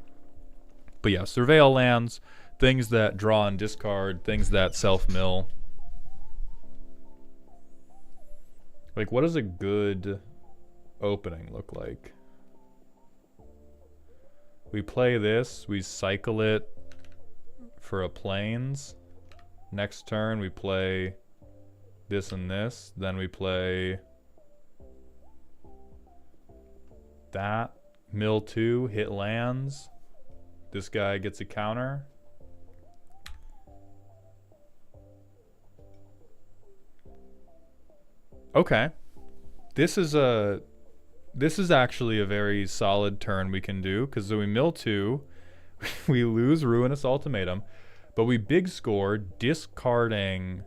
But yeah, Surveil lands, things that draw and discard, things that self-mill. Like, what does a good opening look like? We play this, we cycle it for a plains. Next turn we play this and this, then we play that. Mill 2, hit lands. This guy gets a counter. Okay. This is actually a very solid turn we can do, because we mill 2, we lose Ruinous Ultimatum, but we big score discarding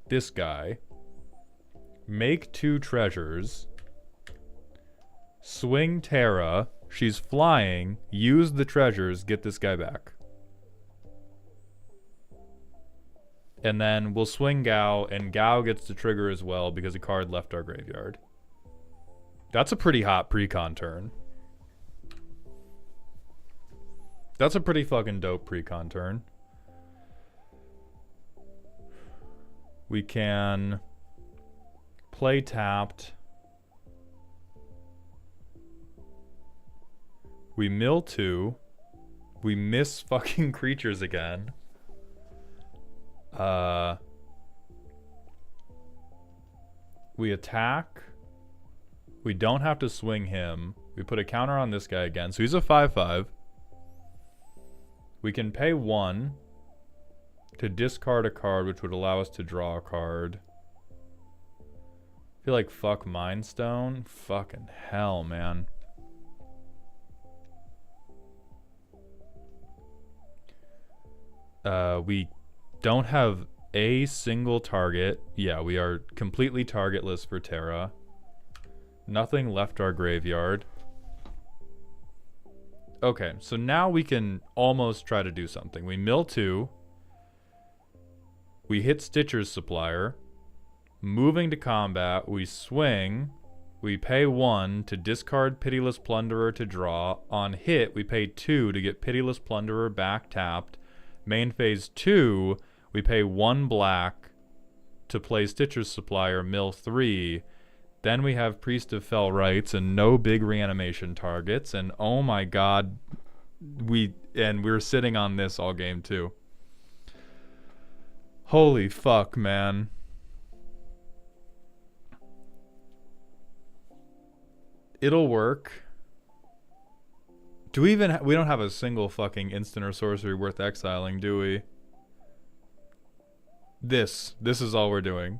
this guy, make 2 treasures, swing Terra, she's flying, use the treasures, get this guy back. And then we'll swing Gao, and Gao gets to trigger as well because a card left our graveyard. That's a pretty hot Precon turn. That's a pretty fucking dope Precon turn. We can play tapped. We mill 2. We miss fucking creatures again. We attack. We don't have to swing him. We put a counter on this guy again. So he's a 5/5. We can pay 1 to discard a card, which would allow us to draw a card. feel like fuck Mind Stone. Fucking hell, man. We don't have a single target. Yeah, we are completely targetless for Terra. Nothing left our graveyard. Okay, so now we can almost try to do something. We mill 2. We hit Stitcher's Supplier. Moving to combat, we swing. We pay 1 to discard Pitiless Plunderer to draw. On hit, we pay 2 to get Pitiless Plunderer back tapped. Main phase 2, we pay 1 black to play Stitcher's Supplier, mill 3. Then we have Priest of Fell Rites and no big reanimation targets. And oh my god, we're sitting on this all game too. Holy fuck, man. It'll work. Do we even we don't have a single fucking instant or sorcery worth exiling, do we? This is all we're doing.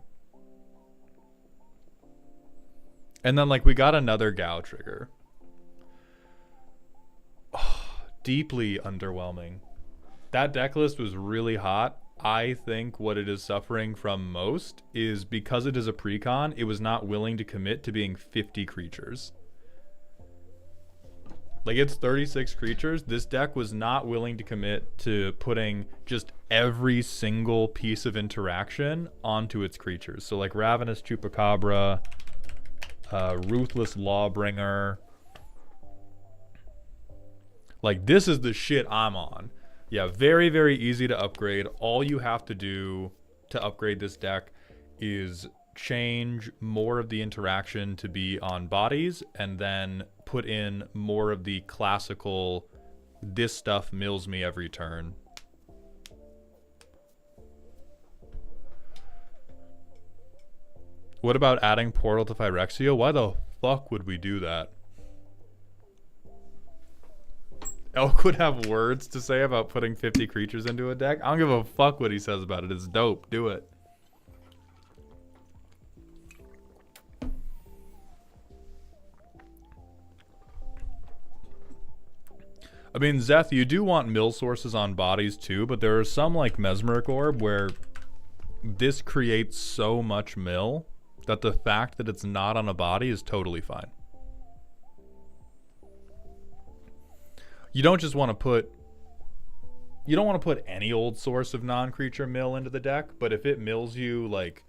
And then, like, we got another Gao trigger. Oh, deeply underwhelming. That deck list was really hot. I think what it is suffering from most is because it is a precon, it was not willing to commit to being 50 creatures. Like, it's 36 creatures. This deck was not willing to commit to putting just every single piece of interaction onto its creatures. So, like, Ravenous Chupacabra... Ruthless Lawbringer. Like, this is the shit I'm on. Yeah, very, very easy to upgrade. All you have to do to upgrade this deck is change more of the interaction to be on bodies and then put in more of the classical, this stuff mills me every turn. What about adding Portal to Phyrexia? Why the fuck would we do that? Elk would have words to say about putting 50 creatures into a deck. I don't give a fuck what he says about it. It's dope. Do it. I mean, Zeth, you do want mill sources on bodies too, but there are some like Mesmeric Orb where this creates so much mill that the fact that it's not on a body is totally fine. You don't just want to put... You don't want to put any old source of non-creature mill into the deck, but if it mills you like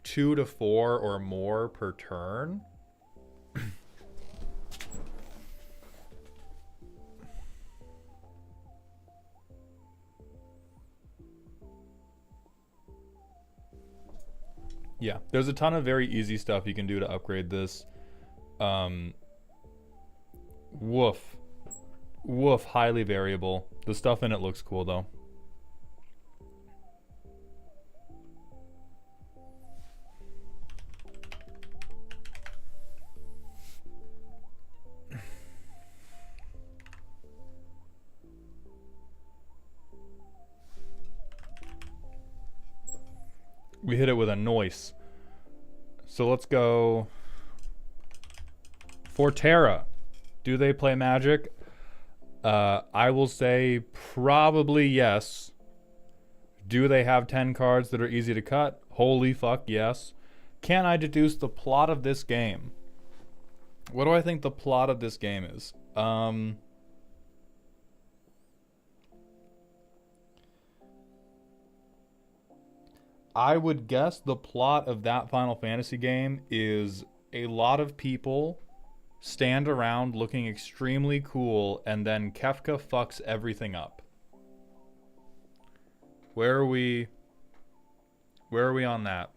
2 to 4 or more per turn... Yeah, there's a ton of very easy stuff you can do to upgrade this. Woof. Woof, highly variable. The stuff in it looks cool, though. We hit it with a noise. So let's go for Terra. Do they play Magic? I will say probably yes. Do they have 10 cards that are easy to cut? Holy fuck, yes. Can I deduce the plot of this game? What do I think the plot of this game is? I would guess the plot of that Final Fantasy game is a lot of people stand around looking extremely cool and then Kefka fucks everything up. Where are we on that?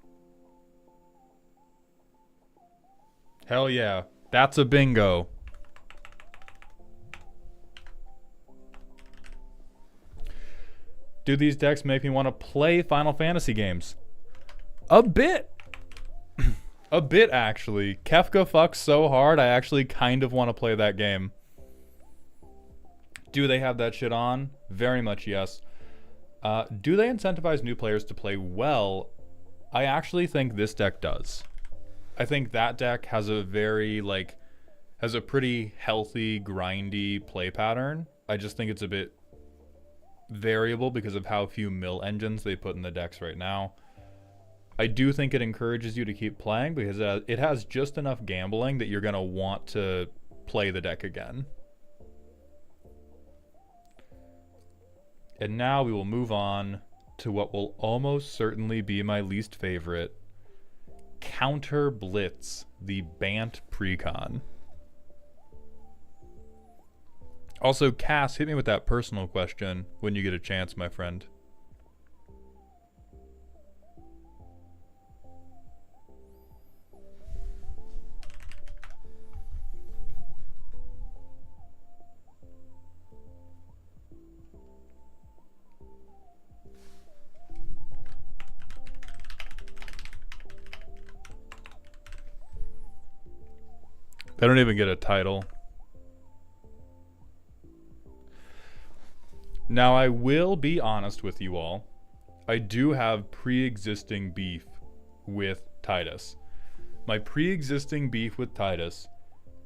Hell yeah. That's a bingo. Do these decks make me want to play Final Fantasy games? A bit. A bit, actually. Kefka fucks so hard, I actually kind of want to play that game. Do they have that shit on? Very much yes. Do they incentivize new players to play well? I actually think this deck does. I think that deck has a very like has a pretty healthy, grindy play pattern. I just think it's a bit variable because of how few mill engines they put in the decks right now. I do think it encourages you to keep playing because it has just enough gambling that you're going to want to play the deck again. And now we will move on to what will almost certainly be my least favorite. Counter Blitz, the Bant Precon. Also, Cass, hit me with that personal question when you get a chance, my friend. They don't even get a title. Now, I will be honest with you all. I do have pre-existing beef with Titus. My pre-existing beef with Titus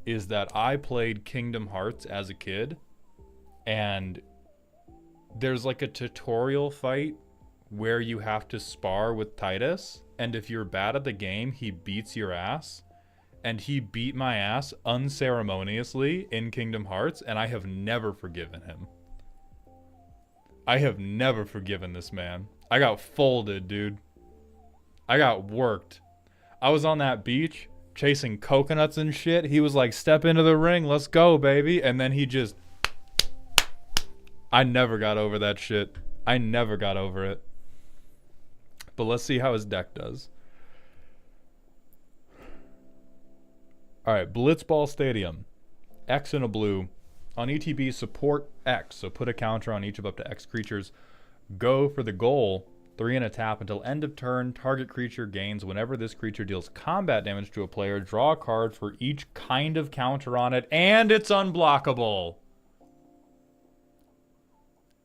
is that I played Kingdom Hearts as a kid, and there's like a tutorial fight where you have to spar with Titus, and if you're bad at the game, he beats your ass. And he beat my ass unceremoniously in Kingdom Hearts, and I have never forgiven him. I have never forgiven this man. I got folded, dude. I got worked. I was on that beach chasing coconuts and shit. He was like, step into the ring, let's go, baby. And then he just... I never got over that shit. I never got over it. But let's see how his deck does. Alright, Blitzball Stadium. X and a blue. On ETB, support X, so put a counter on each of up to X creatures. Go for the goal, 3 and a tap until end of turn. Target creature gains whenever this creature deals combat damage to a player. Draw a card for each kind of counter on it, and it's unblockable.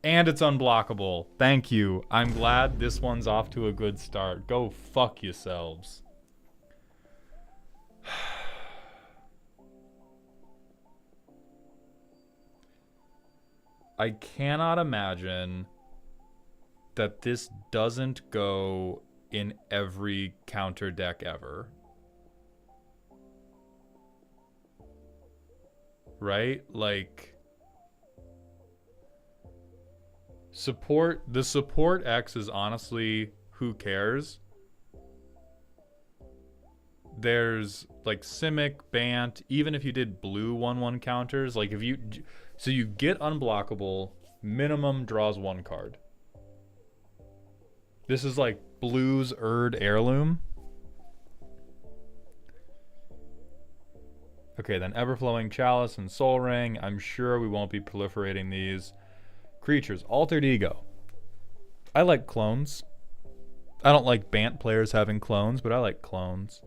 And it's unblockable. Thank you. I'm glad this one's off to a good start. Go fuck yourselves. I cannot imagine that this doesn't go in every counter deck ever. Right? Like, the support X is honestly, who cares? There's like Simic, Bant, even if you did blue 1/1 counters, like if you... So you get unblockable, minimum draws 1 card. This is like blue's Erd Heirloom. Okay, then Everflowing Chalice and Soul Ring. I'm sure we won't be proliferating these. Creatures, Altered Ego. I like clones. I don't like Bant players having clones, but I like clones.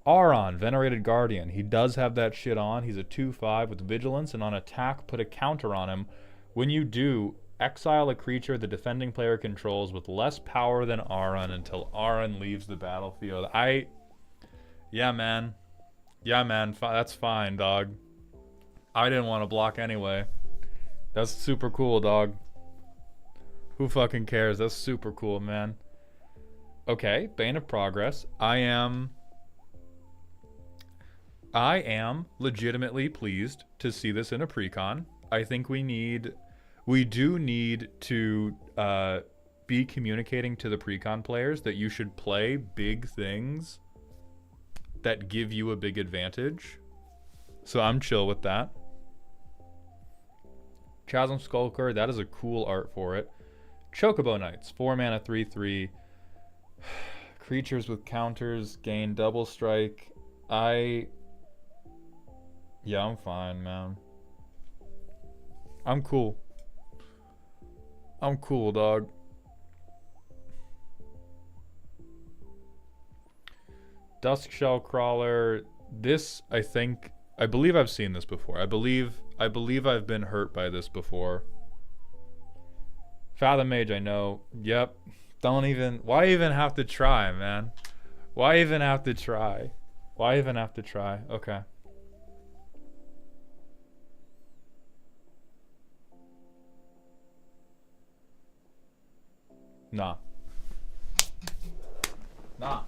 Auron, Venerated Guardian. He does have that shit on. He's a 2/5 with Vigilance, and on attack, put a counter on him. When you do, exile a creature the defending player controls with less power than Auron until Auron leaves the battlefield. Yeah, man. Yeah, man. That's fine, dog. I didn't want to block anyway. That's super cool, dog. Who fucking cares? That's super cool, man. Okay, Bane of Progress. I am legitimately pleased to see this in a precon. I think we do need to be communicating to the precon players that you should play big things that give you a big advantage. So I'm chill with that. Chasm Skulker, that is a cool art for it. Chocobo Knights, 4 mana, 3/3. Creatures with counters gain double strike. Yeah, I'm fine, man. I'm cool. I'm cool, dog. Duskshell Crawler. This, I believe I've seen this before. I believe I've been hurt by this before. Fathom Mage, I know. Yep. Why even have to try, man? Why even have to try? Why even have to try? Okay. Nah. Nah.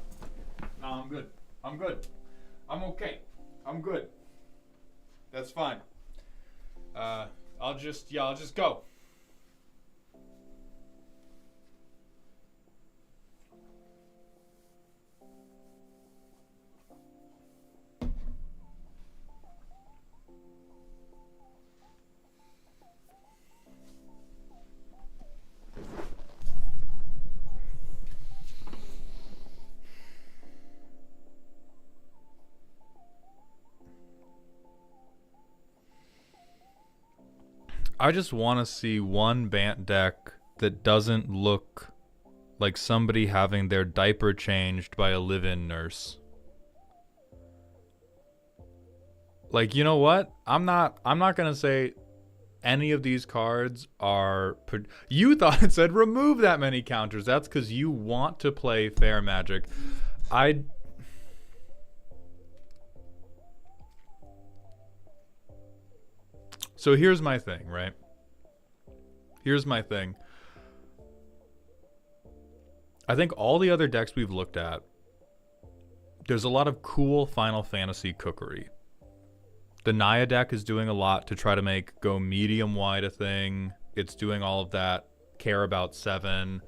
Nah, I'm good. I'm good. I'm okay. I'm good. That's fine. I'll just go. I just want to see one Bant deck that doesn't look like somebody having their diaper changed by a live-in nurse. Like, you know what? I'm not going to say any of these cards are... You thought it said remove that many counters. That's because you want to play fair Magic. So here's my thing, right? Here's my thing. I think all the other decks we've looked at, there's a lot of cool Final Fantasy cookery. The Naya deck is doing a lot to try to make go medium wide a thing. It's doing all of that. Care about 7.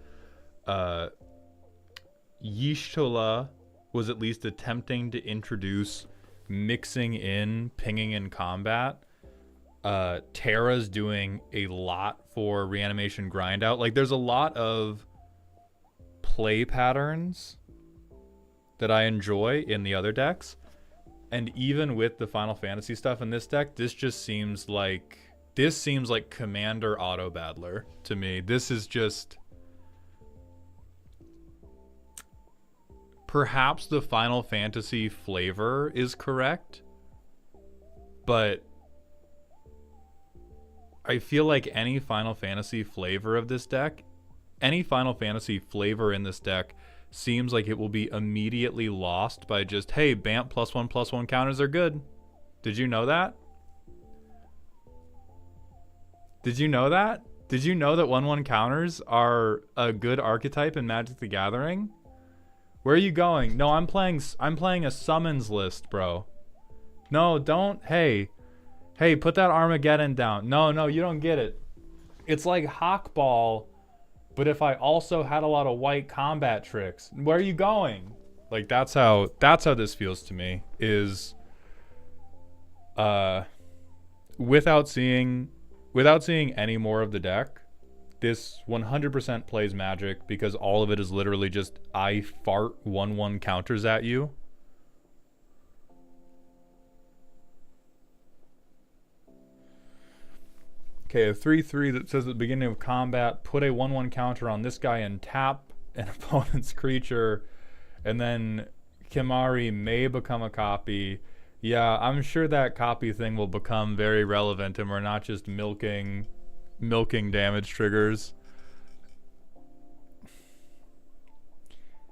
Yishtola was at least attempting to introduce mixing in pinging in combat. Terra's doing a lot for reanimation grind out. Like, there's a lot of play patterns that I enjoy in the other decks. And even with the Final Fantasy stuff in this deck, this just seems like... This seems like Commander Auto Battler to me. This is just... Perhaps the Final Fantasy flavor is correct, but I feel like any Final Fantasy flavor of this deck, any Final Fantasy flavor in this deck seems like it will be immediately lost by just, hey, Bant +1/+1 counters are good. Did you know that? Did you know that? Did you know that 1/1 counters are a good archetype in Magic the Gathering? Where are you going? No, I'm playing a summons list, bro. No, don't. Hey, put that Armageddon down. No, you don't get it. It's like Hawkball, but if I also had a lot of white combat tricks. Where are you going? Like, that's how this feels to me. Is without seeing any more of the deck, this 100% plays Magic because all of it is literally just I fart 1/1 counters at you. Okay, a 3/3 that says at the beginning of combat, put a 1/1 counter on this guy and tap an opponent's creature, and then Kimari may become a copy. Yeah, I'm sure that copy thing will become very relevant, and we're not just milking damage triggers.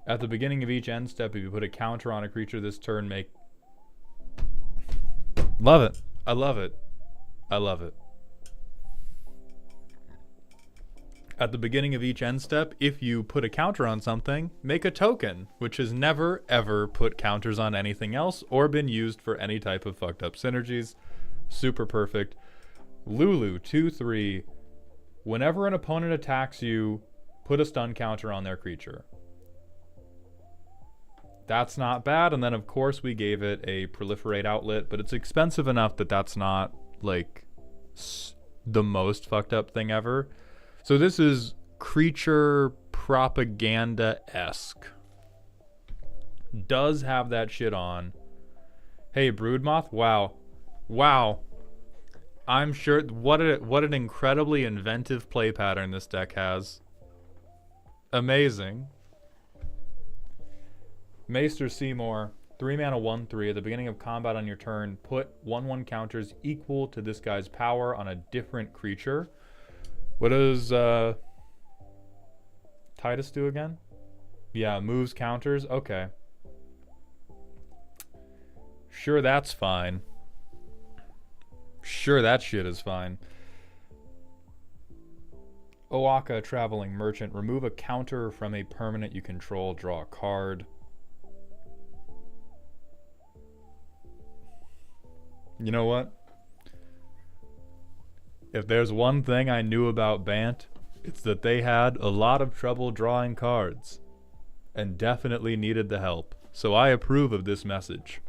At the beginning of each end step, if you put a counter on a creature this turn, make... Love it. I love it. I love it. At the beginning of each end step, if you put a counter on something, make a token, which has never, ever put counters on anything else or been used for any type of fucked up synergies. Super perfect. Lulu, 2/3. Whenever an opponent attacks you, put a stun counter on their creature. That's not bad. And then, of course, we gave it a proliferate outlet, but it's expensive enough that that's not, like, the most fucked up thing ever. So this is creature propaganda-esque. Does have that shit on. Hey, Broodmoth? Wow. I'm sure... What an incredibly inventive play pattern this deck has. Amazing. Maester Seymour, 3 mana 1/3. At the beginning of combat on your turn, put 1/1 counters equal to this guy's power on a different creature. What does Titus do again? Yeah, moves counters. Okay. Sure, that's fine. Sure, that shit is fine. Oaka, Traveling Merchant. Remove a counter from a permanent you control. Draw a card. You know what? If there's one thing I knew about Bant, it's that they had a lot of trouble drawing cards. And definitely needed the help. So I approve of this message.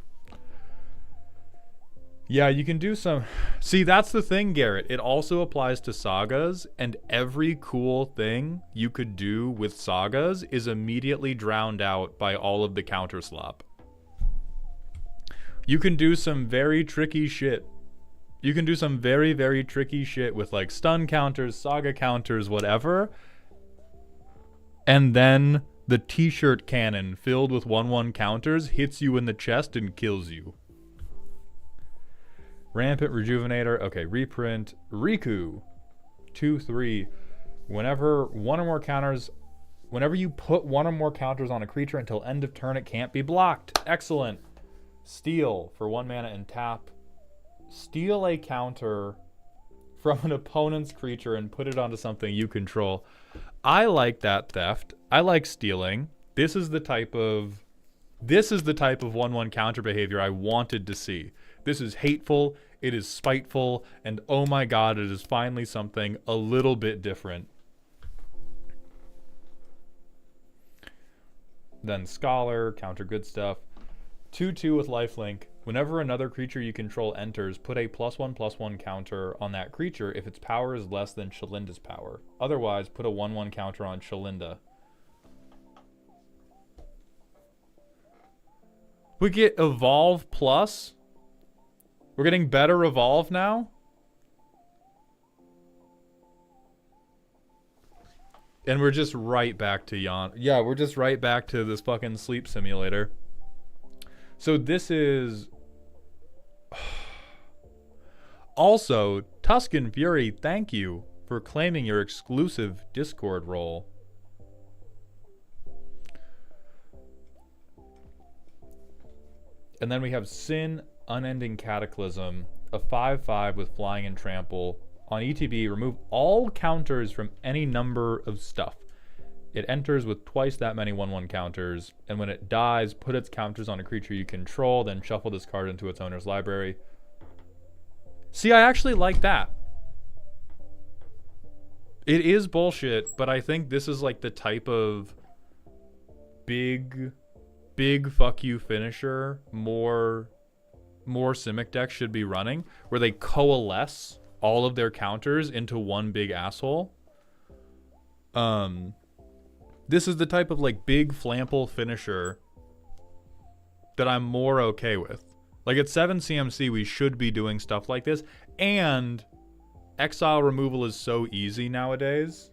Yeah, you can do some... See, that's the thing, Garrett. It also applies to sagas, and every cool thing you could do with sagas is immediately drowned out by all of the counter slop. You can do some very tricky shit. You can do some very, very tricky shit with like stun counters, saga counters, whatever. And then the t-shirt cannon filled with 1/1 counters hits you in the chest and kills you. Rampant Rejuvenator. Okay, reprint. Riku. 2/3. Whenever you put one or more counters on a creature until end of turn, it can't be blocked. Excellent. Steal for 1 mana and tap. Steal a counter from an opponent's creature and put it onto something you control. I like that theft. I like stealing. This is the type of 1/1 counter behavior I wanted to see. This is hateful, it is spiteful, and oh my god, it is finally something a little bit different. Then Scholar, counter good stuff. 2/2 with lifelink. Whenever another creature you control enters, put a +1/+1 counter on that creature if its power is less than Shalinda's power. Otherwise, put a 1/1 counter on Shalinda. We get Evolve Plus? We're getting better Evolve now? And we're just right back to Yeah, we're just right back to this fucking sleep simulator. So this is... Also, Tuscan Fury, thank you for claiming your exclusive Discord role. And then we have Sin, Unending Cataclysm, a 5/5 with Flying and Trample. On ETB, remove all counters from any number of stuff. It enters with twice that many 1/1 counters, and when it dies, put its counters on a creature you control, then shuffle this card into its owner's library. See, I actually like that. It is bullshit, but I think this is like the type of big fuck you finisher more Simic decks should be running, where they coalesce all of their counters into one big asshole. This is the type of like big flample finisher that I'm more okay with. Like at 7 CMC, we should be doing stuff like this, and exile removal is so easy nowadays.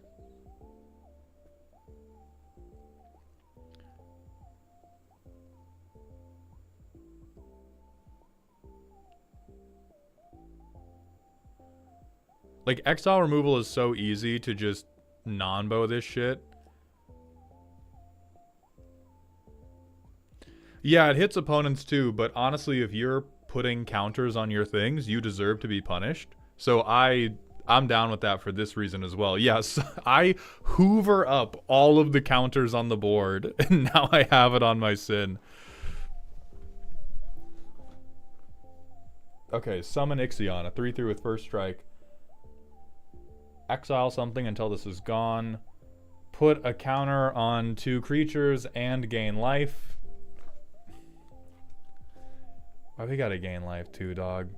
Like, exile removal is so easy to just non-bow this shit. Yeah, it hits opponents too, but honestly, if you're putting counters on your things, you deserve to be punished. So I'm down with that for this reason as well. Yes, I hoover up all of the counters on the board, and now I have it on my Sin. Okay, summon Ixion, a 3/3 with first strike. Exile something until this is gone. Put a counter on 2 creatures and gain life. Why we gotta gain life too, dog?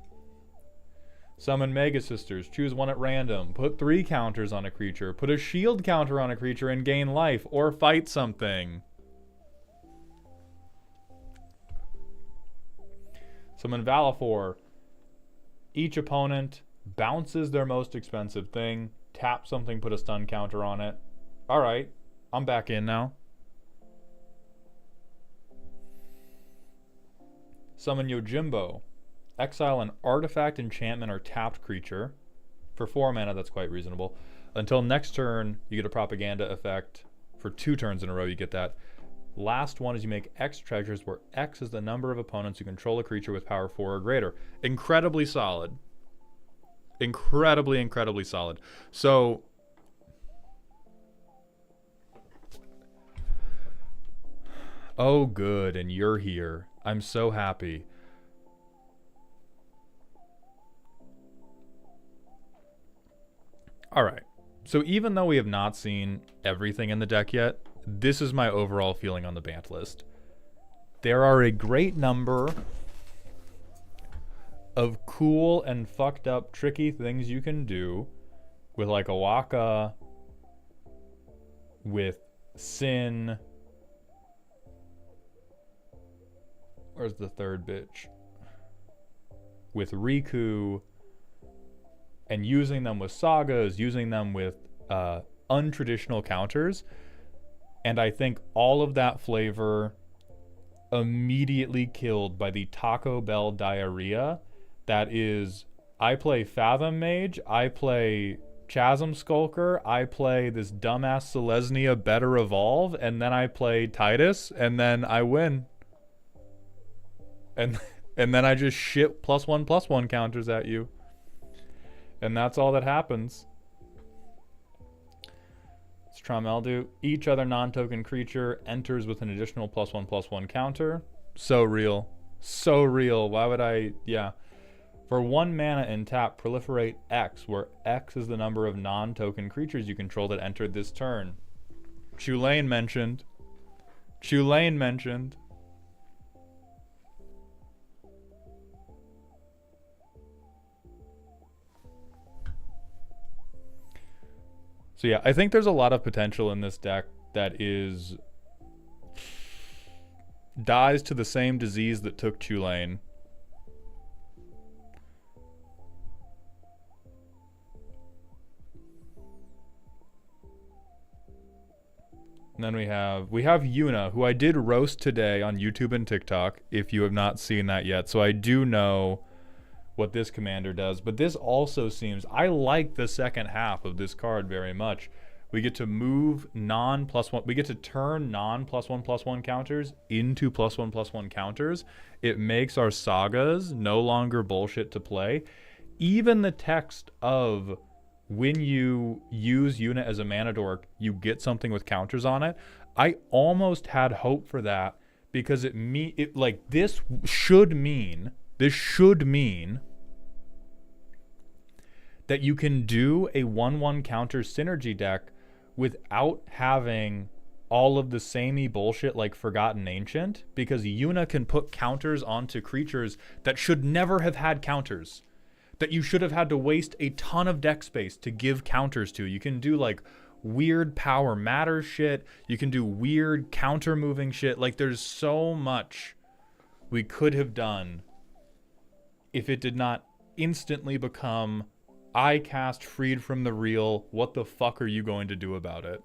Summon Mega Sisters. Choose one at random. Put 3 counters on a creature. Put a shield counter on a creature and gain life. Or fight something. Summon Valifor. Each opponent bounces their most expensive thing. Tap something, put a stun counter on it. Alright, I'm back in now. Summon Yojimbo. Exile an artifact, enchantment, or tapped creature. For 4 mana, that's quite reasonable. Until next turn, you get a propaganda effect. For 2 turns in a row, you get that. Last one is you make X treasures, where X is the number of opponents who control a creature with power 4 or greater. Incredibly solid. Incredibly solid. So oh good, and you're here. I'm so happy. All right. So even though we have not seen everything in the deck yet, this is my overall feeling on the Bant list. There are a great number of cool and fucked up tricky things you can do with like a Waka, with Sin. Where's the third bitch? With Riku, and using them with sagas, using them with untraditional counters. And I think all of that flavor immediately killed by the Taco Bell diarrhea. That is, I play Fathom Mage, I play Chasm Skulker, I play this dumbass Selesnya Better Evolve, and then I play Titus, and then I win. And then I just shit +1/+1 counters at you. And that's all that happens. It's Trameldu. Each other non-token creature enters with an additional +1/+1 counter. So real. So real. Why would I... Yeah. For 1 mana and tap, proliferate X, where X is the number of non-token creatures you control that entered this turn. Chulane mentioned. Chulane mentioned. So yeah, I think there's a lot of potential in this deck that is... dies to the same disease that took Chulane. And then we have Yuna, who I did roast today on YouTube and TikTok, if you have not seen that yet. So I do know what this commander does. But this also seems... I like the second half of this card very much. We get to move non-+1... We get to turn non-+1/+1 counters into +1/+1 counters. It makes our sagas no longer bullshit to play. Even the text of... when you use Yuna as a mana dork, you get something with counters on it. I almost had hope for that because this should mean that you can do a 1/1 counter synergy deck without having all of the samey bullshit like Forgotten Ancient, because Yuna can put counters onto creatures that should never have had counters, that you should have had to waste a ton of deck space to give counters to. You can do like weird power matter shit. You can do weird counter moving shit. Like there's so much we could have done if it did not instantly become, I cast freed from the real. What the fuck are you going to do about it?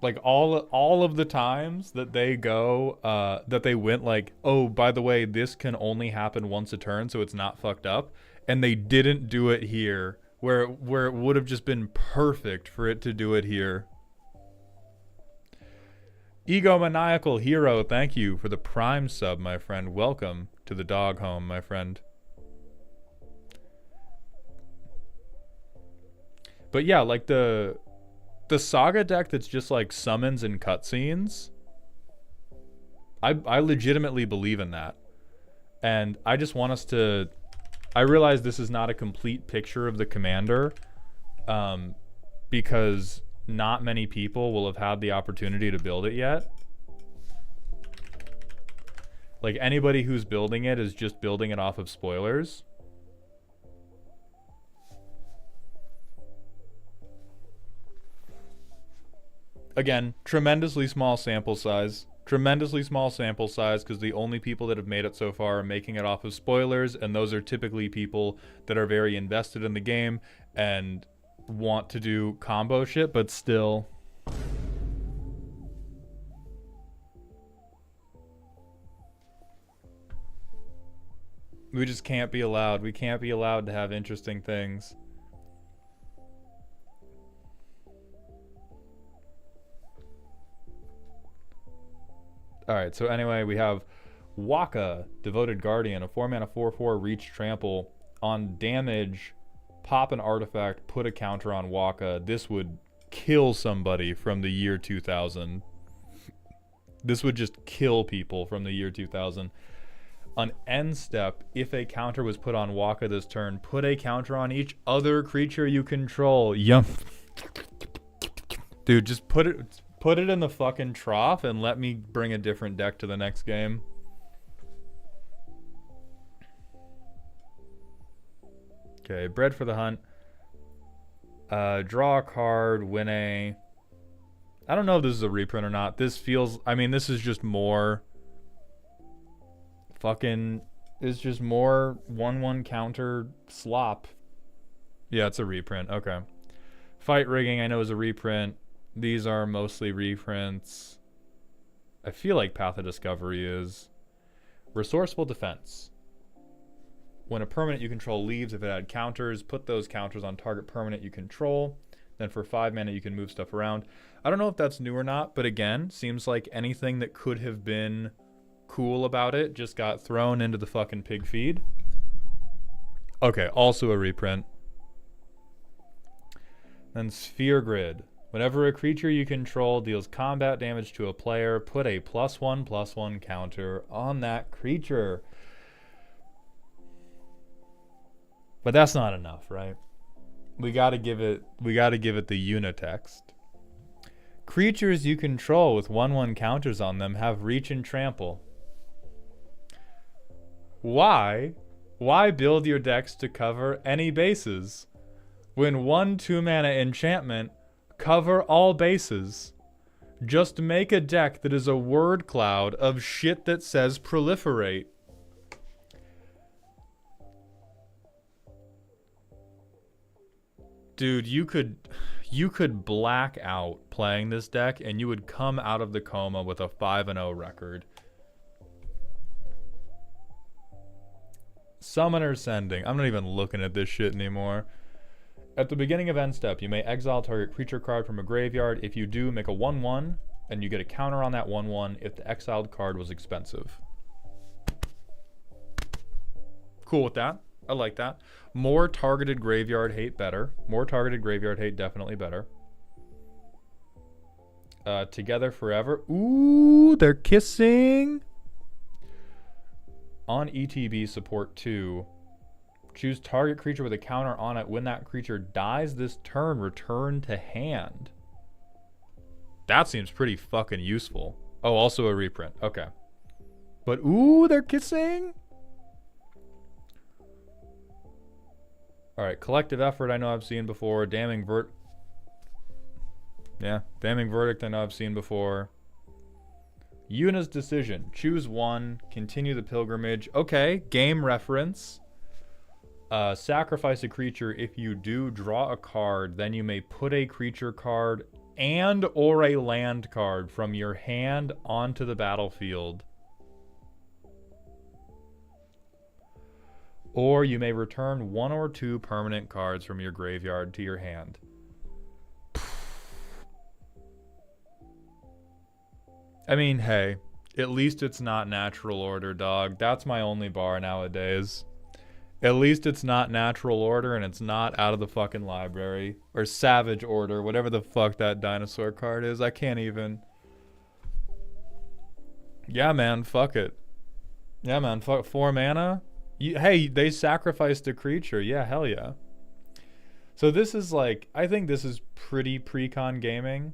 Like all of the times that they go, that they went like, oh, by the way, this can only happen once a turn, so it's not fucked up. And they didn't do it here, where it would have just been perfect for it to do it here. Egomaniacal Hero, thank you for the Prime sub, my friend. Welcome to the dog home, my friend. But yeah, like the saga deck that's just like summons and cutscenes, I legitimately believe in that. And I just want us to... I realize this is not a complete picture of the commander, because not many people will have had the opportunity to build it yet. Like anybody who's building it is just building it off of spoilers. Again, tremendously small sample size. Tremendously small sample size because the only people that have made it so far are making it off of spoilers, and those are typically people that are very invested in the game and want to do combo shit, but still. We just can't be allowed. We can't be allowed to have interesting things. All right, so anyway, we have Waka, Devoted Guardian, a 4-mana 4/4 reach trample. On damage, pop an artifact, put a counter on Waka. This would kill somebody from the year 2000. This would just kill people from the year 2000. On end step, if a counter was put on Waka this turn, put a counter on each other creature you control. Yum. Dude, just put it in the fucking trough and let me bring a different deck to the next game. Okay, Bread for the Hunt. Draw a card, win a... I don't know if this is a reprint or not. This feels... I mean, this is just more... Fucking... It's just more 1/1 counter slop. Yeah, it's a reprint. Okay. Fight Rigging, I know, is a reprint. These are mostly reprints. I feel like Path of Discovery is. Resourceful Defense. When a permanent you control leaves, if it had counters, put those counters on target permanent you control. Then for 5 mana, you can move stuff around. I don't know if that's new or not, but again, seems like anything that could have been cool about it just got thrown into the fucking pig feed. Okay, also a reprint. Then Sphere Grid. Whenever a creature you control deals combat damage to a player, put a +1/+1 counter on that creature. But that's not enough, right? We gotta give it the Unitext. Creatures you control with 1/1 counters on them have reach and trample. Why build your decks to cover any bases? When 1 2-mana enchantment, cover all bases. Just make a deck that is a word cloud of shit that says proliferate. Dude, you could black out playing this deck and you would come out of the coma with a 5-0 record. Summoner Sending. I'm not even looking at this shit anymore. At the beginning of end step, you may exile target creature card from a graveyard. If you do, make a 1/1, and you get a counter on that 1/1 if the exiled card was expensive. Cool with that. I like that. More targeted graveyard hate, better. More targeted graveyard hate, definitely better. Together Forever. Ooh, they're kissing. On ETB support 2, choose target creature with a counter on it. When that creature dies this turn, return to hand. That seems pretty fucking useful. Oh, also a reprint. Okay. But ooh, they're kissing. All right, Collective Effort I know I've seen before. Damning Verdict I know I've seen before. Yuna's Decision. Choose one, continue the pilgrimage. Okay, game reference. Sacrifice a creature. If you do, draw a card. Then you may put a creature card and or a land card from your hand onto the battlefield. Or you may return 1 or 2 permanent cards from your graveyard to your hand. I mean, hey, at least it's not Natural Order, dog. That's my only bar nowadays. At least it's not Natural Order and it's not out of the fucking library. Or Savage Order, whatever the fuck that dinosaur card is. I can't even. Yeah, man, fuck it. Yeah, man, fuck 4 mana. Hey, they sacrificed a creature. Yeah, hell yeah. So this is like, I think this is pretty Precon gaming.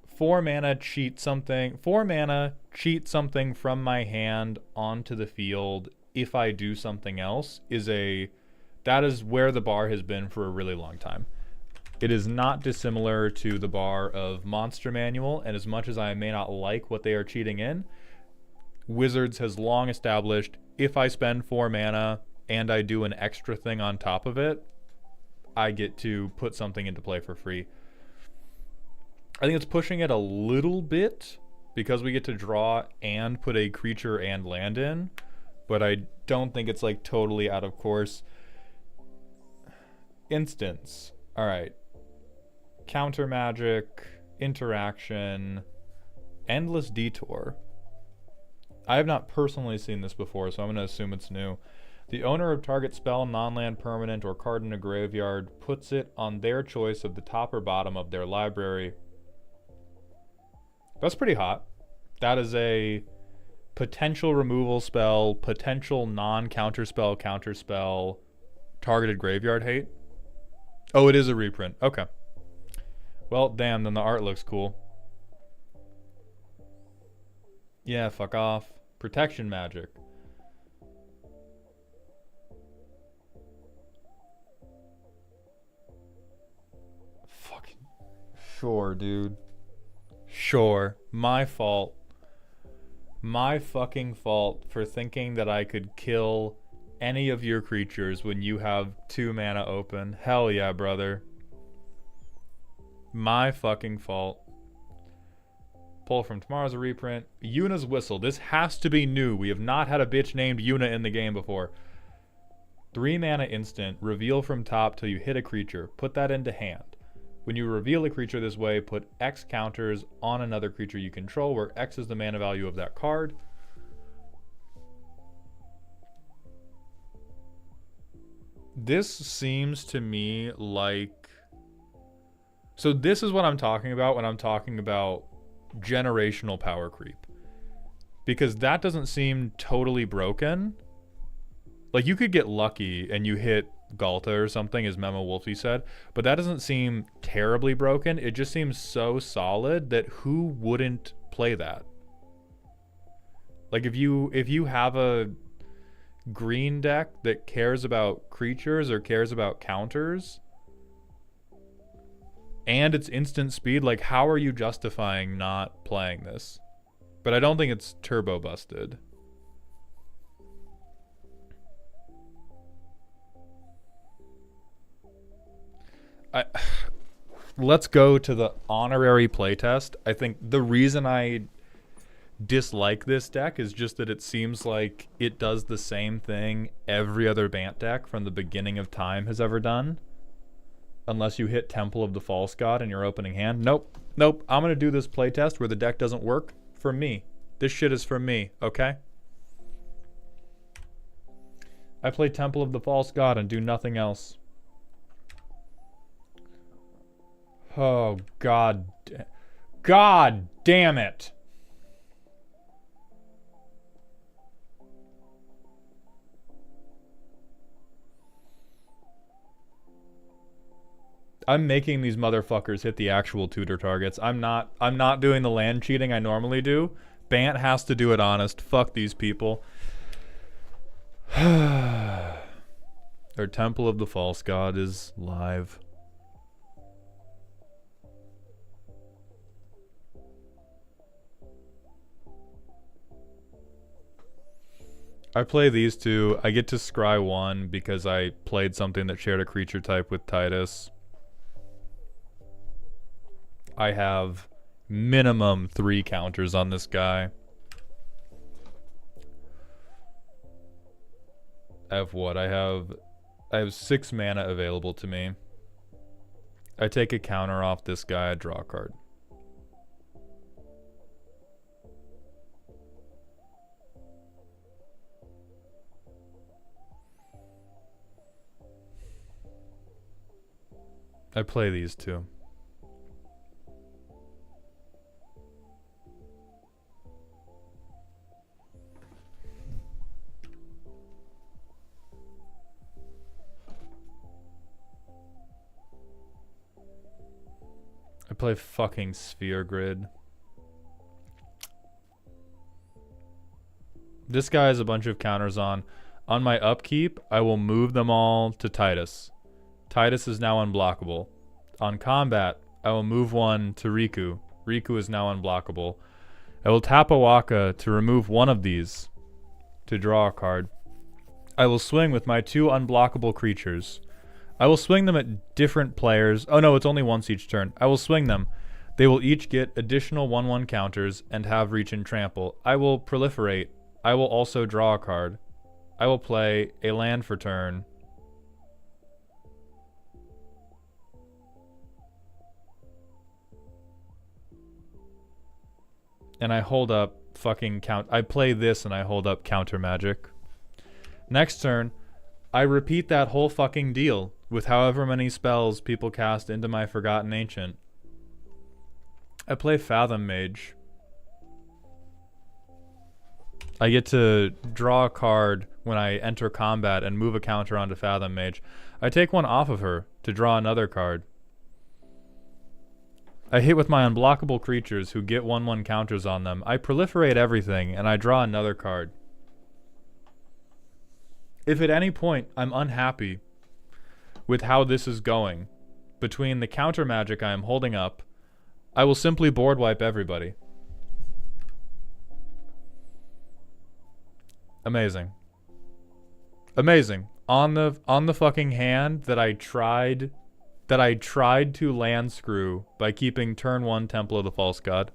4 mana, cheat something. 4 mana, cheat something from my hand onto the field if I do something else that is where the bar has been for a really long time. It is not dissimilar to the bar of Monster Manual, and as much as I may not like what they are cheating in, Wizards has long established if I spend 4 mana and I do an extra thing on top of it, I get to put something into play for free. I think it's pushing it a little bit because we get to draw and put a creature and land in, but I don't think it's like totally out of course. Instance. All right. Counter magic, interaction, Endless Detour. I have not personally seen this before, so I'm going to assume it's new. The owner of target spell, non-land permanent, or card in a graveyard puts it on their choice of the top or bottom of their library. That's pretty hot. That is a potential removal spell, potential non-counterspell, counterspell, targeted graveyard hate. Oh, it is a reprint. Okay. Well, damn, then the art looks cool. Yeah, fuck off. Protection magic. Fucking sure, dude. Sure. My fault. My fucking fault for thinking that I could kill any of your creatures when you have 2 mana open. Hell yeah, brother. My fucking fault. Pull from tomorrow's a reprint. Yuna's Whistle. This has to be new. We have not had a bitch named Yuna in the game before. 3 mana instant. Reveal from top till you hit a creature. Put that into hand. When you reveal a creature this way, put X counters on another creature you control, where X is the mana value of that card. This seems to me like... So this is what I'm talking about when I'm talking about generational power creep. Because that doesn't seem totally broken. Like, you could get lucky and you hit Galta or something, as Memo Wolfie said, but that doesn't seem terribly broken. It just seems so solid that who wouldn't play that? Like, if you have a green deck that cares about creatures or cares about counters and it's instant speed, like, how are you justifying not playing this? But I don't think it's turbo busted. Let's go to the honorary playtest. I think the reason I dislike this deck is just that it seems like it does the same thing every other Bant deck from the beginning of time has ever done. Unless you hit Temple of the False God in your opening hand. Nope. Nope. I'm going to do this playtest where the deck doesn't work for me. This shit is for me, okay? I play Temple of the False God and do nothing else. Oh, God. God damn it. I'm making these motherfuckers hit the actual tutor targets. I'm not doing the land cheating I normally do. Bant has to do it honest. Fuck these people. Their Temple of the False God is live. I play these two. I get to scry 1 because I played something that shared a creature type with Titus. I have minimum 3 counters on this guy. I have what? I have 6 mana available to me. I take a counter off this guy, I draw a card. I play these two. I play fucking Sphere Grid. This guy has a bunch of counters on. On my upkeep, I will move them all to Titus. Titus is now unblockable. On combat, I will move one to Riku. Riku is now unblockable. I will tap a Waka to remove one of these to draw a card. I will swing with my 2 unblockable creatures. I will swing them at different players. Oh no, it's only once each turn. I will swing them. They will each get additional 1/1 counters and have reach and trample. I will proliferate. I will also draw a card. I will play a land for turn. and I hold up fucking I play this and I hold up counter magic. Next turn, I repeat that whole fucking deal with however many spells people cast into my Forgotten Ancient. I play Fathom Mage. I get to draw a card when I enter combat and move a counter onto Fathom Mage. I take one off of her to draw another card. I hit with my unblockable creatures who get 1/1 counters on them. I proliferate everything and I draw another card. If at any point I'm unhappy with how this is going, between the counter magic I am holding up, I will simply board wipe everybody. Amazing. Amazing. On the fucking hand that I tried to land screw by keeping turn 1 Temple of the False God.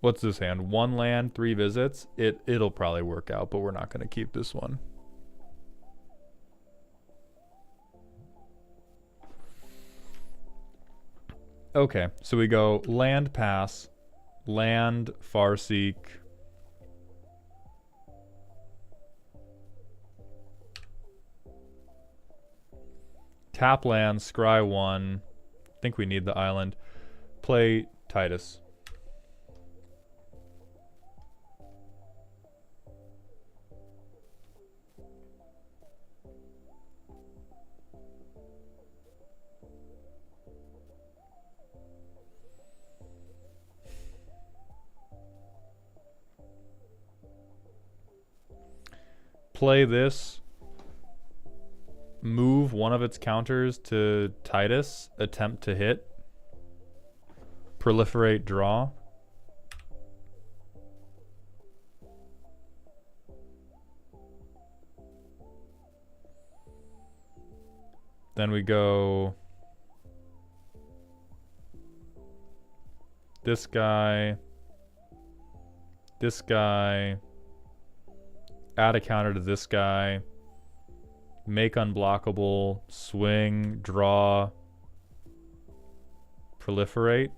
What's this hand? 1 land, 3 visits. It'll probably work out, but we're not going to keep this one. Okay, so we go land pass, land Farseek. Tap land, scry 1. I think we need the island. Play Titus. Play this. Move one of its counters to Titus. Attempt to hit. Proliferate, draw. Then we go this guy, add a counter to this guy, make unblockable, swing, draw, proliferate.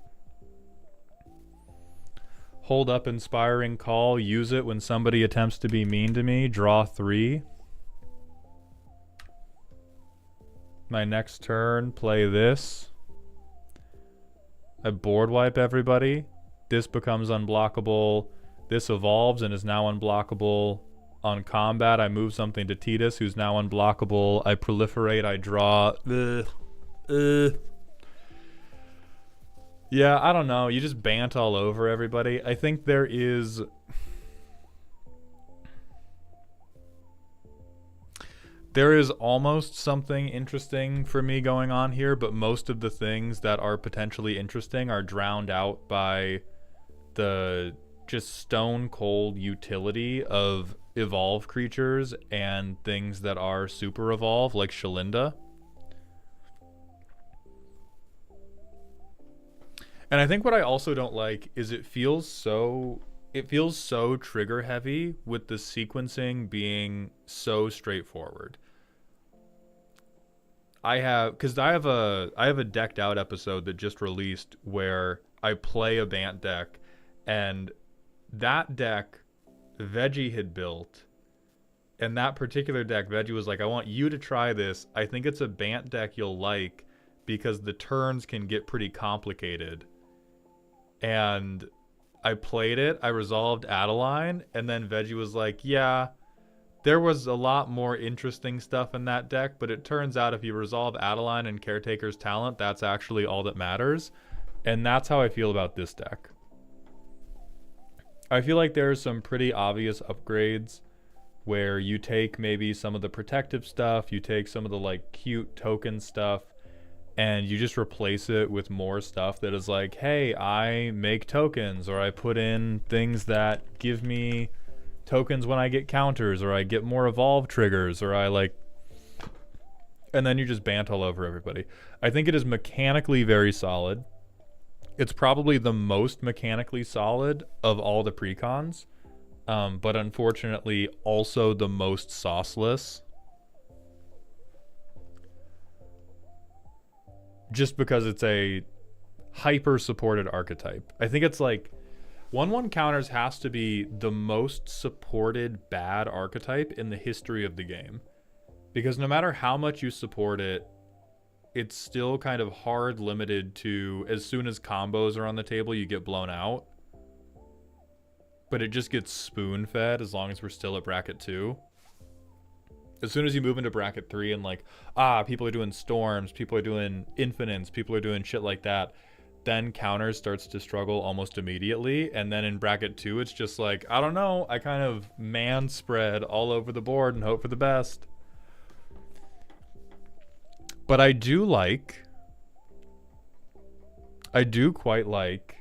Hold up Inspiring Call, use it when somebody attempts to be mean to me, draw 3. My next turn, play this. I board wipe everybody. This becomes unblockable. This evolves and is now unblockable. On combat, I move something to Titus, who's now unblockable. I proliferate, I draw. Yeah, I don't know. You just bant all over everybody. I think there is almost something interesting for me going on here, but most of the things that are potentially interesting are drowned out by the just stone cold utility of evolve creatures and things that are super evolve, like Shalinda. And I think what I also don't like is it feels so trigger heavy with the sequencing being so straightforward. I have a decked out episode that just released where I play a Bant deck, and that deck Veggie had built, and that particular deck Veggie was like, I want you to try this. I think it's a Bant deck you'll like because the turns can get pretty complicated. And I played it, I resolved Adeline, and then Veggie was like, yeah, there was a lot more interesting stuff in that deck, but it turns out if you resolve Adeline and Caretaker's Talent, that's actually all that matters. And that's how I feel about this deck. I feel like there's some pretty obvious upgrades where you take maybe some of the protective stuff, you take some of the like cute token stuff, and you just replace it with more stuff that is like, hey, I make tokens, or I put in things that give me tokens when I get counters, or I get more evolve triggers, or I like, and then you just bant all over everybody. I think it is mechanically very solid. It's probably the most mechanically solid of all the precons, but unfortunately also the most sauceless. Just because it's a hyper supported archetype. I think it's like 1/1 counters has to be the most supported bad archetype in the history of the game. Because no matter how much you support it, it's still kind of hard limited to as soon as combos are on the table, you get blown out. But it just gets spoon fed as long as we're still at bracket 2. As soon as you move into bracket 3 and like, people are doing storms, people are doing infinites, people are doing shit like that, then counters starts to struggle almost immediately. And then in bracket 2, it's just like, I don't know, I kind of man spread all over the board and hope for the best. But I do quite like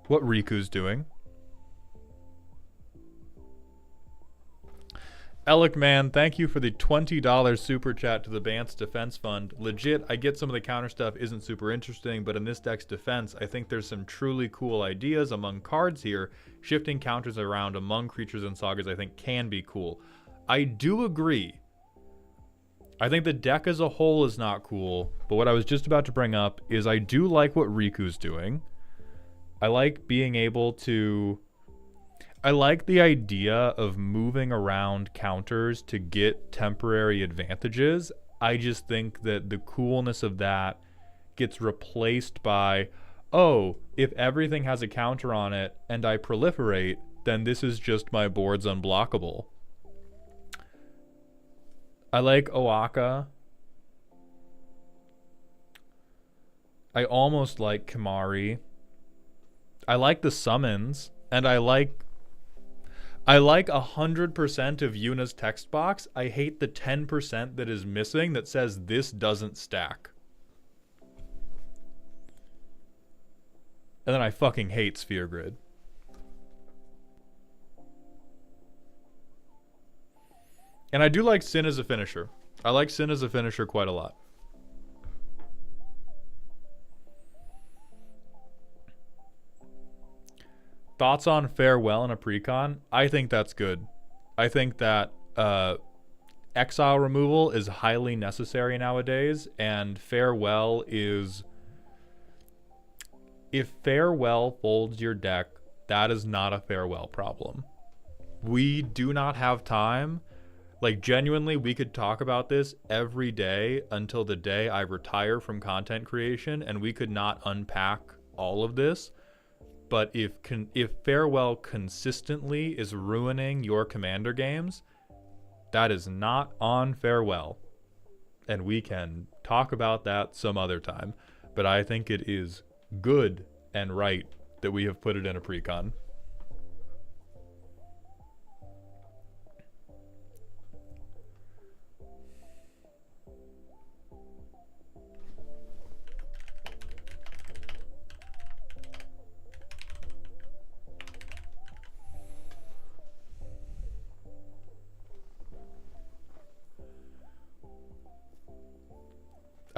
what Riku's doing. Alec man, thank you for the $20 super chat to the Bant's defense fund. Legit, I get some of the counter stuff isn't super interesting, but in this deck's defense, I think there's some truly cool ideas among cards here. Shifting counters around among creatures and sagas I think can be cool. I do agree. I think the deck as a whole is not cool, but what I was just about to bring up is I do like what Riku's doing. I like being able to... I like the idea of moving around counters to get temporary advantages. I just think that the coolness of that gets replaced by, oh, if everything has a counter on it and I proliferate, then this is just my board's unblockable. I like Oaka. I almost like Kimari. I like the summons, and I like 100% of Yuna's text box. I hate the 10% that is missing that says this doesn't stack. And then I fucking hate Sphere Grid. And I do like Sin as a finisher. I like Sin as a finisher quite a lot. Thoughts on Farewell in a Precon? I think that's good. I think that exile removal is highly necessary nowadays, and Farewell is... If Farewell folds your deck, that is not a Farewell problem. We do not have time. Like, genuinely, we could talk about this every day until the day I retire from content creation, and we could not unpack all of this. But if Farewell consistently is ruining your Commander games, that is not on Farewell. And we can talk about that some other time. But I think it is good and right that we have put it in a Precon.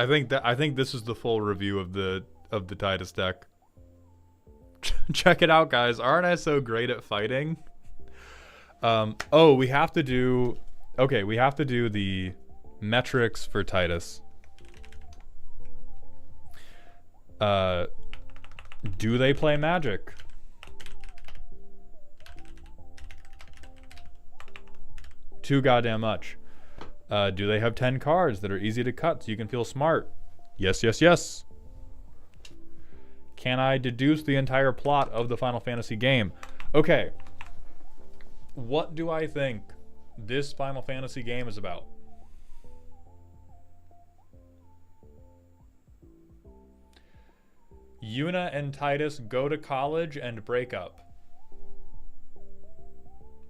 I think this is the full review of the Titus deck. Check it out, guys. Aren't I so great at fighting? Oh, we have to do... Okay, we have to do the metrics for Titus. Do they play Magic? Too goddamn much. Do they have 10 cards that are easy to cut so you can feel smart? Yes, yes, yes. Can I deduce the entire plot of the Final Fantasy game? Okay. What do I think this Final Fantasy game is about? Yuna and Titus go to college and break up.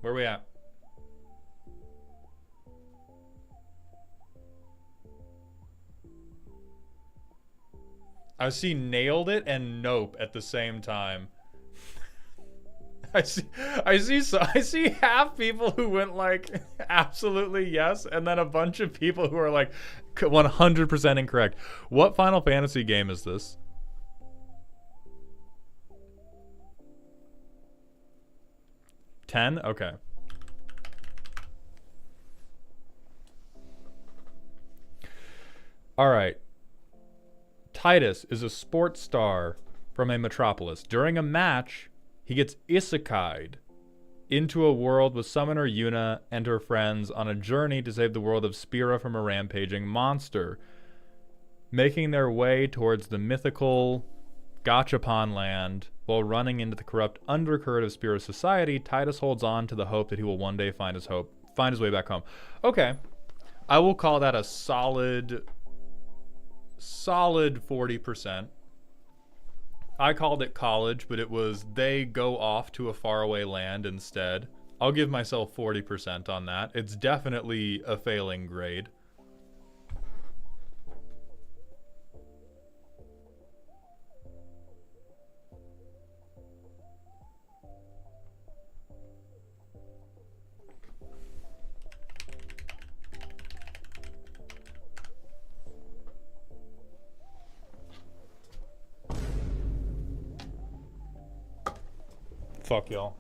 Where are we at? I see nailed it and nope at the same time. I see half people who went like absolutely yes, and then a bunch of people who are like 100% incorrect. What Final Fantasy game is this? $10? Okay. All right. Titus is a sports star from a metropolis. During a match, he gets isekai'd into a world with Summoner Yuna and her friends on a journey to save the world of Spira from a rampaging monster. Making their way towards the mythical Gachapon land while running into the corrupt undercurrent of Spira society, Titus holds on to the hope that he will one day find his way back home. Okay. I will call that a solid 40%. I called it college, but it was they go off to a faraway land instead. I'll give myself 40% on that. It's definitely a failing grade. Fuck y'all.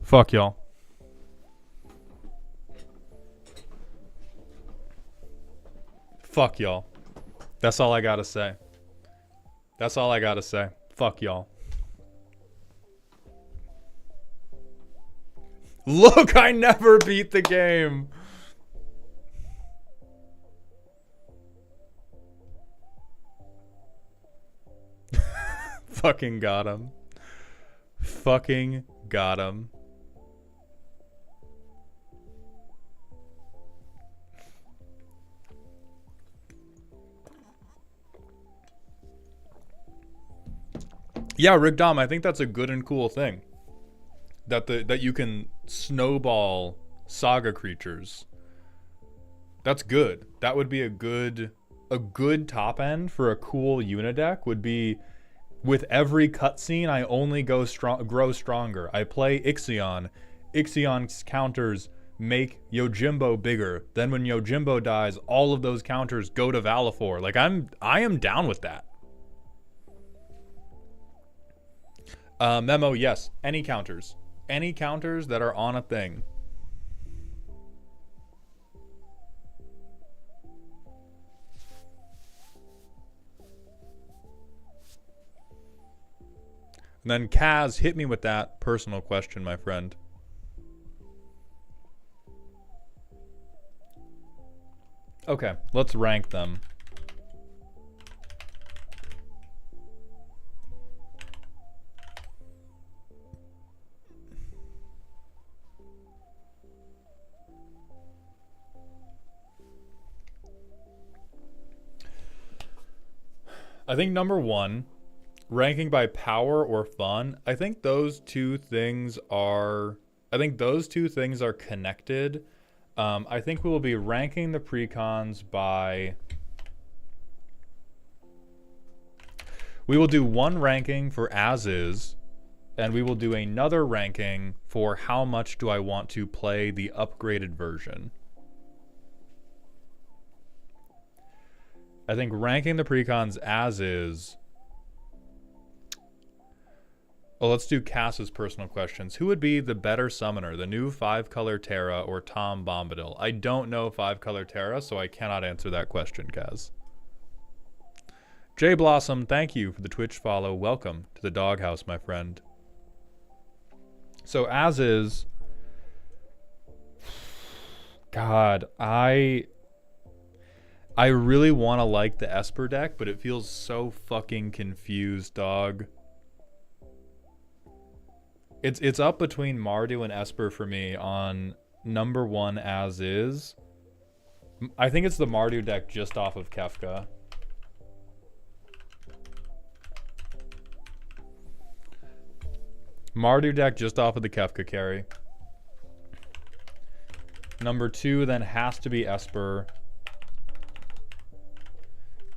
Fuck y'all. Fuck y'all. That's all I gotta say. That's all I gotta say. Fuck y'all. Look, I never beat the game. Fucking got him. Fucking got him. Yeah, Rick Dom, I think that's a good and cool thing. That you can snowball saga creatures. That's good. That would be a good top end for a cool Unideck would be with every cutscene I only grow stronger. I play Ixion. Ixion's counters make Yojimbo bigger. Then when Yojimbo dies, all of those counters go to Valifor. Like I am down with that. Memo, yes. Any counters. Any counters that are on a thing. And then Kaz, hit me with that personal question, my friend. Okay, let's rank them. I think number one, ranking by power or fun. I think those two things are connected. I think we will be ranking the precons by. We will do one ranking for as is, and we will do another ranking for how much do I want to play the upgraded version. I think ranking the precons as is. Well, let's do Cass's personal questions. Who would be the better summoner, the new 5-color Terra or Tom Bombadil? I don't know 5-color Terra, so I cannot answer that question, Kaz. J Blossom, thank you for the Twitch follow. Welcome to the doghouse, my friend. So as is, God, I really want to like the Esper deck, but it feels so fucking confused, dog. It's up between Mardu and Esper for me on number one as is. I think it's the Mardu deck just off of Kefka. Mardu deck just off of the Kefka carry. Number two then has to be Esper.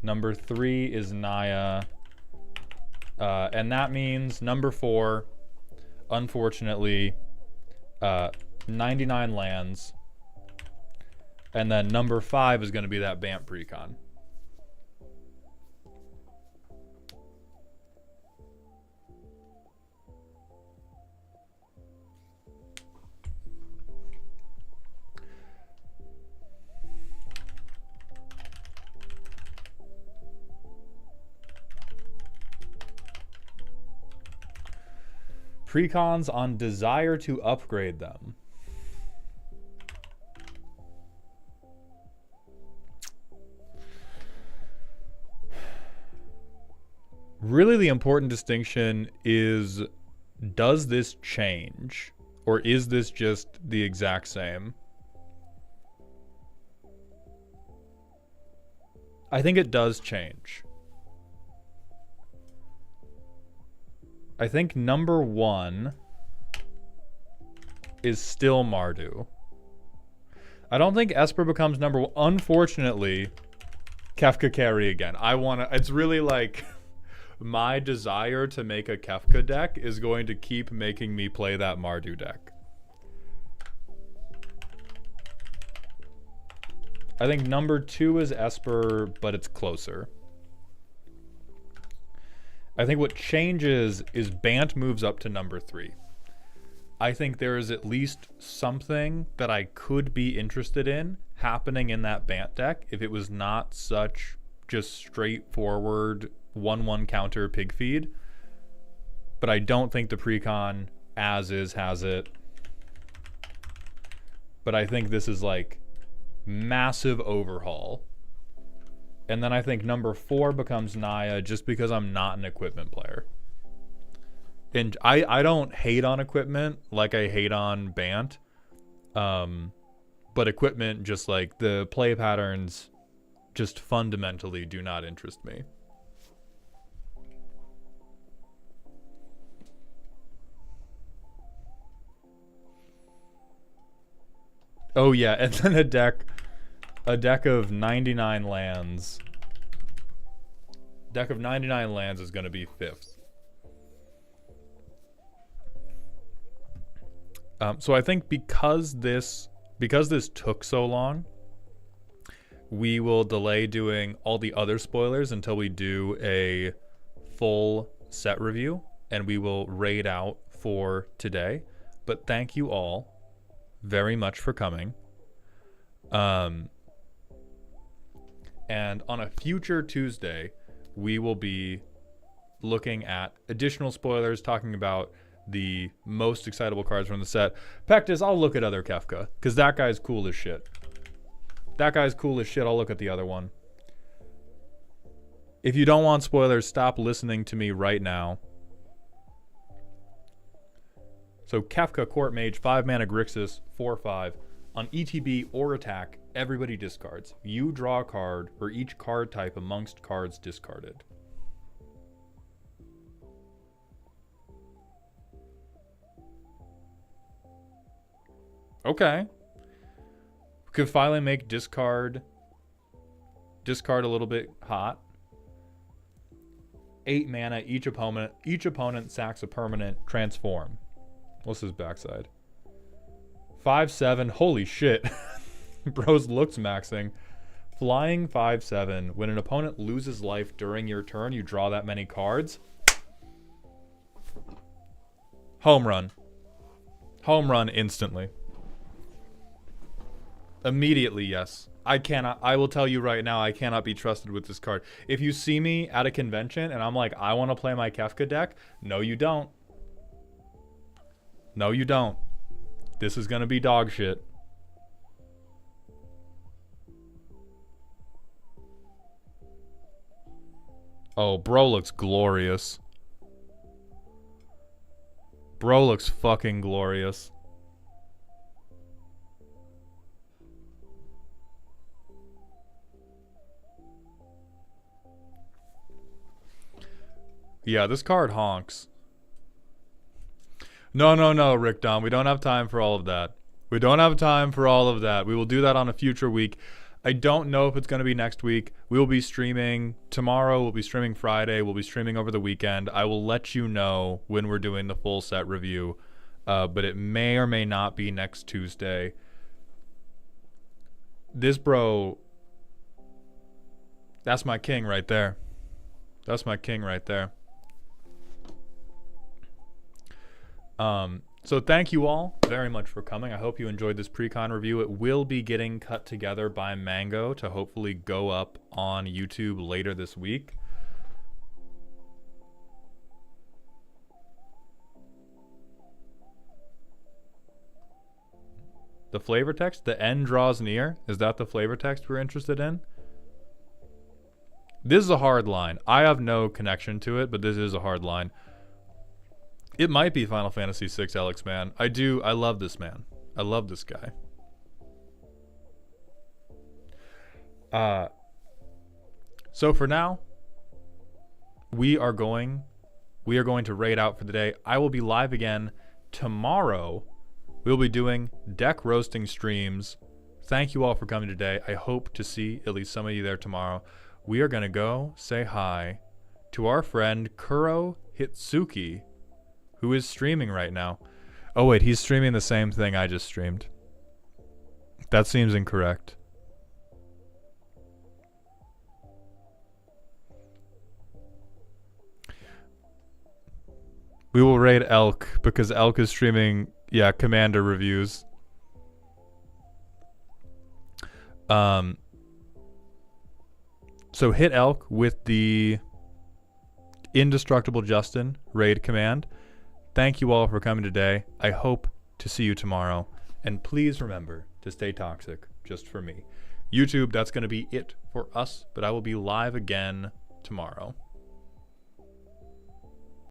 Number three is Naya. And that means number four, unfortunately, 99 lands. And then number five is going to be that Bant Precon. Precons on desire to upgrade them. Really, the important distinction is, does this change? Or is this just the exact same? I think it does change. I think number 1 is still Mardu. I don't think Esper becomes number 1. Unfortunately, Kefka carry again. It's really like my desire to make a Kefka deck is going to keep making me play that Mardu deck. I think number 2 is Esper, but it's closer. I think what changes is Bant moves up to number 3. I think there is at least something that I could be interested in happening in that Bant deck if it was not such just straightforward 1/1 counter pig feed. But I don't think the Precon as is has it. But I think this is like massive overhaul. And then I think number 4 becomes Naya just because I'm not an equipment player. And I don't hate on equipment like I hate on Bant. But equipment, just like the play patterns, just fundamentally do not interest me. Oh yeah, and then a deck of 99 lands. Deck of 99 lands is going to be 5th. So I think because this took so long, we will delay doing all the other spoilers until we do a full set review, and we will raid out for today. But thank you all very much for coming. And on a future Tuesday, we will be looking at additional spoilers, talking about the most excitable cards from the set. Pectus, I'll look at other Kefka, because that guy's cool as shit. That guy's cool as shit. I'll look at the other one. If you don't want spoilers, stop listening to me right now. So Kefka, Court Mage, 5 mana Grixis, 4/5. On ETB or attack, everybody discards. You draw a card for each card type amongst cards discarded. Okay. We could finally make discard a little bit hot. 8 mana, each opponent sacks a permanent, transform. What's his backside? 5/7, holy shit. Bros looks maxing. Flying 5/7. When an opponent loses life during your turn, you draw that many cards. Home run. Home run instantly. Immediately, yes. I will tell you right now, I cannot be trusted with this card. If you see me at a convention and I'm like, I want to play my Kefka deck, no you don't. No you don't. This is gonna be dog shit. Oh, bro looks glorious. Bro looks fucking glorious. Yeah, this card honks. No, Rick Dom. We don't have time for all of that. We don't have time for all of that. We will do that on a future week. I don't know if it's going to be next week. We will be streaming tomorrow. We'll be streaming Friday. We'll be streaming over the weekend. I will let you know when we're doing the full set review. But it may or may not be next Tuesday. This bro... That's my king right there. That's my king right there. So thank you all very much for coming. I hope you enjoyed this Precon review. It will be getting cut together by Mango to hopefully go up on YouTube later this week. The flavor text? The end draws near? Is that the flavor text we're interested in? This is a hard line. I have no connection to it, but this is a hard line. It might be Final Fantasy VI, Alex, man. I love this man. I love this guy. So for now, we are going to raid out for the day. I will be live again tomorrow. We'll be doing deck roasting streams. Thank you all for coming today. I hope to see at least some of you there tomorrow. We are going to go say hi to our friend Kuro Hitsuki, who is streaming right now. Oh wait, he's streaming the same thing I just streamed. That seems incorrect. We will raid Elk because Elk is streaming, yeah, Commander reviews. So hit Elk with the Indestructible Justin raid command. Thank you all for coming today. I hope to see you tomorrow. And please remember to stay toxic just for me. YouTube, that's going to be it for us, but I will be live again tomorrow.